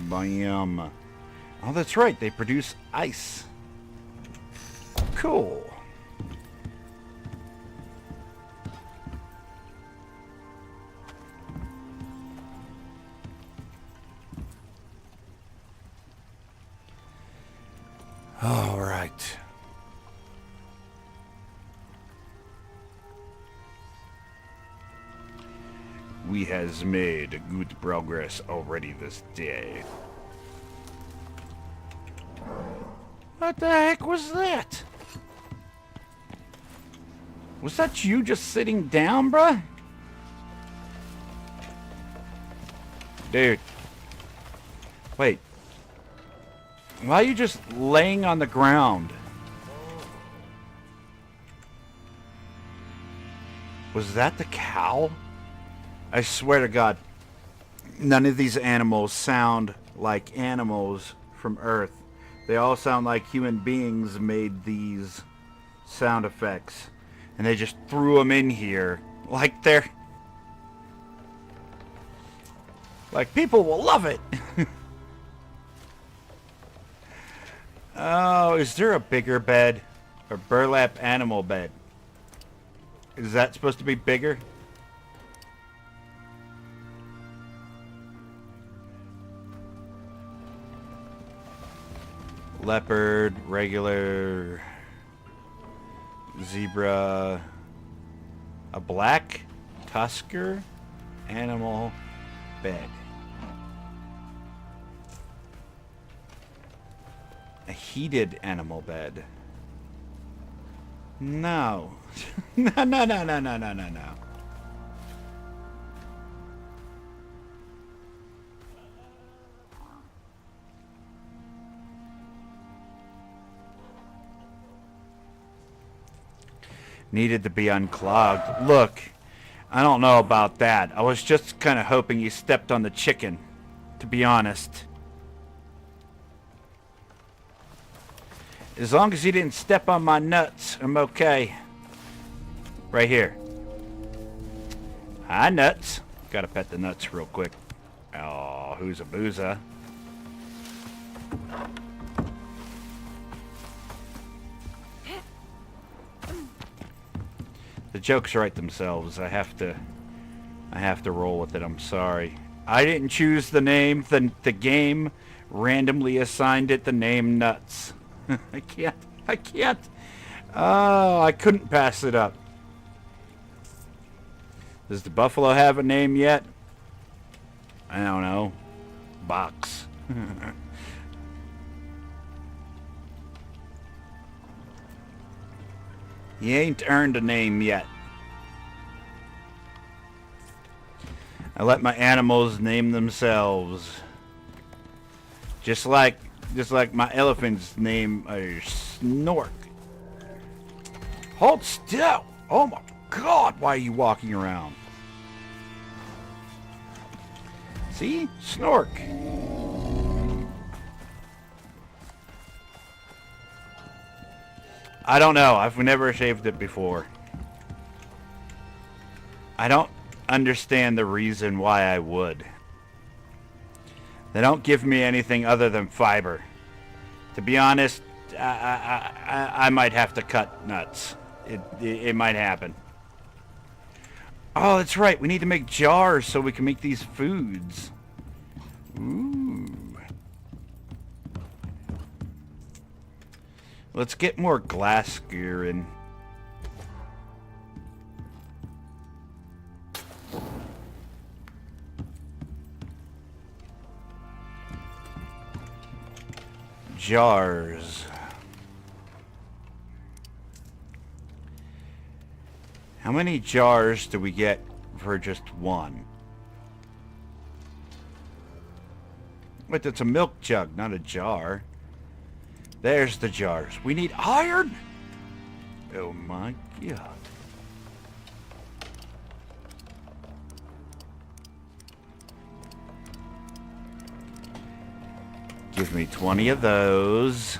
Bam. Oh, that's right. They produce ice. Cool. All right. We has made good progress already this day. What the heck was that? Was that you just sitting down, bruh? Dude. Wait. Why are you just laying on the ground? Was that the cow? I swear to God, none of these animals sound like animals from Earth. They all sound like human beings made these sound effects. And they just threw them in here. Like they're... Like people will love it. Oh, is there a bigger bed? A burlap animal bed? Is that supposed to be bigger? Leopard, regular, zebra, a black tusker animal bed. A heated animal bed. No. No. Needed to be unclogged. Look, I don't know about that. I was just kind of hoping you stepped on the chicken, to be honest. As long as you didn't step on my nuts, I'm okay. Right here. Hi, nuts. Gotta pet the nuts real quick. Oh, who's a booza? The jokes write themselves. I have to roll with it. I'm sorry. I didn't choose the name. The game randomly assigned it the name Nuts. I can't. Oh, I couldn't pass it up. Does the buffalo have a name yet? I don't know. Box. He ain't earned a name yet. I let my animals name themselves. Just like my elephant's name a Snork. Hold still! Oh my God, why are you walking around? See? Snork. I don't know. I've never shaved it before. I don't understand the reason why I would. They don't give me anything other than fiber. To be honest, I might have to cut nuts. It might happen. Oh, that's right. We need to make jars so we can make these foods. Ooh. Let's get more glass gear in. Jars. How many jars do we get for just one? Wait, that's a milk jug, not a jar. There's the jars. We need iron? Oh my God. Give me 20 of those.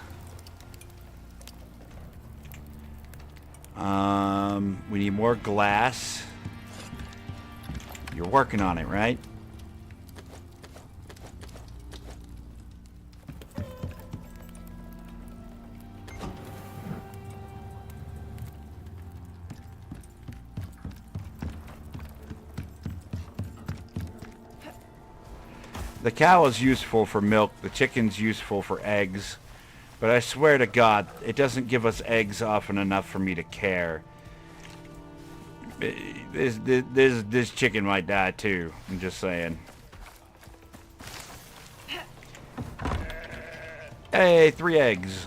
We need more glass. You're working on it, right? The cow is useful for milk. The chicken's useful for eggs. But I swear to God, it doesn't give us eggs often enough for me to care. This chicken might die too. I'm just saying. Hey, 3 eggs.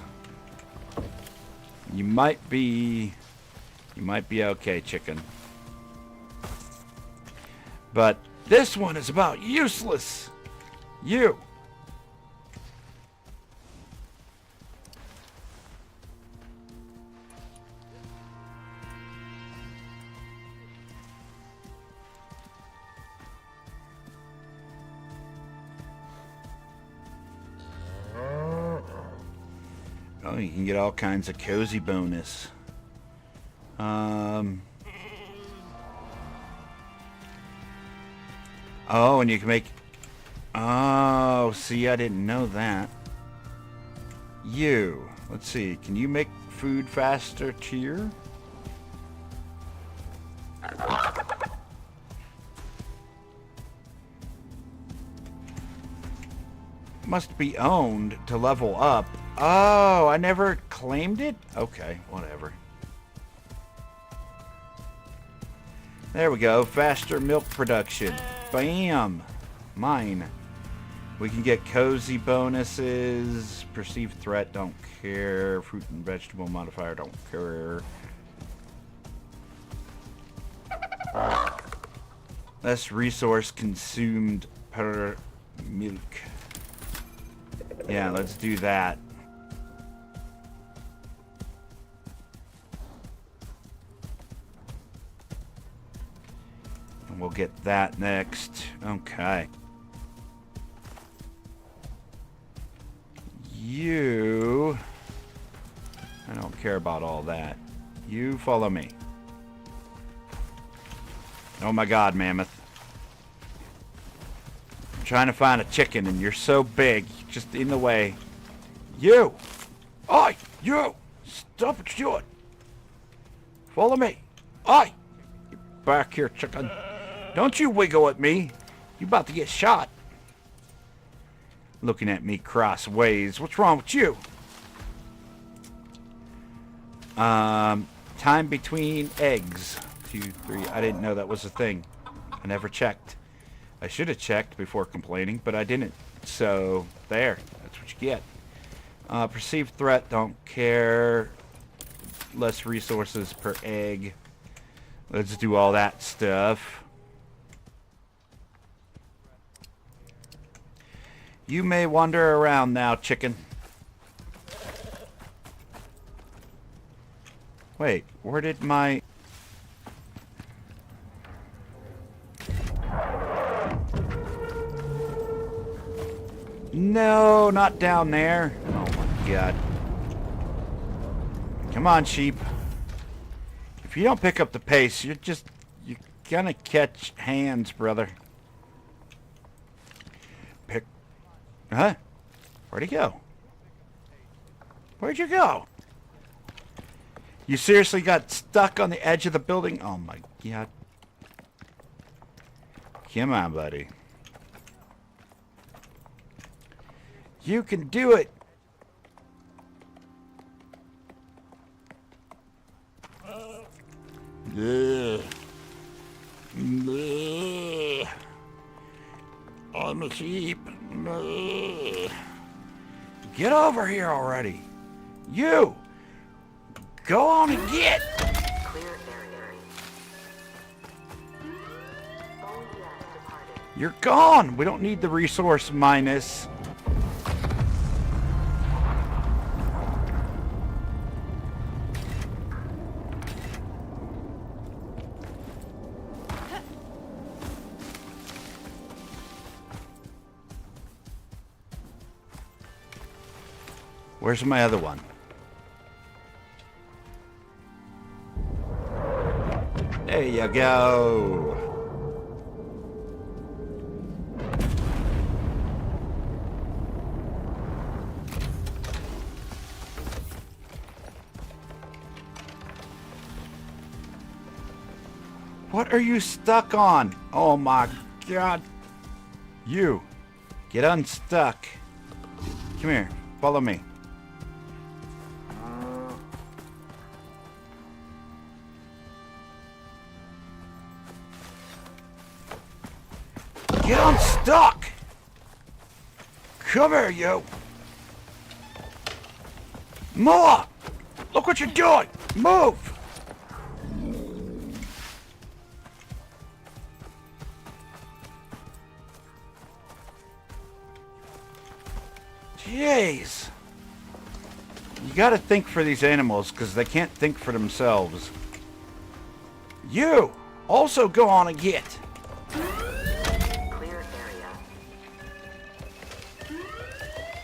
You might be okay, chicken. But this one is about useless. You. Oh, you can get all kinds of cozy bonus. Oh, and you can make... Oh, see, I didn't know that. You. Let's see. Can you make food faster tier? Must be owned to level up. Oh, I never claimed it? Okay, whatever. There we go. Faster milk production. Bam! Mine. We can get cozy bonuses. Perceived threat, don't care. Fruit and vegetable modifier, don't care. Less resource consumed per milk. Yeah, let's do that. And we'll get that next. Okay. You... I don't care about all that. You follow me. Oh my God, Mammoth. I'm trying to find a chicken and you're so big, just in the way. You! Oi! You! Stop what you're doing! Follow me! Oi! Get back here, chicken. Don't you wiggle at me. You about to get shot. Looking at me crossways. What's wrong with you? Time between eggs. 2, 3. I didn't know that was a thing. I never checked. I should have checked before complaining, but I didn't. So, there. That's what you get. Perceived threat, don't care. Less resources per egg. Let's do all that stuff. You may wander around now, chicken. Wait, where did my... No, not down there. Oh my God. Come on, sheep. If you don't pick up the pace, you're gonna catch hands, brother. Huh? Where'd he go? Where'd you go? You seriously got stuck on the edge of the building? Oh my God. Come on, buddy. You can do it. Ugh. Ugh. I'm a sheep. Ugh. Get over here already. You! Go on and get! Clear area. OES departed. You're gone! We don't need the resource minus. Where's my other one? There you go. What are you stuck on? Oh my God. You. Get unstuck. Come here. Follow me. stuck! Come here, you! More! Look what you're doing! Move! Jeez! You gotta think for these animals, because they can't think for themselves. You! Also go on and get! Clear area.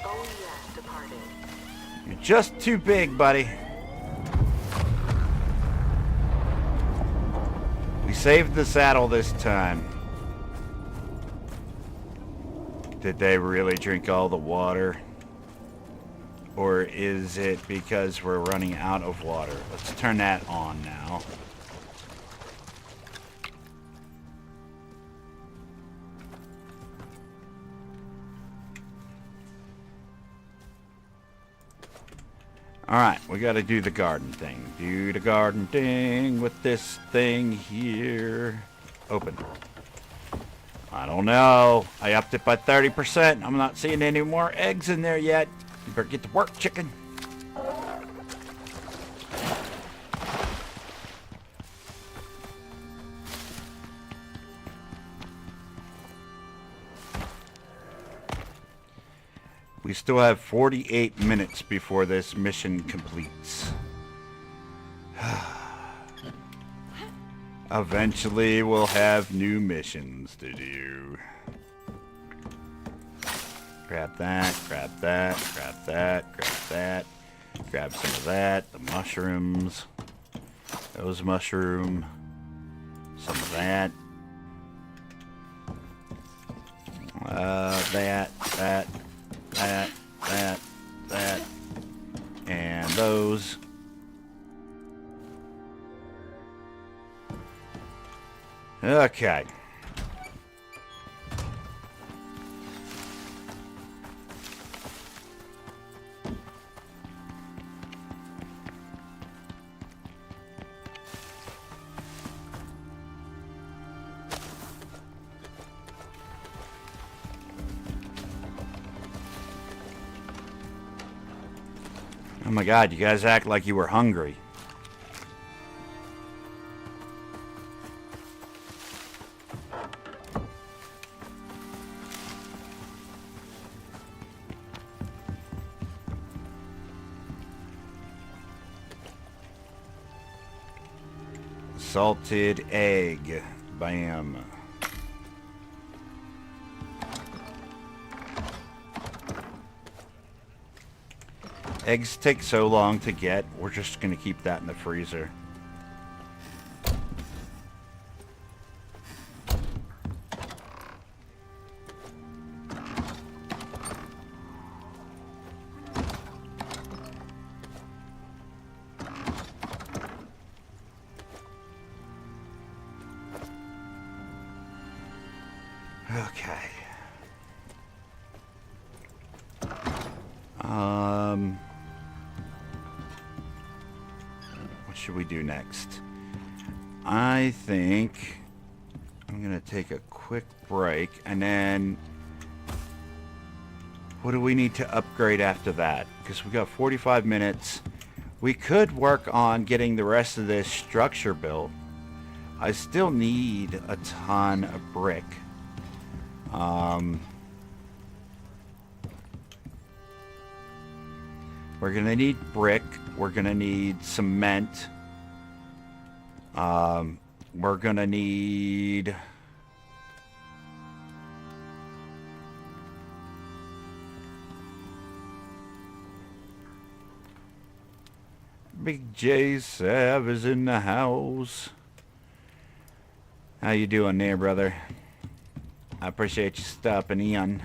OES departed. You're just too big, buddy. We saved the saddle this time. Did they really drink all the water? Or is it because we're running out of water? Let's turn that on now. Alright, we gotta do the garden thing. Do the garden thing with this thing here. Open. I don't know. I upped it by 30%. I'm not seeing any more eggs in there yet. You better get to work, chicken. We still have 48 minutes before this mission completes. Eventually, we'll have new missions to do. Grab that, grab that, grab that, grab that. Grab some of that, the mushrooms. Those mushroom. Some of that. That. And those. Okay. Oh my God, you guys act like you were hungry. Salted egg. Bam. Eggs take so long to get, we're just going to keep that in the freezer. Okay. What should we do next? I think I'm gonna take a quick break, and then what do we need to upgrade after that? Because we got 45 minutes. We could work on getting the rest of this structure built. I still need a ton of brick. We're gonna need brick. We're gonna need cement. We're gonna need Big J Sav is in the house. How you doing there, brother? I appreciate you stopping in.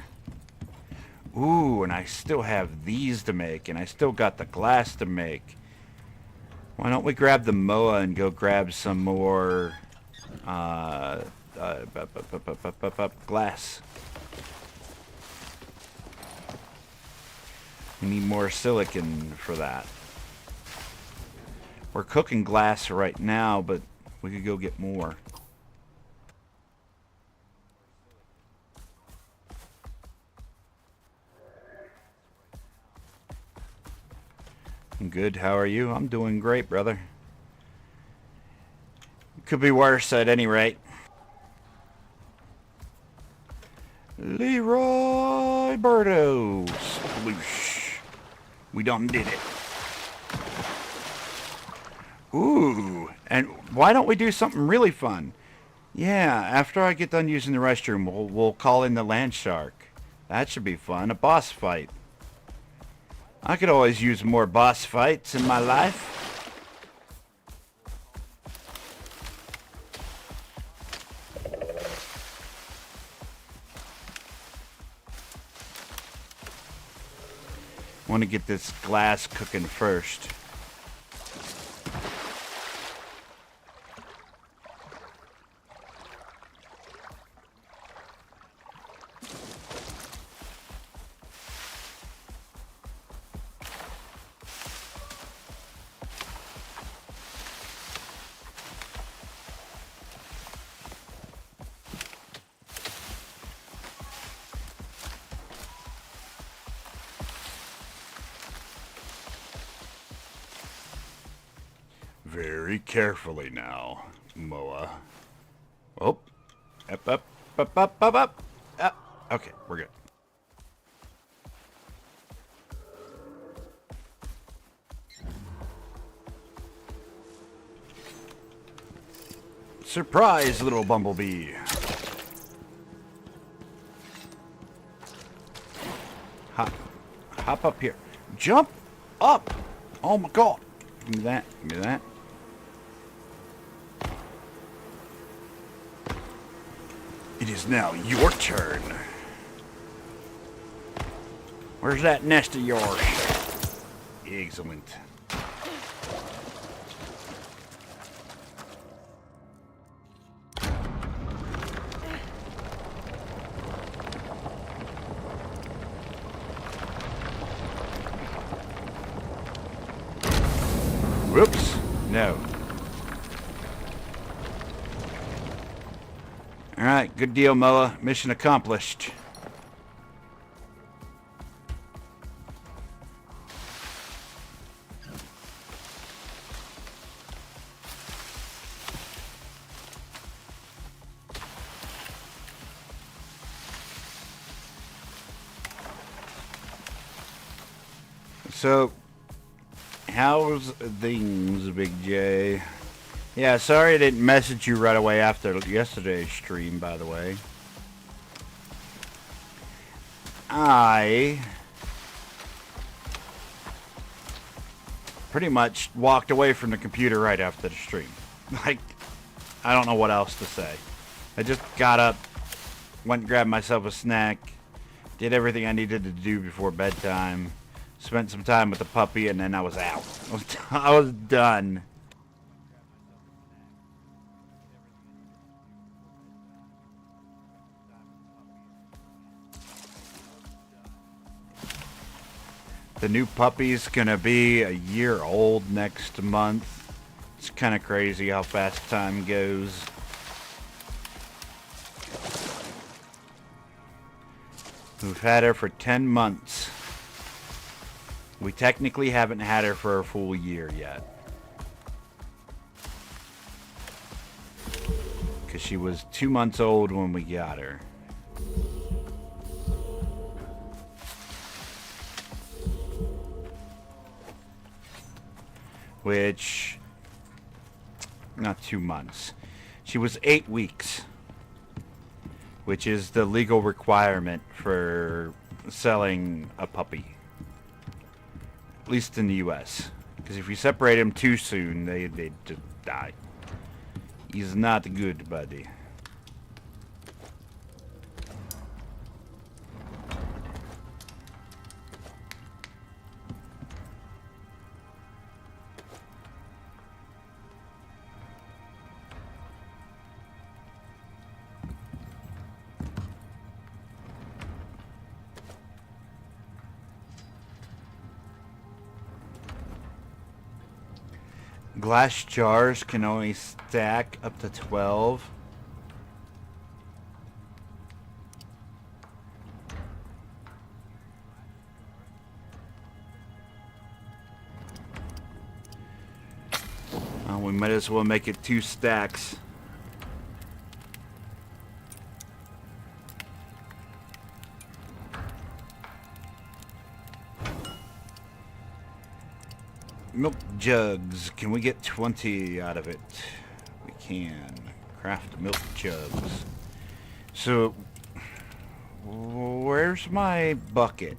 Ooh, and I still have these to make, and I still got the glass to make. Why don't we grab the MOA and go grab some more glass? We need more silicon for that. We're cooking glass right now, but we could go get more. Good. How are you? I'm doing great, brother. Could be worse at any rate. Leroy Birdo. Sploosh. We done did it. Ooh. And why don't we do something really fun? Yeah, after I get done using the restroom, we'll call in the land shark. That should be fun. A boss fight. I could always use more boss fights in my life. I want to get this glass cooking first. Very carefully now, Moa. Oh. Up. Okay, we're good. Surprise, little bumblebee. Hop up here. Jump up. Oh my god. Give me that. Give me that. It is now your turn. Where's that nest of yours? Excellent. Whoops. No. Alright, good deal, Moa. Mission accomplished. So, how's things, Big J? Yeah, sorry I didn't message you right away after yesterday's stream, by the way. I pretty much walked away from the computer right after the stream. Like, I don't know what else to say. I just got up, went and grabbed myself a snack, did everything I needed to do before bedtime, spent some time with the puppy, and then I was out. I was done. The new puppy's gonna be a year old next month. It's kind of crazy how fast time goes. We've had her for 10 months. We technically haven't had her for a full year yet. Because she was 2 months old when we got her. Which, not 2 months. She was 8 weeks, which is the legal requirement for selling a puppy, at least in the US. Because if you separate them too soon, they just die. He's not good, buddy. Glass jars can only stack up to 12. We might as well make it 2 stacks. Milk jugs. Can we get 20 out of it? We can. Craft milk jugs. So, where's my bucket?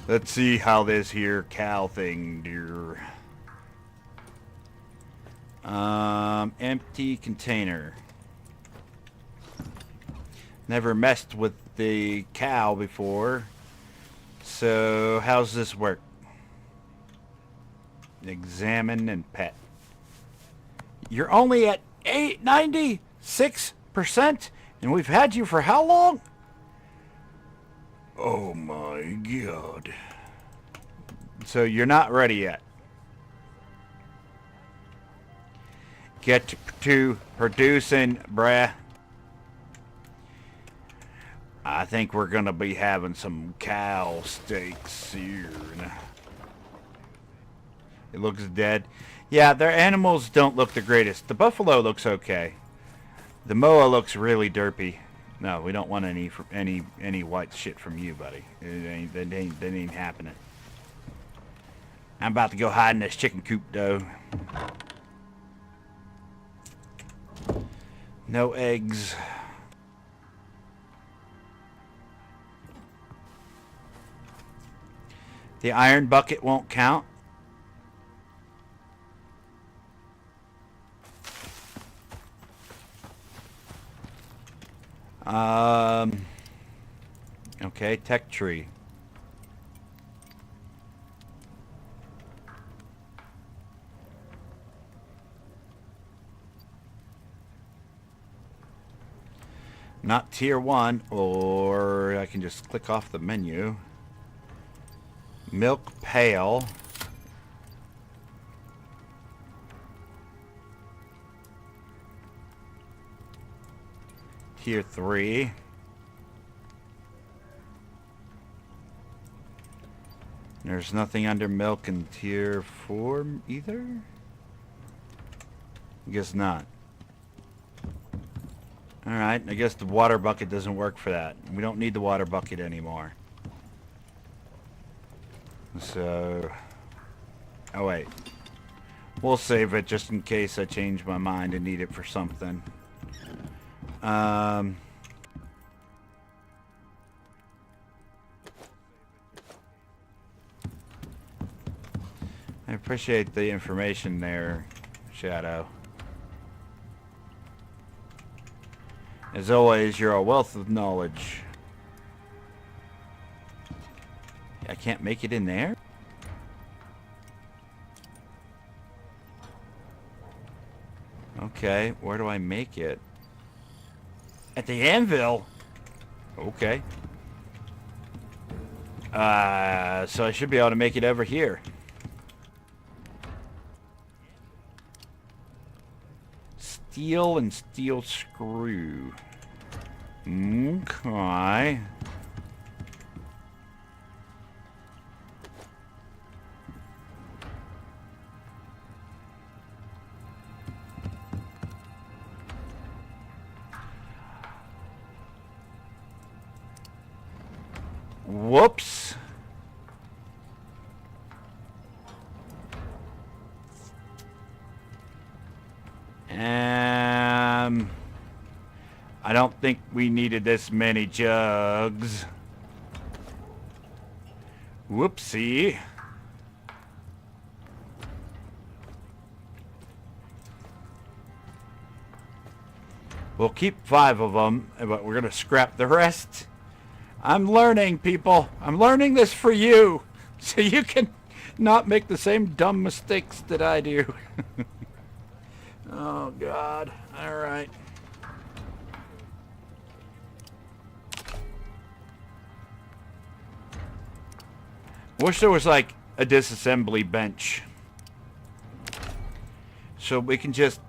Let's see how this here cow thing, dear. Empty container. Never messed with the cow before. So, how's this work? Examine and pet. You're only at 96%, and we've had you for how long? Oh my god. So you're not ready yet. Get to producing, bruh. I think we're gonna be having some cow steaks soon. It looks dead. Yeah, their animals don't look the greatest. The buffalo looks okay. The moa looks really derpy. No, we don't want any white shit from you, buddy. That ain't happening. I'm about to go hide in this chicken coop, though. No eggs. The iron bucket won't count. Okay, tech tree. Not tier 1, or I can just click off the menu. Milk pail. Tier 3. There's nothing under milk in tier 4 either? I guess not. Alright, I guess the water bucket doesn't work for that. We don't need the water bucket anymore. So... oh wait. We'll save it just in case I change my mind and need it for something. I appreciate the information there, Shadow. As always, you're a wealth of knowledge. I can't make it in there? Okay, where do I make it? At the anvil? Okay. So I should be able to make it over here. Steel and steel screw. Okay. Whoops. I don't think we needed this many jugs. Whoopsie. We'll keep 5 of them, but we're gonna scrap the rest. I'm learning, people. I'm learning this for you, so you can not make the same dumb mistakes that I do. Oh, God. All right. Wish there was, like, a disassembly bench. So we can just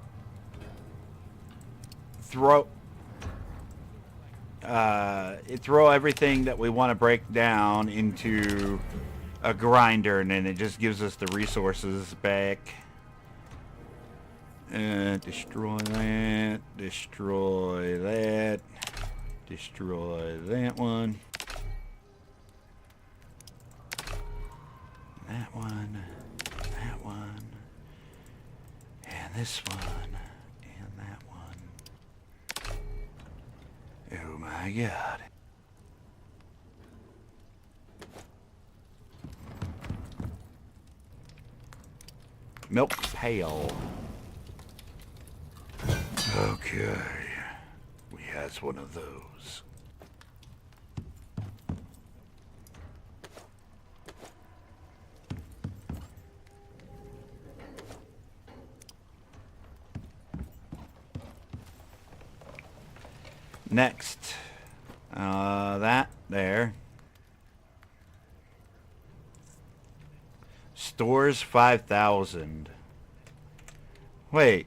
throw everything that we want to break down into a grinder, and then it just gives us the resources back. Destroy that. Destroy that. Destroy that one. That one. That one. And this one. And that one. Oh my god. Milk pail. Okay. We has one of those. Next. That there. Stores 5,000. Wait.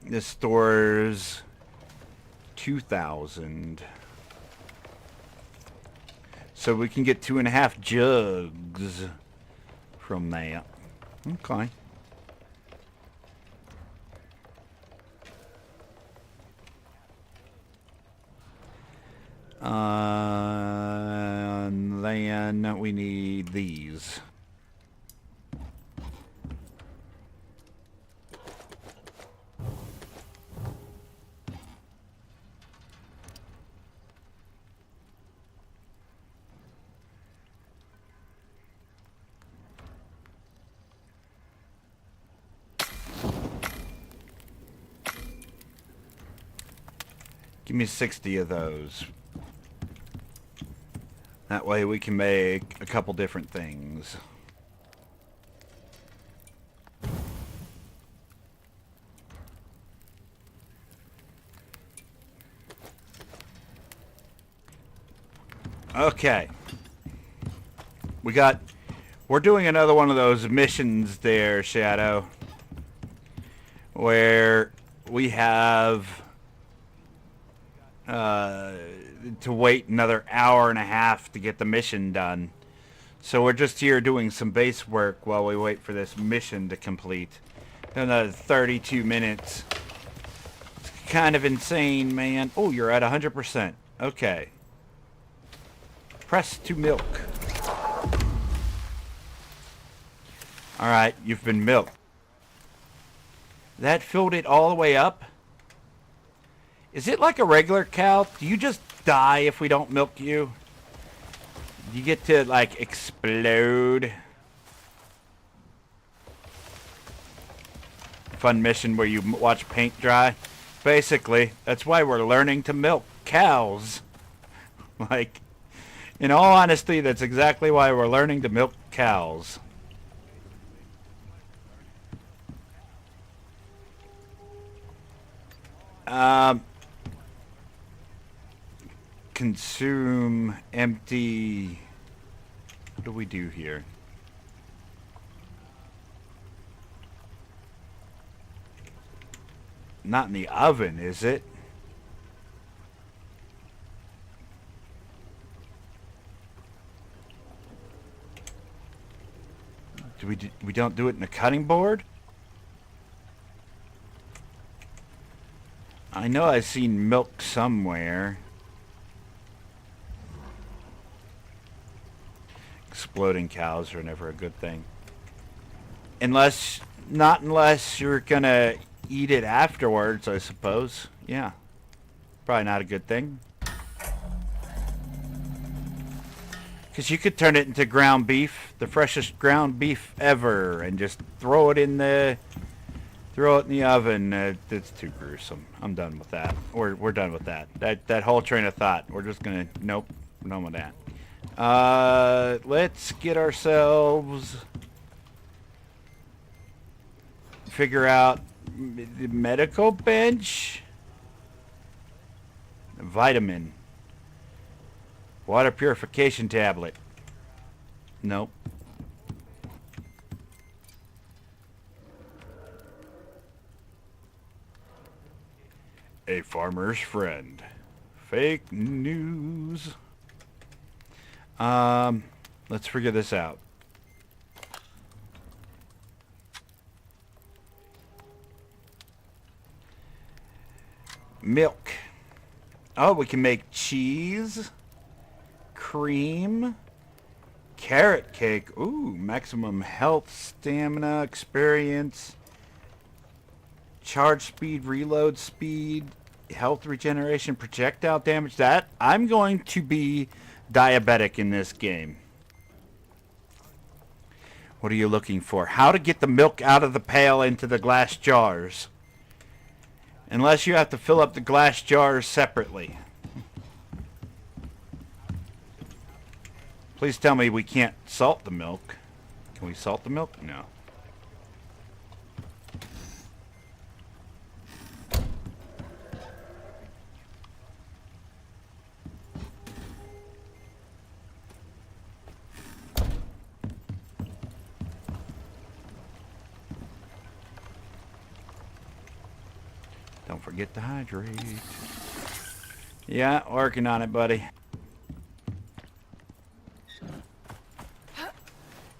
This stores 2,000. So we can get 2.5 jugs from that. Okay. And then we need these. Give me 60 of those. That way we can make a couple different things. Okay. We're doing another one of those missions there, Shadow, where we have to wait another hour and a half to get the mission done. So we're just here doing some base work while we wait for this mission to complete. Another 32 minutes. It's kind of insane, man. Oh, you're at 100%. Okay. Press to milk. Alright, you've been milked. That filled it all the way up? Is it like a regular cow? Do you just die if we don't milk you? You get to, like, explode? Fun mission where you watch paint dry? Basically, that's why we're learning to milk cows. Like, in all honesty, that's exactly why we're learning to milk cows. Consume, empty. What do we do here? Not in the oven, is it? We don't do it in the cutting board? I know I've seen milk somewhere. Exploding cows are never a good thing. Not unless you're gonna eat it afterwards, I suppose. Yeah. Probably not a good thing. Because you could turn it into ground beef, the freshest ground beef ever, and just throw it in the oven. It's too gruesome. I'm done with that. We're done with that. That whole train of thought. We're just gonna nope. We're done with that. Let's get ourselves figure out the medical bench. Vitamin. Water purification tablet. Nope. A farmer's friend. Fake news. Let's figure this out. Milk. Oh, we can make cheese, cream, carrot cake. Ooh, maximum health, stamina, experience, charge speed, reload speed, health regeneration, projectile damage. That I'm going to be diabetic in this game. What are you looking for? How to get the milk out of the pail into the glass jars. Unless you have to fill up the glass jars separately. Please tell me we can't salt the milk. Can we salt the milk? No. Don't forget to hydrate. Yeah, working on it, buddy.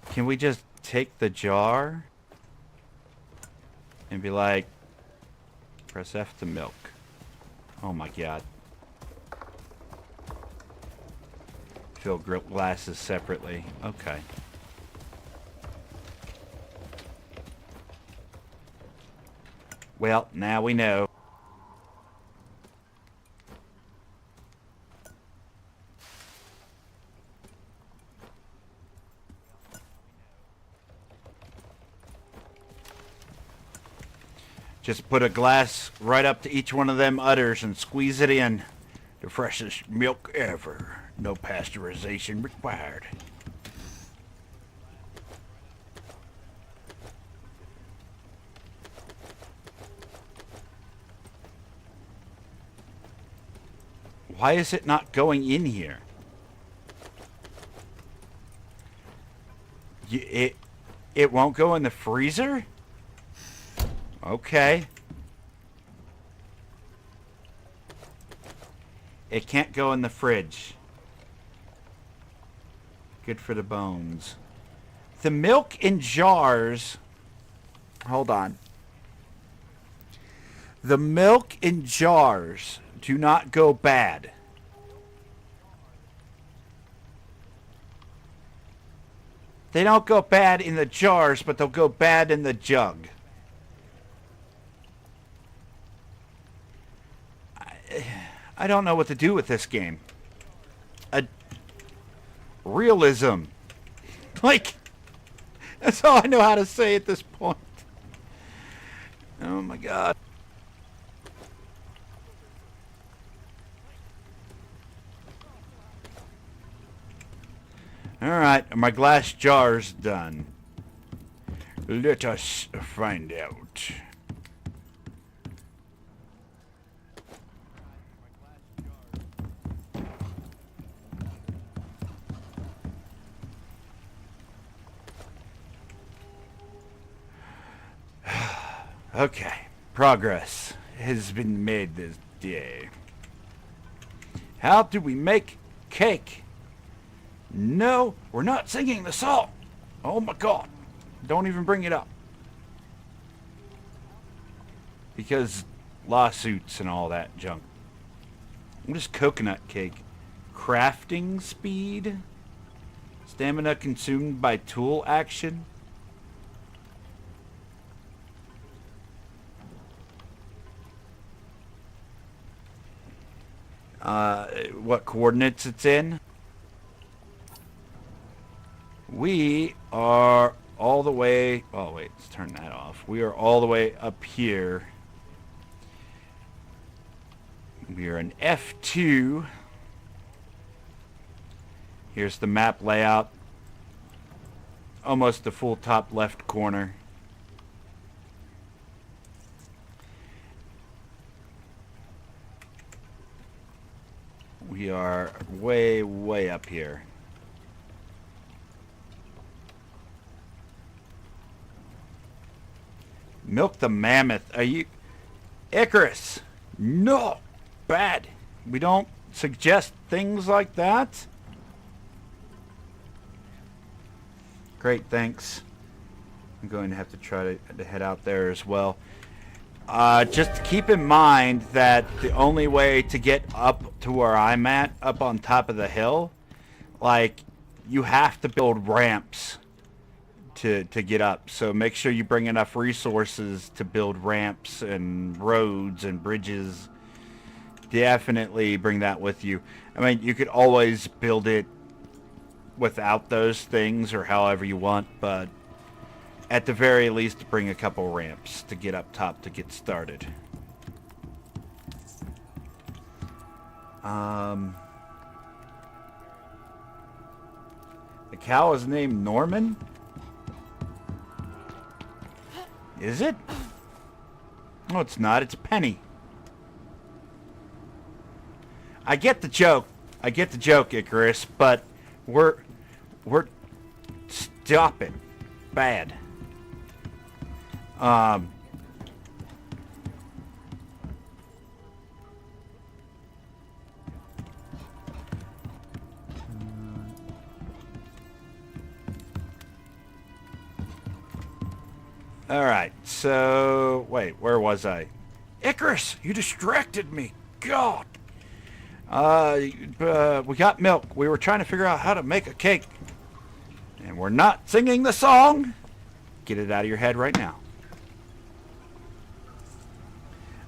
Can we just take the jar and be like, press F to milk? Oh my god. Fill glasses separately. Okay. Well, now we know. Just put a glass right up to each one of them udders and squeeze it in. The freshest milk ever. No pasteurization required. Why is it not going in here? It won't go in the freezer? Okay. It can't go in the fridge. Good for the bones. The milk in jars... Hold on. The milk in jars do not go bad. They don't go bad in the jars, but they'll go bad in the jug. I don't know what to do with this game. Realism. Like, that's all I know how to say at this point. Oh my god. Alright, my glass jar's done. Let us find out. Okay, progress has been made this day. How do we make cake? No, we're not singing the song. Oh my god. Don't even bring it up. Because lawsuits and all that junk. What is coconut cake? Crafting speed? Stamina consumed by tool action? What coordinates it's in? We are all the way... Oh, wait. Let's turn that off. We are all the way up here. We are in F2. Here's the map layout. Almost the full top left corner. We are way, way up here. Milk the mammoth. Are you... Icarus! No! Bad. We don't suggest things like that. Great, thanks. I'm going to have to try to head out there as well. Just keep in mind that the only way to get up to where I'm at, up on top of the hill, like, you have to build ramps to get up. So make sure you bring enough resources to build ramps and roads and bridges. Definitely bring that with you. I mean, you could always build it without those things or however you want, but at the very least, bring a couple ramps to get up top to get started. The cow is named Norman? Is it? No, it's not. It's Penny. I get the joke. I get the joke, Icarus, but we're stop it. Bad. Alright, so... Wait, where was I? Icarus, you distracted me. God. We got milk. We were trying to figure out how to make a cake. And we're not singing the song. Get it out of your head right now.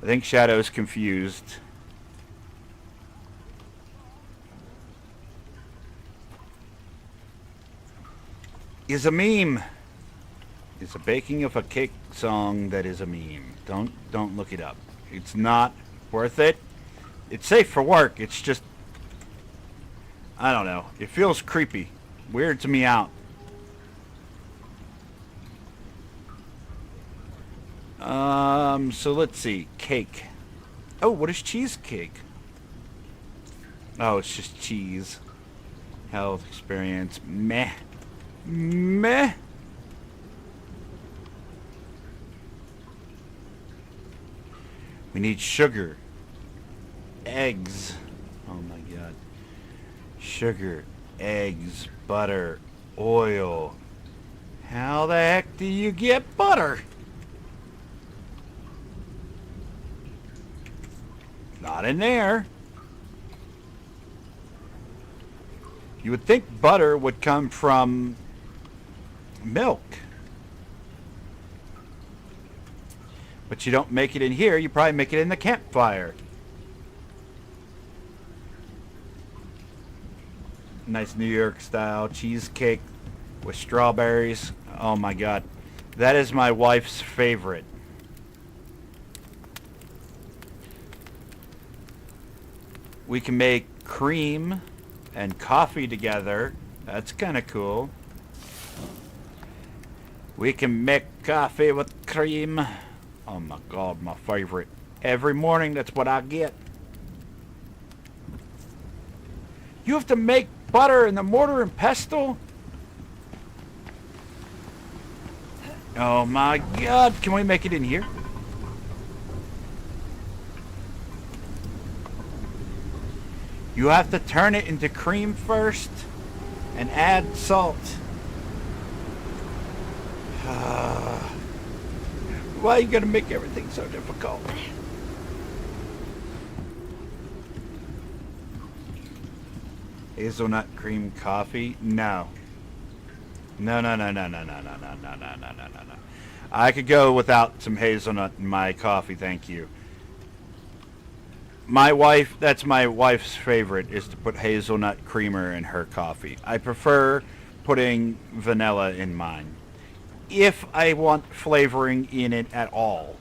I think Shadow's confused. Is a meme. It's a baking of a cake song that is a meme. Don't look it up. It's not worth it. It's safe for work. It's just, I don't know. It feels creepy. Weirds me out. So let's see. Cake. Oh, what is cheesecake? Oh, it's just cheese. Health experience. Meh. Meh. We need sugar. Eggs. Oh my god. Sugar, eggs, butter, oil. How the heck do you get butter? Not in there. You would think butter would come from milk. But you don't make it in here. You probably make it in the campfire. Nice New York style cheesecake with strawberries. Oh my god. That is my wife's favorite. We can make cream and coffee together. That's kind of cool. We can make coffee with cream. Oh my god, my favorite. Every morning, that's what I get. You have to make butter in the mortar and pestle? Oh my god, can we make it in here? You have to turn it into cream first and add salt. Why are you gonna make everything so difficult? Hazelnut cream coffee? No. No. I could go without some hazelnut in my coffee, thank you. My wife, that's my wife's favorite, is to put hazelnut creamer in her coffee. I prefer putting vanilla in mine, if I want flavoring in it at all.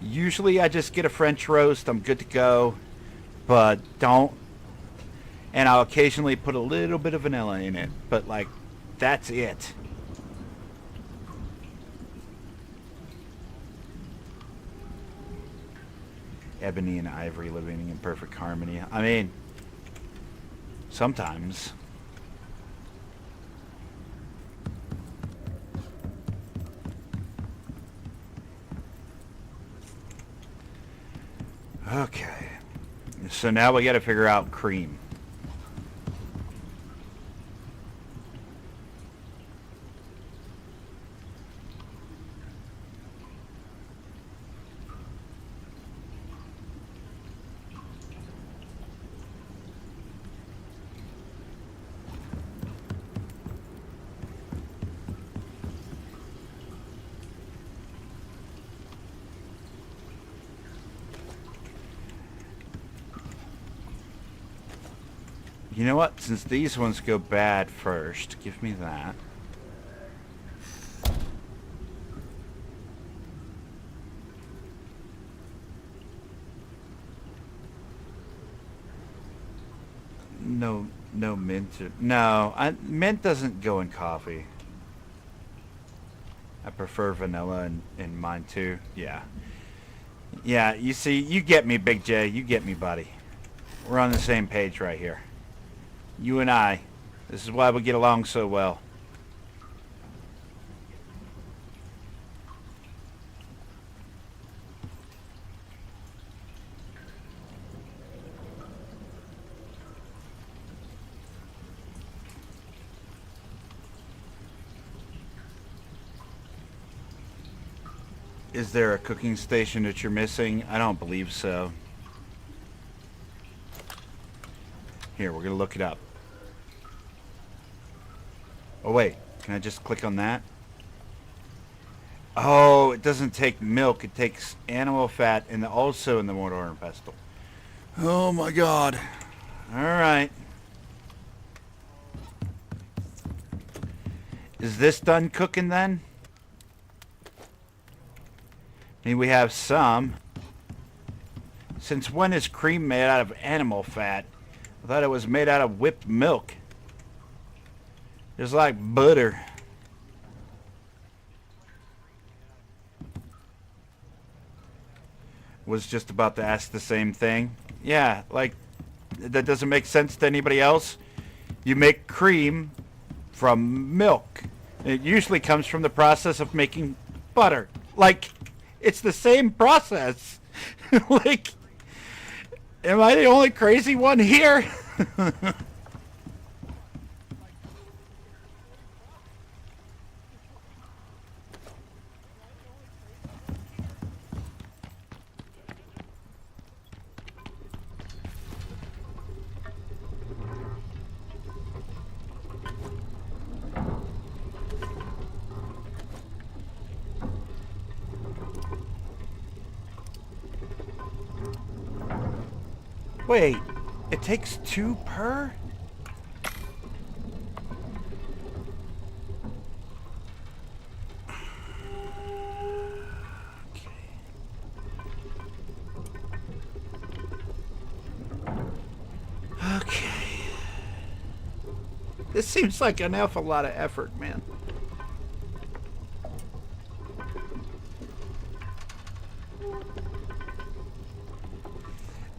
Usually I just get a French roast, I'm good to go, but don't. And I'll occasionally put a little bit of vanilla in it, but like, that's it. Ebony and ivory living in perfect harmony. I mean, sometimes. Okay. So now we got to figure out cream. You know what? Since these ones go bad first, give me that. No mint. No, mint doesn't go in coffee. I prefer vanilla in mine too. Yeah. Yeah, you see, you get me, Big J. You get me, buddy. We're on the same page right here. You and I. This is why we get along so well. Is there a cooking station that you're missing? I don't believe so. Here, we're going to look it up. Oh, wait. Can I just click on that? Oh, it doesn't take milk. It takes animal fat and also in the mortar and pestle. Oh, my God. All right. Is this done cooking then? I mean, we have some. Since when is cream made out of animal fat? I thought it was made out of whipped milk. Just like butter. Was just about to ask the same thing. Yeah, like, that doesn't make sense to anybody else. You make cream from milk. It usually comes from the process of making butter. Like, it's the same process. Like, am I the only crazy one here? Wait, it takes 2 per? Okay. This seems like an awful lot of effort, man.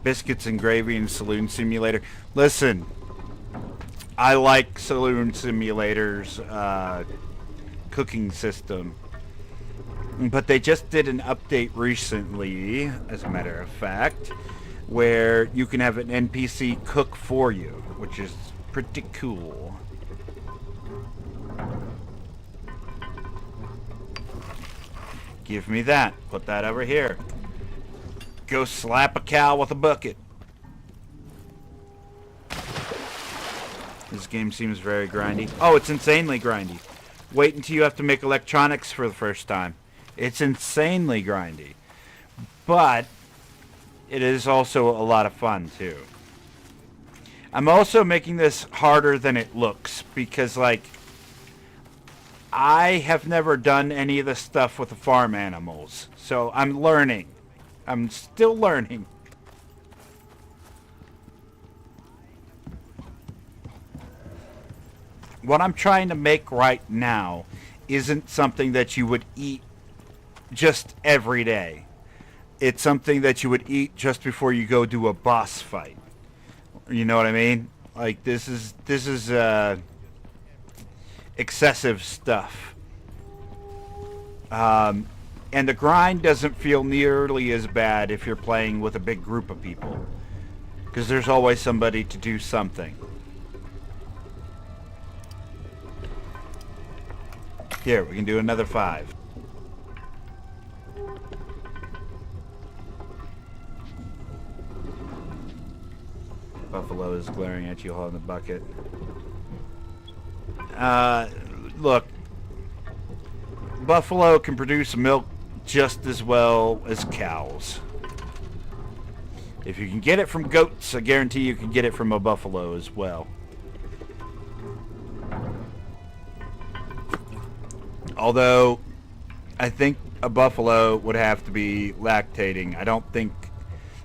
Biscuits and gravy and Saloon Simulator. Listen, I like Saloon Simulator's cooking system. But they just did an update recently, as a matter of fact, where you can have an NPC cook for you, which is pretty cool. Give me that. Put that over here. Go slap a cow with a bucket. This game seems very grindy. Oh, it's insanely grindy. Wait until you have to make electronics for the first time. It's insanely grindy. But it is also a lot of fun, too. I'm also making this harder than it looks because, like, I have never done any of the stuff with the farm animals. So I'm learning. I'm still learning. What I'm trying to make right now isn't something that you would eat just every day. It's something that you would eat just before you go do a boss fight. You know what I mean? Like, this is excessive stuff. And the grind doesn't feel nearly as bad if you're playing with a big group of people. Because there's always somebody to do something. Here, we can do another 5. Buffalo is glaring at you holding the bucket. Look. Buffalo can produce milk just as well as cows. If you can get it from goats, I guarantee you can get it from a buffalo as well. Although, I think a buffalo would have to be lactating. I don't think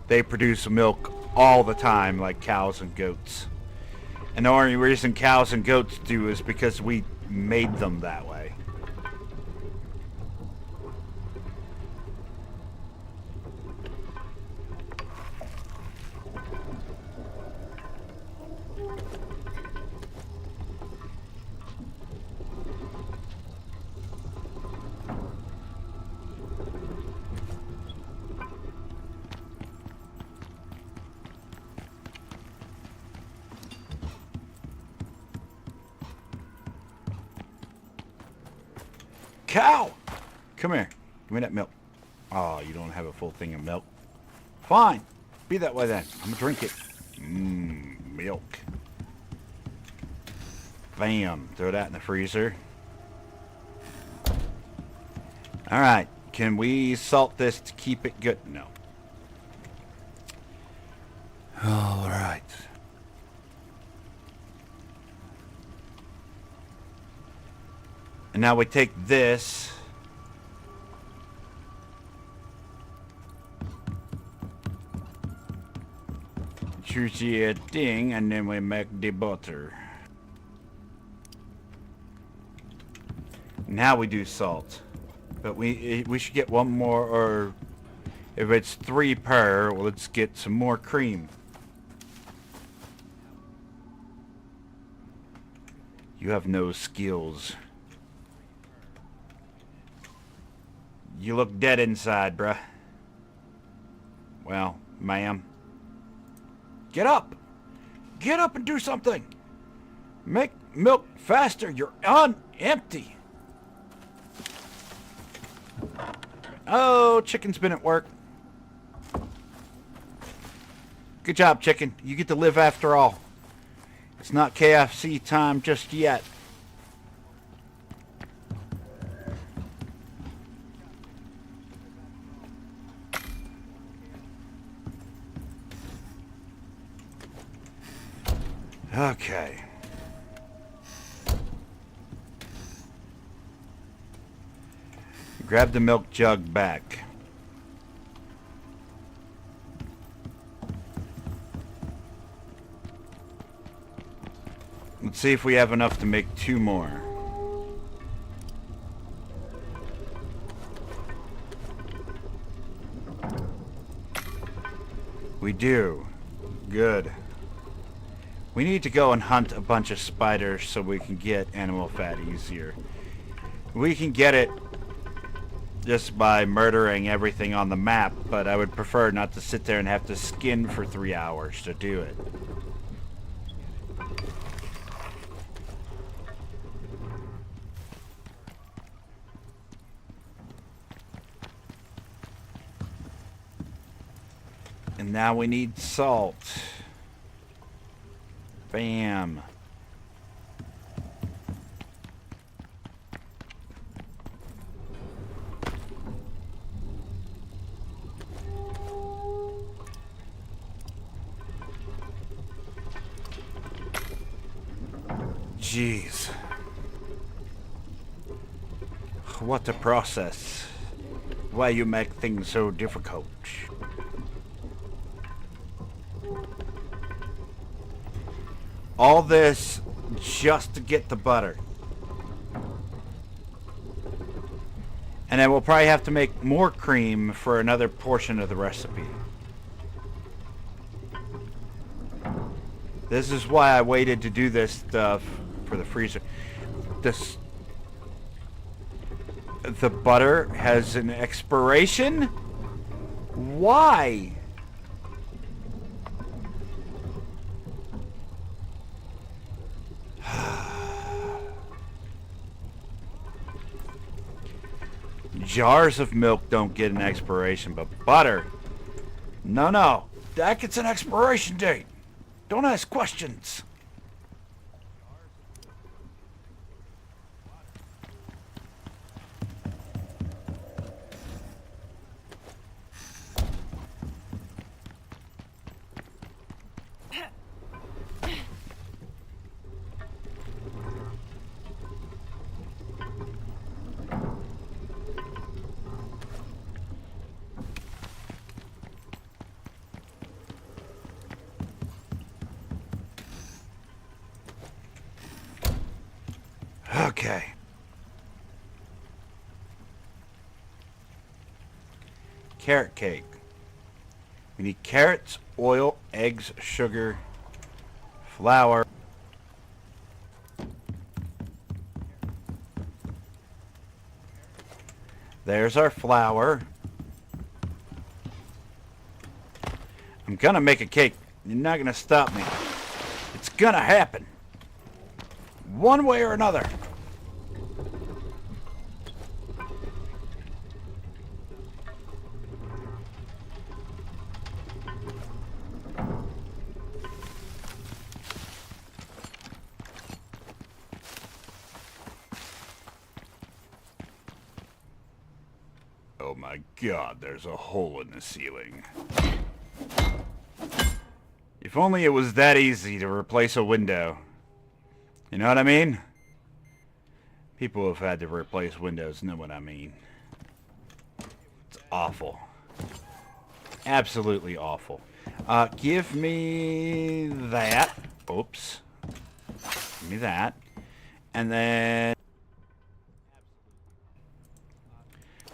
they produce milk all the time like cows and goats. And the only reason cows and goats do is because we made them that way. Cow! Come here. Give me that milk. Oh, you don't have a full thing of milk. Fine. Be that way then. I'm gonna drink it. Milk. Bam. Throw that in the freezer. Alright. Can we salt this to keep it good? No. Alright. And now we take this. Choose a thing, and then we make the butter. Now we do salt. But we should get one more, or if it's 3 per, well, let's get some more cream. You have no skills. You look dead inside, bruh. Well, ma'am. Get up! Get up and do something! Make milk faster! You're empty! Oh, chicken's been at work. Good job, chicken. You get to live after all. It's not KFC time just yet. Okay. Grab the milk jug back. Let's see if we have enough to make 2 more. We do. Good. We need to go and hunt a bunch of spiders so we can get animal fat easier. We can get it just by murdering everything on the map, but I would prefer not to sit there and have to skin for 3 hours to do it. And now we need salt. Bam. Jeez. What a process. Why you make things so difficult? All this just to get the butter. And then we'll probably have to make more cream for another portion of the recipe. This is why I waited to do this stuff for the freezer. The butter has an expiration? Why? Jars of milk don't get an expiration, but butter, no, that gets an expiration date. Don't ask questions. Okay. Carrot cake. We need carrots, oil, eggs, sugar, flour. There's our flour. I'm gonna make a cake. You're not gonna stop me. It's gonna happen. One way or another. Oh my God, there's a hole in the ceiling. If only it was that easy to replace a window. You know what I mean? People who have had to replace windows know what I mean. It's awful. Absolutely awful. Give me that. Oops. Give me that. And then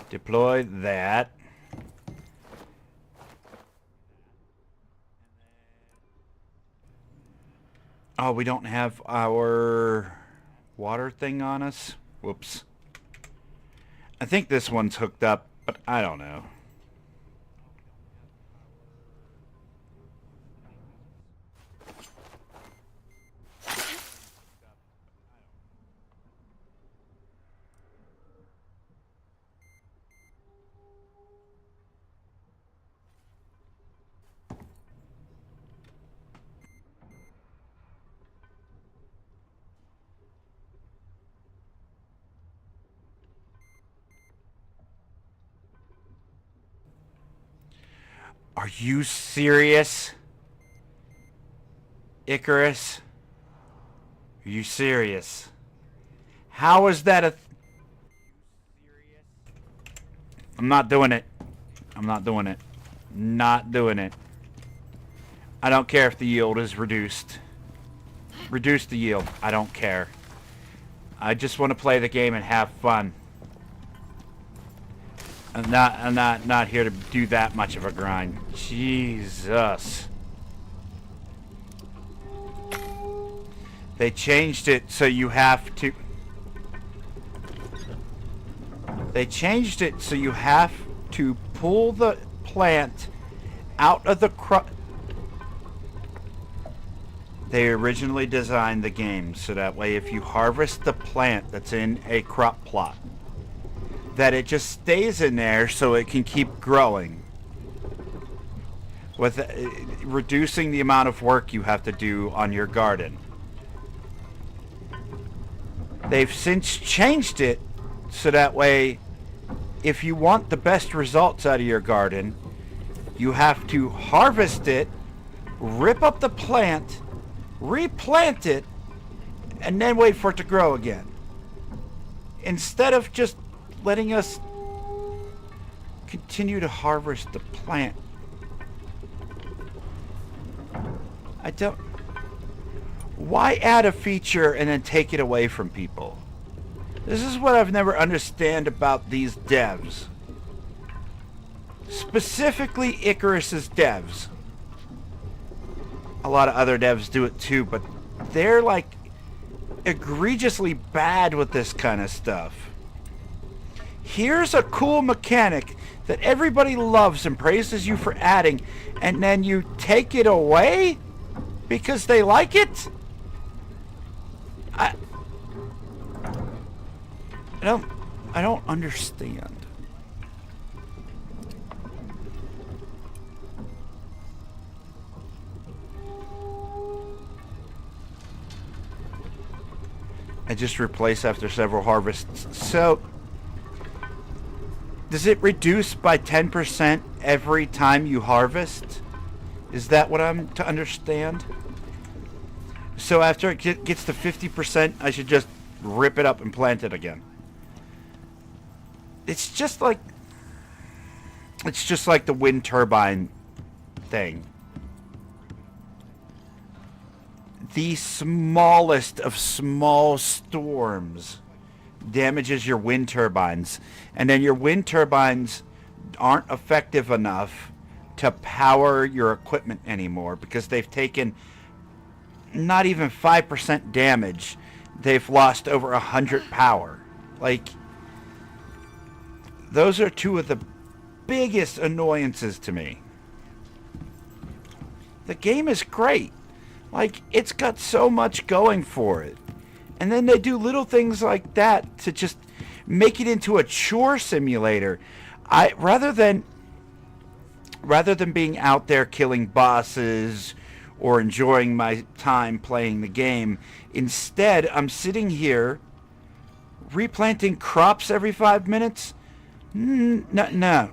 deploy that. Oh, we don't have our water thing on us. Whoops. I think this one's hooked up, but I don't know. Are you serious? Icarus? Are you serious? How is that a... I'm not doing it. I'm not doing it. Not doing it. I don't care if the yield is reduced. Reduce the yield. I don't care. I just want to play the game and have fun. I'm not here to do that much of a grind. Jesus. They changed it so you have to... They changed it so you have to pull the plant out of the crop. They originally designed the game so that way if you harvest the plant that's in a crop plot, that it just stays in there so it can keep growing, with reducing the amount of work you have to do on your garden. They've since changed it so that way if you want the best results out of your garden, you have to harvest it, rip up the plant, replant it, and then wait for it to grow again. Instead of just letting us continue to harvest the plant. I don't... Why add a feature and then take it away from people? This is what I've never understand about these devs. Specifically Icarus's devs. A lot of other devs do it too, but they're like egregiously bad with this kind of stuff. Here's a cool mechanic that everybody loves and praises you for adding, and then you take it away because they like it? I don't understand. I just replace after several harvests. So does it reduce by 10% every time you harvest? Is that what I'm to understand? So after it gets to 50%, I should just rip it up and plant it again. It's just like the wind turbine thing. the smallest of small storms damages your wind turbines, and then your wind turbines aren't effective enough to power your equipment anymore because they've taken not even 5% damage. They've lost over 100 power. Like, those are two of the biggest annoyances to me. The game is great. Like, it's got so much going for it. And then they do little things like that to just make it into a chore simulator. Rather than being out there killing bosses or enjoying my time playing the game, instead I'm sitting here replanting crops every 5 minutes. No.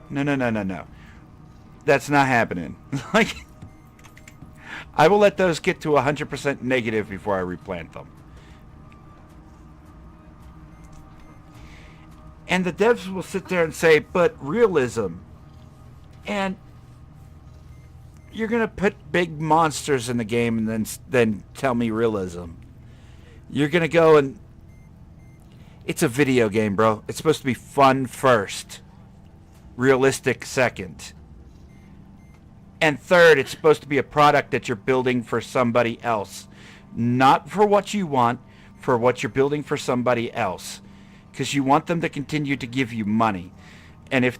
That's not happening. Like, I will let those get to 100% negative before I replant them. And the devs will sit there and say, but realism. And you're going to put big monsters in the game and then tell me realism. You're going to go and... It's a video game, bro. It's supposed to be fun first. Realistic second. And third, it's supposed to be a product that you're building for somebody else. Not for what you want, for what you're building for somebody else. Because you want them to continue to give you money. And if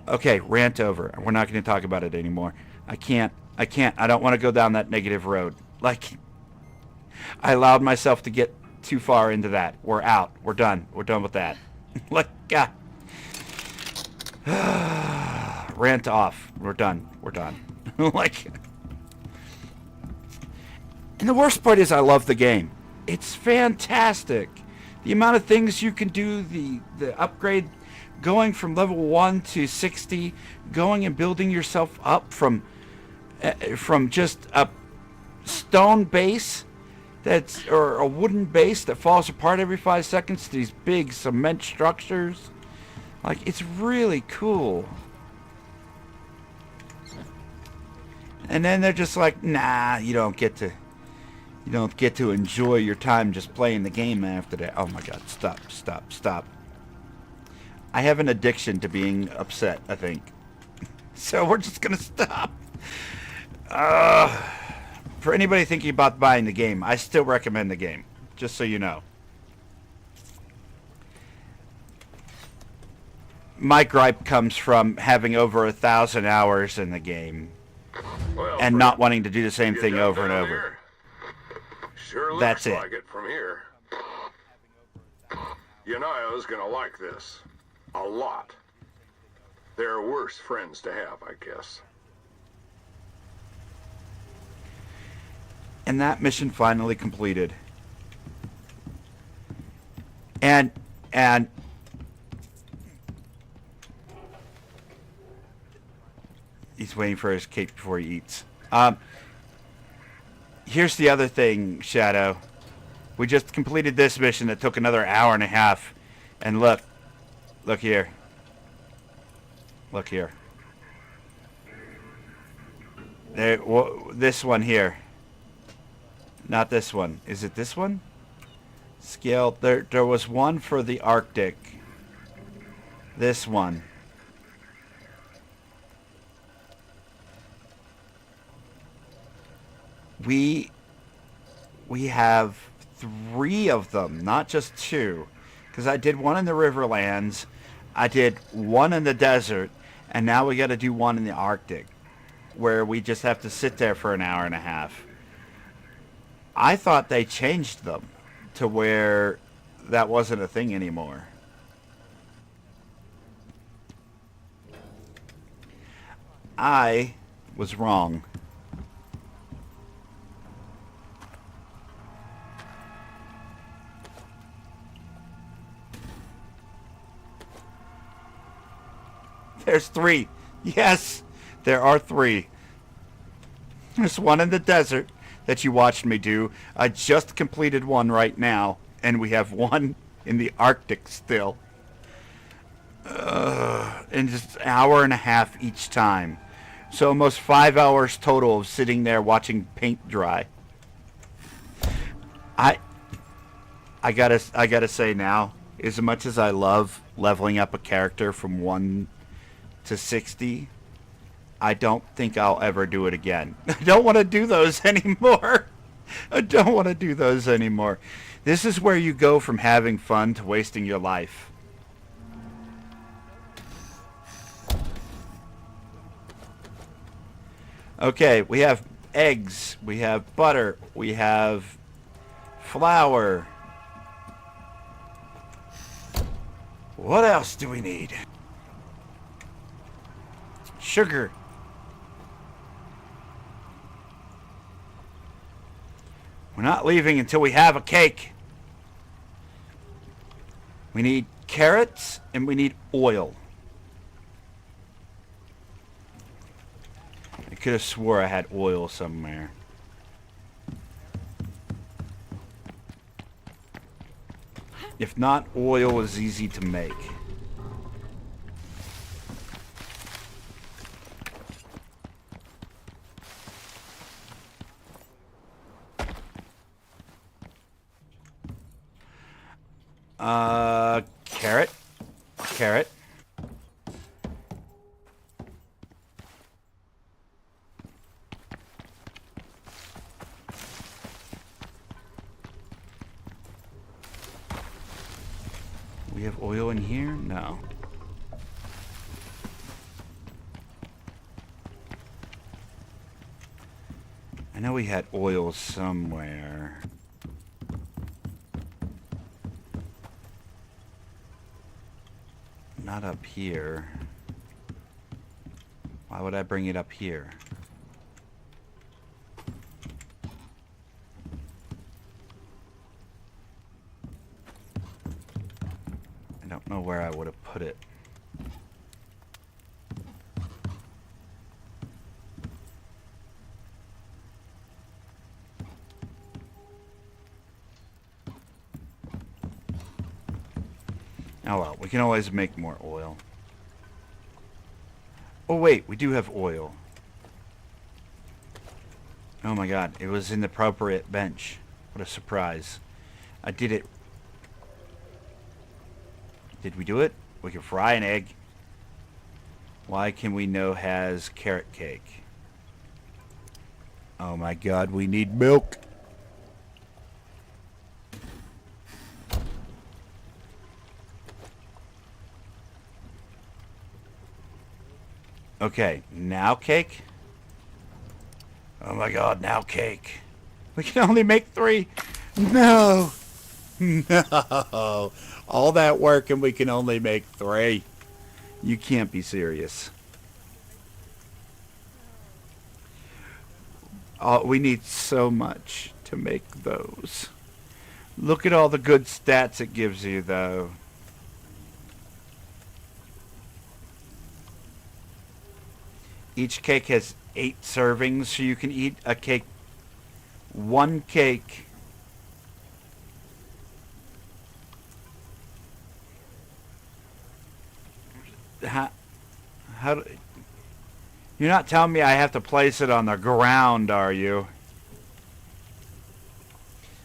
okay, rant over. We're not going to talk about it anymore. I can't. I don't want to go down that negative road. Like, I allowed myself to get too far into that. We're out. We're done. We're done with that. Like, God. Rant off. We're done. We're done. Like, and the worst part is I love the game. It's fantastic. The amount of things you can do, the upgrade, going from level 1 to 60, going and building yourself up from just a stone base or a wooden base that falls apart every 5 seconds to these big cement structures. Like, it's really cool. And then they're just like, nah, you don't get to enjoy your time just playing the game after that. Oh my God, stop. I have an addiction to being upset, I think. So we're just gonna stop. For anybody thinking about buying the game, I still recommend the game, just so you know. My gripe comes from having over 1,000 hours in the game. Well, and not wanting to do the same thing over and over. Here? Sure That's looks it. like it from here. Yanaya's gonna like this. A lot. They're worse friends to have, I guess. And that mission finally completed. And he's waiting for his cake before he eats. Here's the other thing, Shadow. We just completed this mission that took another hour and a half. And look here. Look here. There, this one here. Not this one. Is it this one? Scale. There was one for the Arctic. This one. We have 3 of them, not just 2. Because I did one in the Riverlands, I did one in the desert, and now we got to do one in the Arctic, where we just have to sit there for an hour and a half. I thought they changed them to where that wasn't a thing anymore. I was wrong. There's 3. Yes, there are 3. There's one in the desert that you watched me do. I just completed one right now, and we have one in the Arctic still. And just an hour and a half each time. So almost 5 hours total of sitting there watching paint dry. I gotta say now, as much as I love leveling up a character from 1 to 60, I don't think I'll ever do it again. I don't want to do those anymore. I don't want to do those anymore. This is where you go from having fun to wasting your life. Okay, we have eggs, we have butter, we have flour. What else do we need? Sugar. We're not leaving until we have a cake. We need carrots and we need oil. I could have swore I had oil somewhere. If not, oil is easy to make. Carrot. Carrot. We have oil in here? No. I know we had oil somewhere. Not up here. Why would I bring it up here? I don't know where I would have put it. Oh well, we can always make more oil. Oh wait, we do have oil. Oh my god, it was in the appropriate bench. What a surprise. I did it. Did we do it? We can fry an egg. Why can we know has carrot cake? Oh my god, we need milk. Okay, now cake? Oh my god, now cake. We can only make 3. No! No! All that work and we can only make 3. You can't be serious. We need so much to make those. Look at all the good stats it gives you, though. Each cake has 8 servings, so you can eat a cake. 1 cake. How do, you're not telling me I have to place it on the ground, are you?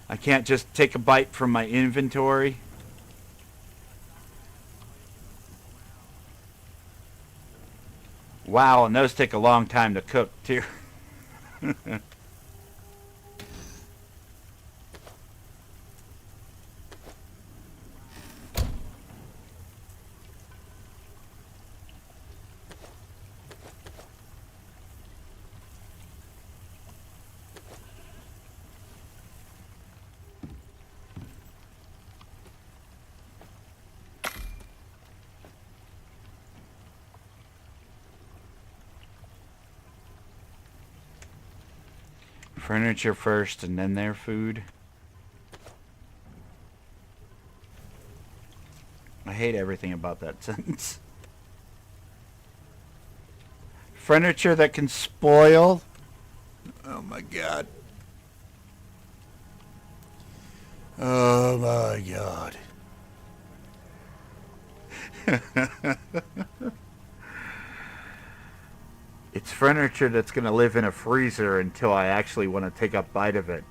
I can't just take a bite from my inventory? Wow, and those take a long time to cook, too. Furniture first and then their food. I hate everything about that sentence. Furniture that can spoil? Oh my god. Oh my god. It's furniture that's going to live in a freezer until I actually want to take a bite of it.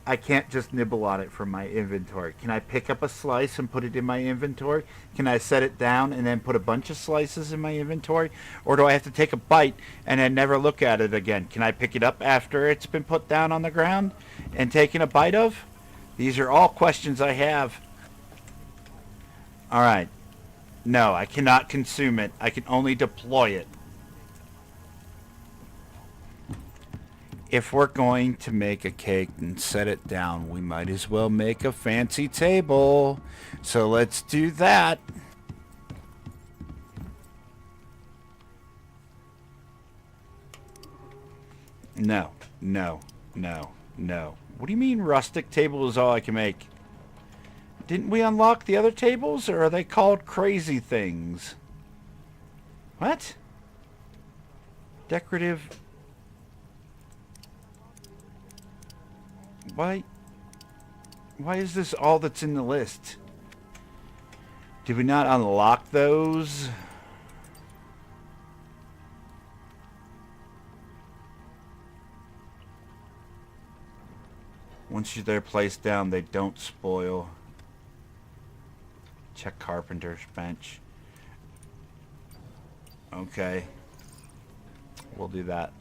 I can't just nibble on it from my inventory. Can I pick up a slice and put it in my inventory? Can I set it down and then put a bunch of slices in my inventory? Or do I have to take a bite and then never look at it again? Can I pick it up after it's been put down on the ground and taken a bite of? These are all questions I have. Alright. No, I cannot consume it. I can only deploy it. If we're going to make a cake and set it down, we might as well make a fancy table. So let's do that. No, no, no, no. What do you mean rustic table is all I can make? Didn't we unlock the other tables, or are they called crazy things? What? Decorative... Why is this all that's in the list? Did we not unlock those? Once they're placed down, they don't spoil. Check carpenter's bench. Okay. We'll do that.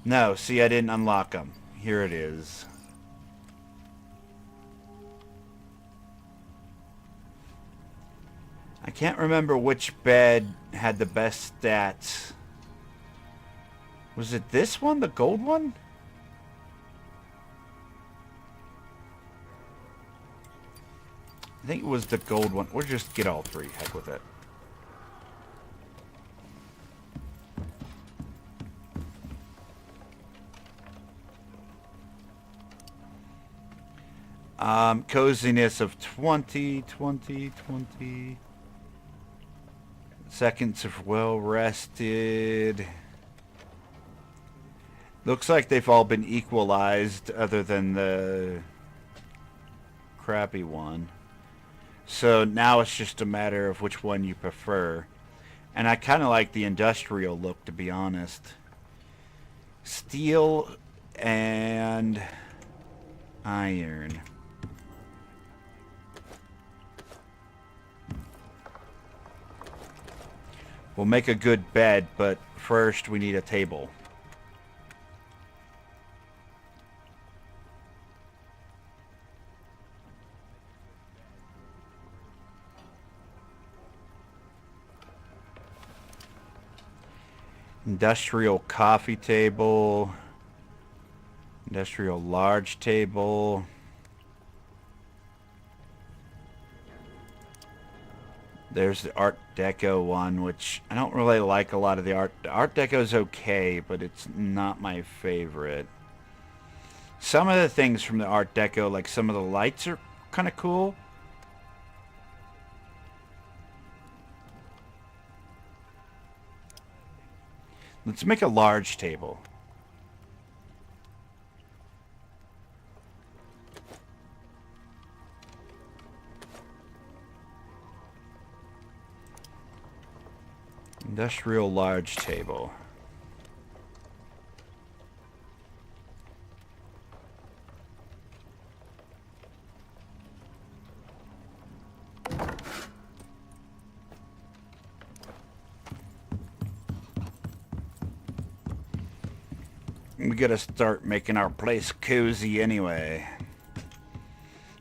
No, see, I didn't unlock them. Here it is. I can't remember which bed had the best stats. Was it this one, the gold one? I think it was the gold one. Or just get all three. Heck with it. Coziness of 20. Seconds of well rested. Looks like they've all been equalized other than the crappy one. So now it's just a matter of which one you prefer. And I kind of like the industrial look, to be honest. Steel and iron. We'll make a good bed, but first we need a table. Industrial coffee table. Industrial large table. There's the Art Deco one, which I don't really like a lot of the Art. The Art Deco's okay, but it's not my favorite. Some of the things from the Art Deco, like some of the lights, are kind of cool. Let's make a large table. Industrial large table. We gotta start making our place cozy anyway.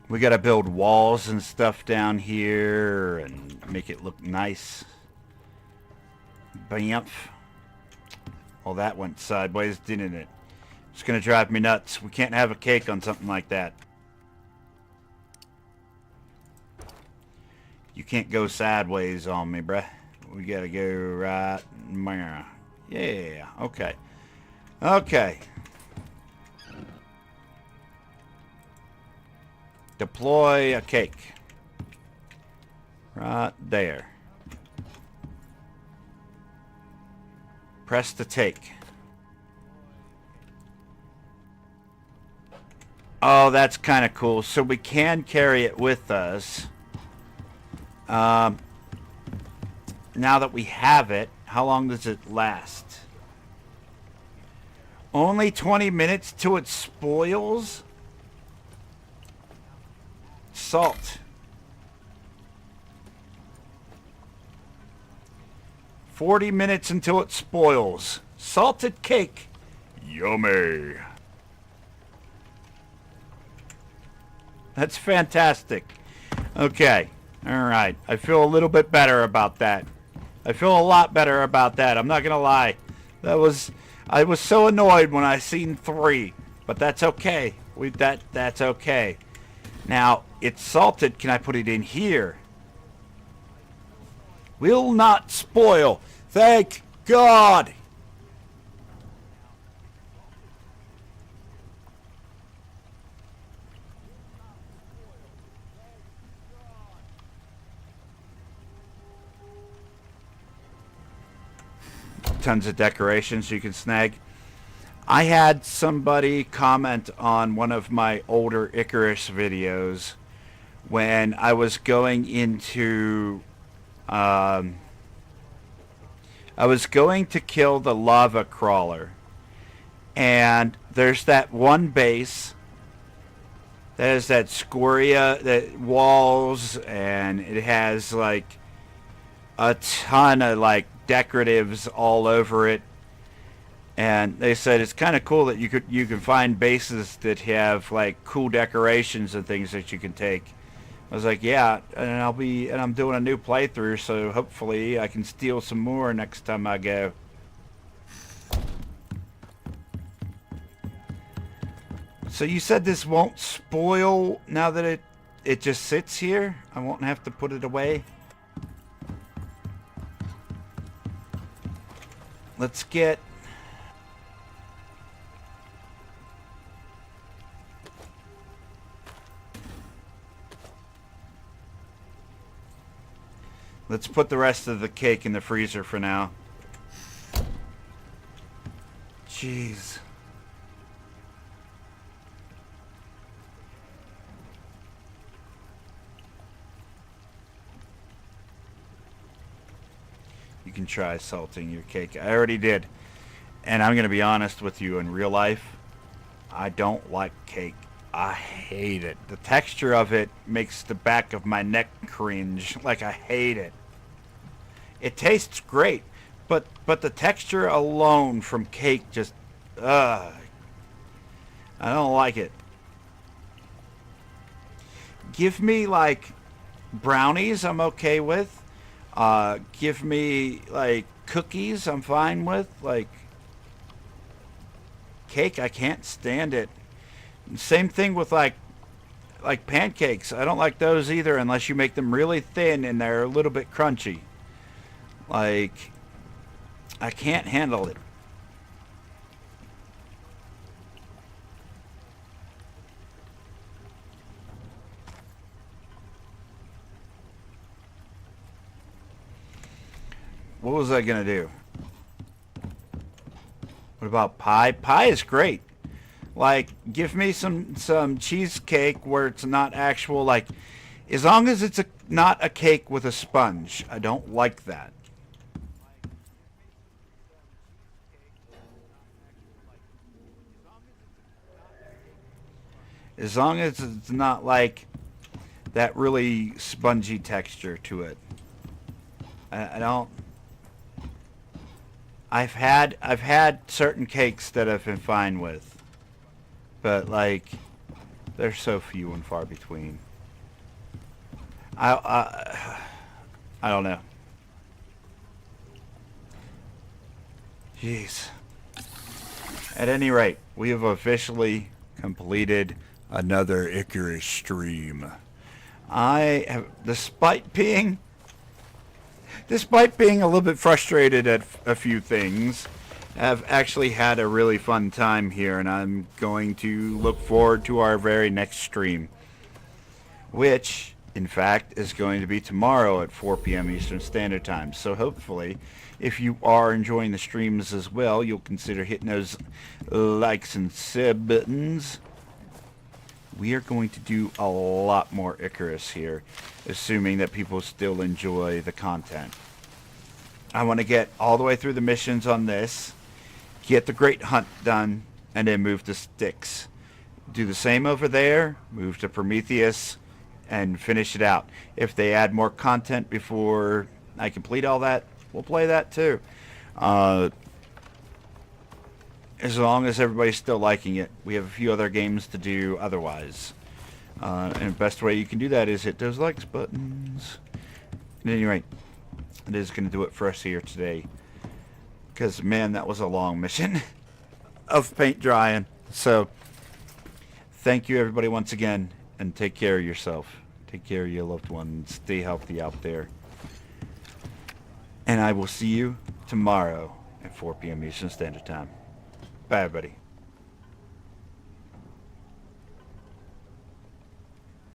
We gotta build walls and stuff down here and make it look nice. Bamf. Well, that went sideways, didn't it? It's gonna drive me nuts. We can't have a cake on something like that. You can't go sideways on me, bruh. We gotta go right. Yeah, okay. Okay. Deploy a cake. Right there. Press to take. Oh, that's kind of cool. So we can carry it with us. Now that we have it, how long does it last? Only 20 minutes till it spoils? Salt. 40 minutes until it spoils. Salted cake. Yummy. That's fantastic. Okay. Alright. I feel a little bit better about that. I feel a lot better about that. I'm not gonna lie. I was so annoyed when I seen 3. But that's okay. That's okay. Now, it's salted. Can I put it in here? Will not spoil. Thank God. Tons of decorations you can snag. I had somebody comment on one of my older Icarus videos when I was going into I was going to kill the lava crawler, and there's that one base that has that scoria, that walls, and it has like a ton of like decoratives all over it. And they said it's kind of cool that you can find bases that have like cool decorations and things that you can take. I was like, yeah, and I'm doing a new playthrough, so hopefully I can steal some more next time I go. So you said this won't spoil now that it just sits here? I won't have to put it away? Let's get... Let's put the rest of the cake in the freezer for now. Jeez. You can try salting your cake. I already did. And I'm going to be honest with you, in real life, I don't like cake. I hate it. The texture of it makes the back of my neck cringe. Like, I hate it. It tastes great, but the texture alone from cake just, I don't like it. Give me, like, brownies I'm okay with. Give me, like, cookies I'm fine with. Like, cake, I can't stand it. Same thing with like pancakes. I don't like those either unless you make them really thin and they're a little bit crunchy. Like, I can't handle it. What was I gonna do? What about pie? Pie is great. Like, give me some cheesecake where it's not actual, like, as long as it's not a cake with a sponge. I don't like that. As long as it's not like that really spongy texture to it. I don't... I've had certain cakes that I've been fine with. But, like, they're so few and far between. I don't know. Jeez. At any rate, we have officially completed another Icarus stream. I have, despite being a little bit frustrated at a few things, have actually had a really fun time here, and I'm going to look forward to our very next stream, which, in fact, is going to be tomorrow at 4 p.m. Eastern Standard Time. So hopefully, if you are enjoying the streams as well, you'll consider hitting those likes and sub buttons. We are going to do a lot more Icarus here, assuming that people still enjoy the content. I want to get all the way through the missions on this, Get the Great Hunt done, and then move to Styx. Do the same over there, move to Prometheus, and finish it out. If they add more content before I complete all that, we'll play that too. As long as everybody's still liking it. We have a few other games to do otherwise. And the best way you can do that is hit those likes buttons. At any rate, it is going to do it for us here today. Because, man, that was a long mission of paint drying. So, thank you everybody once again, and take care of yourself. Take care of your loved ones. Stay healthy out there. And I will see you tomorrow at 4 p.m. Eastern Standard Time. Bye, everybody.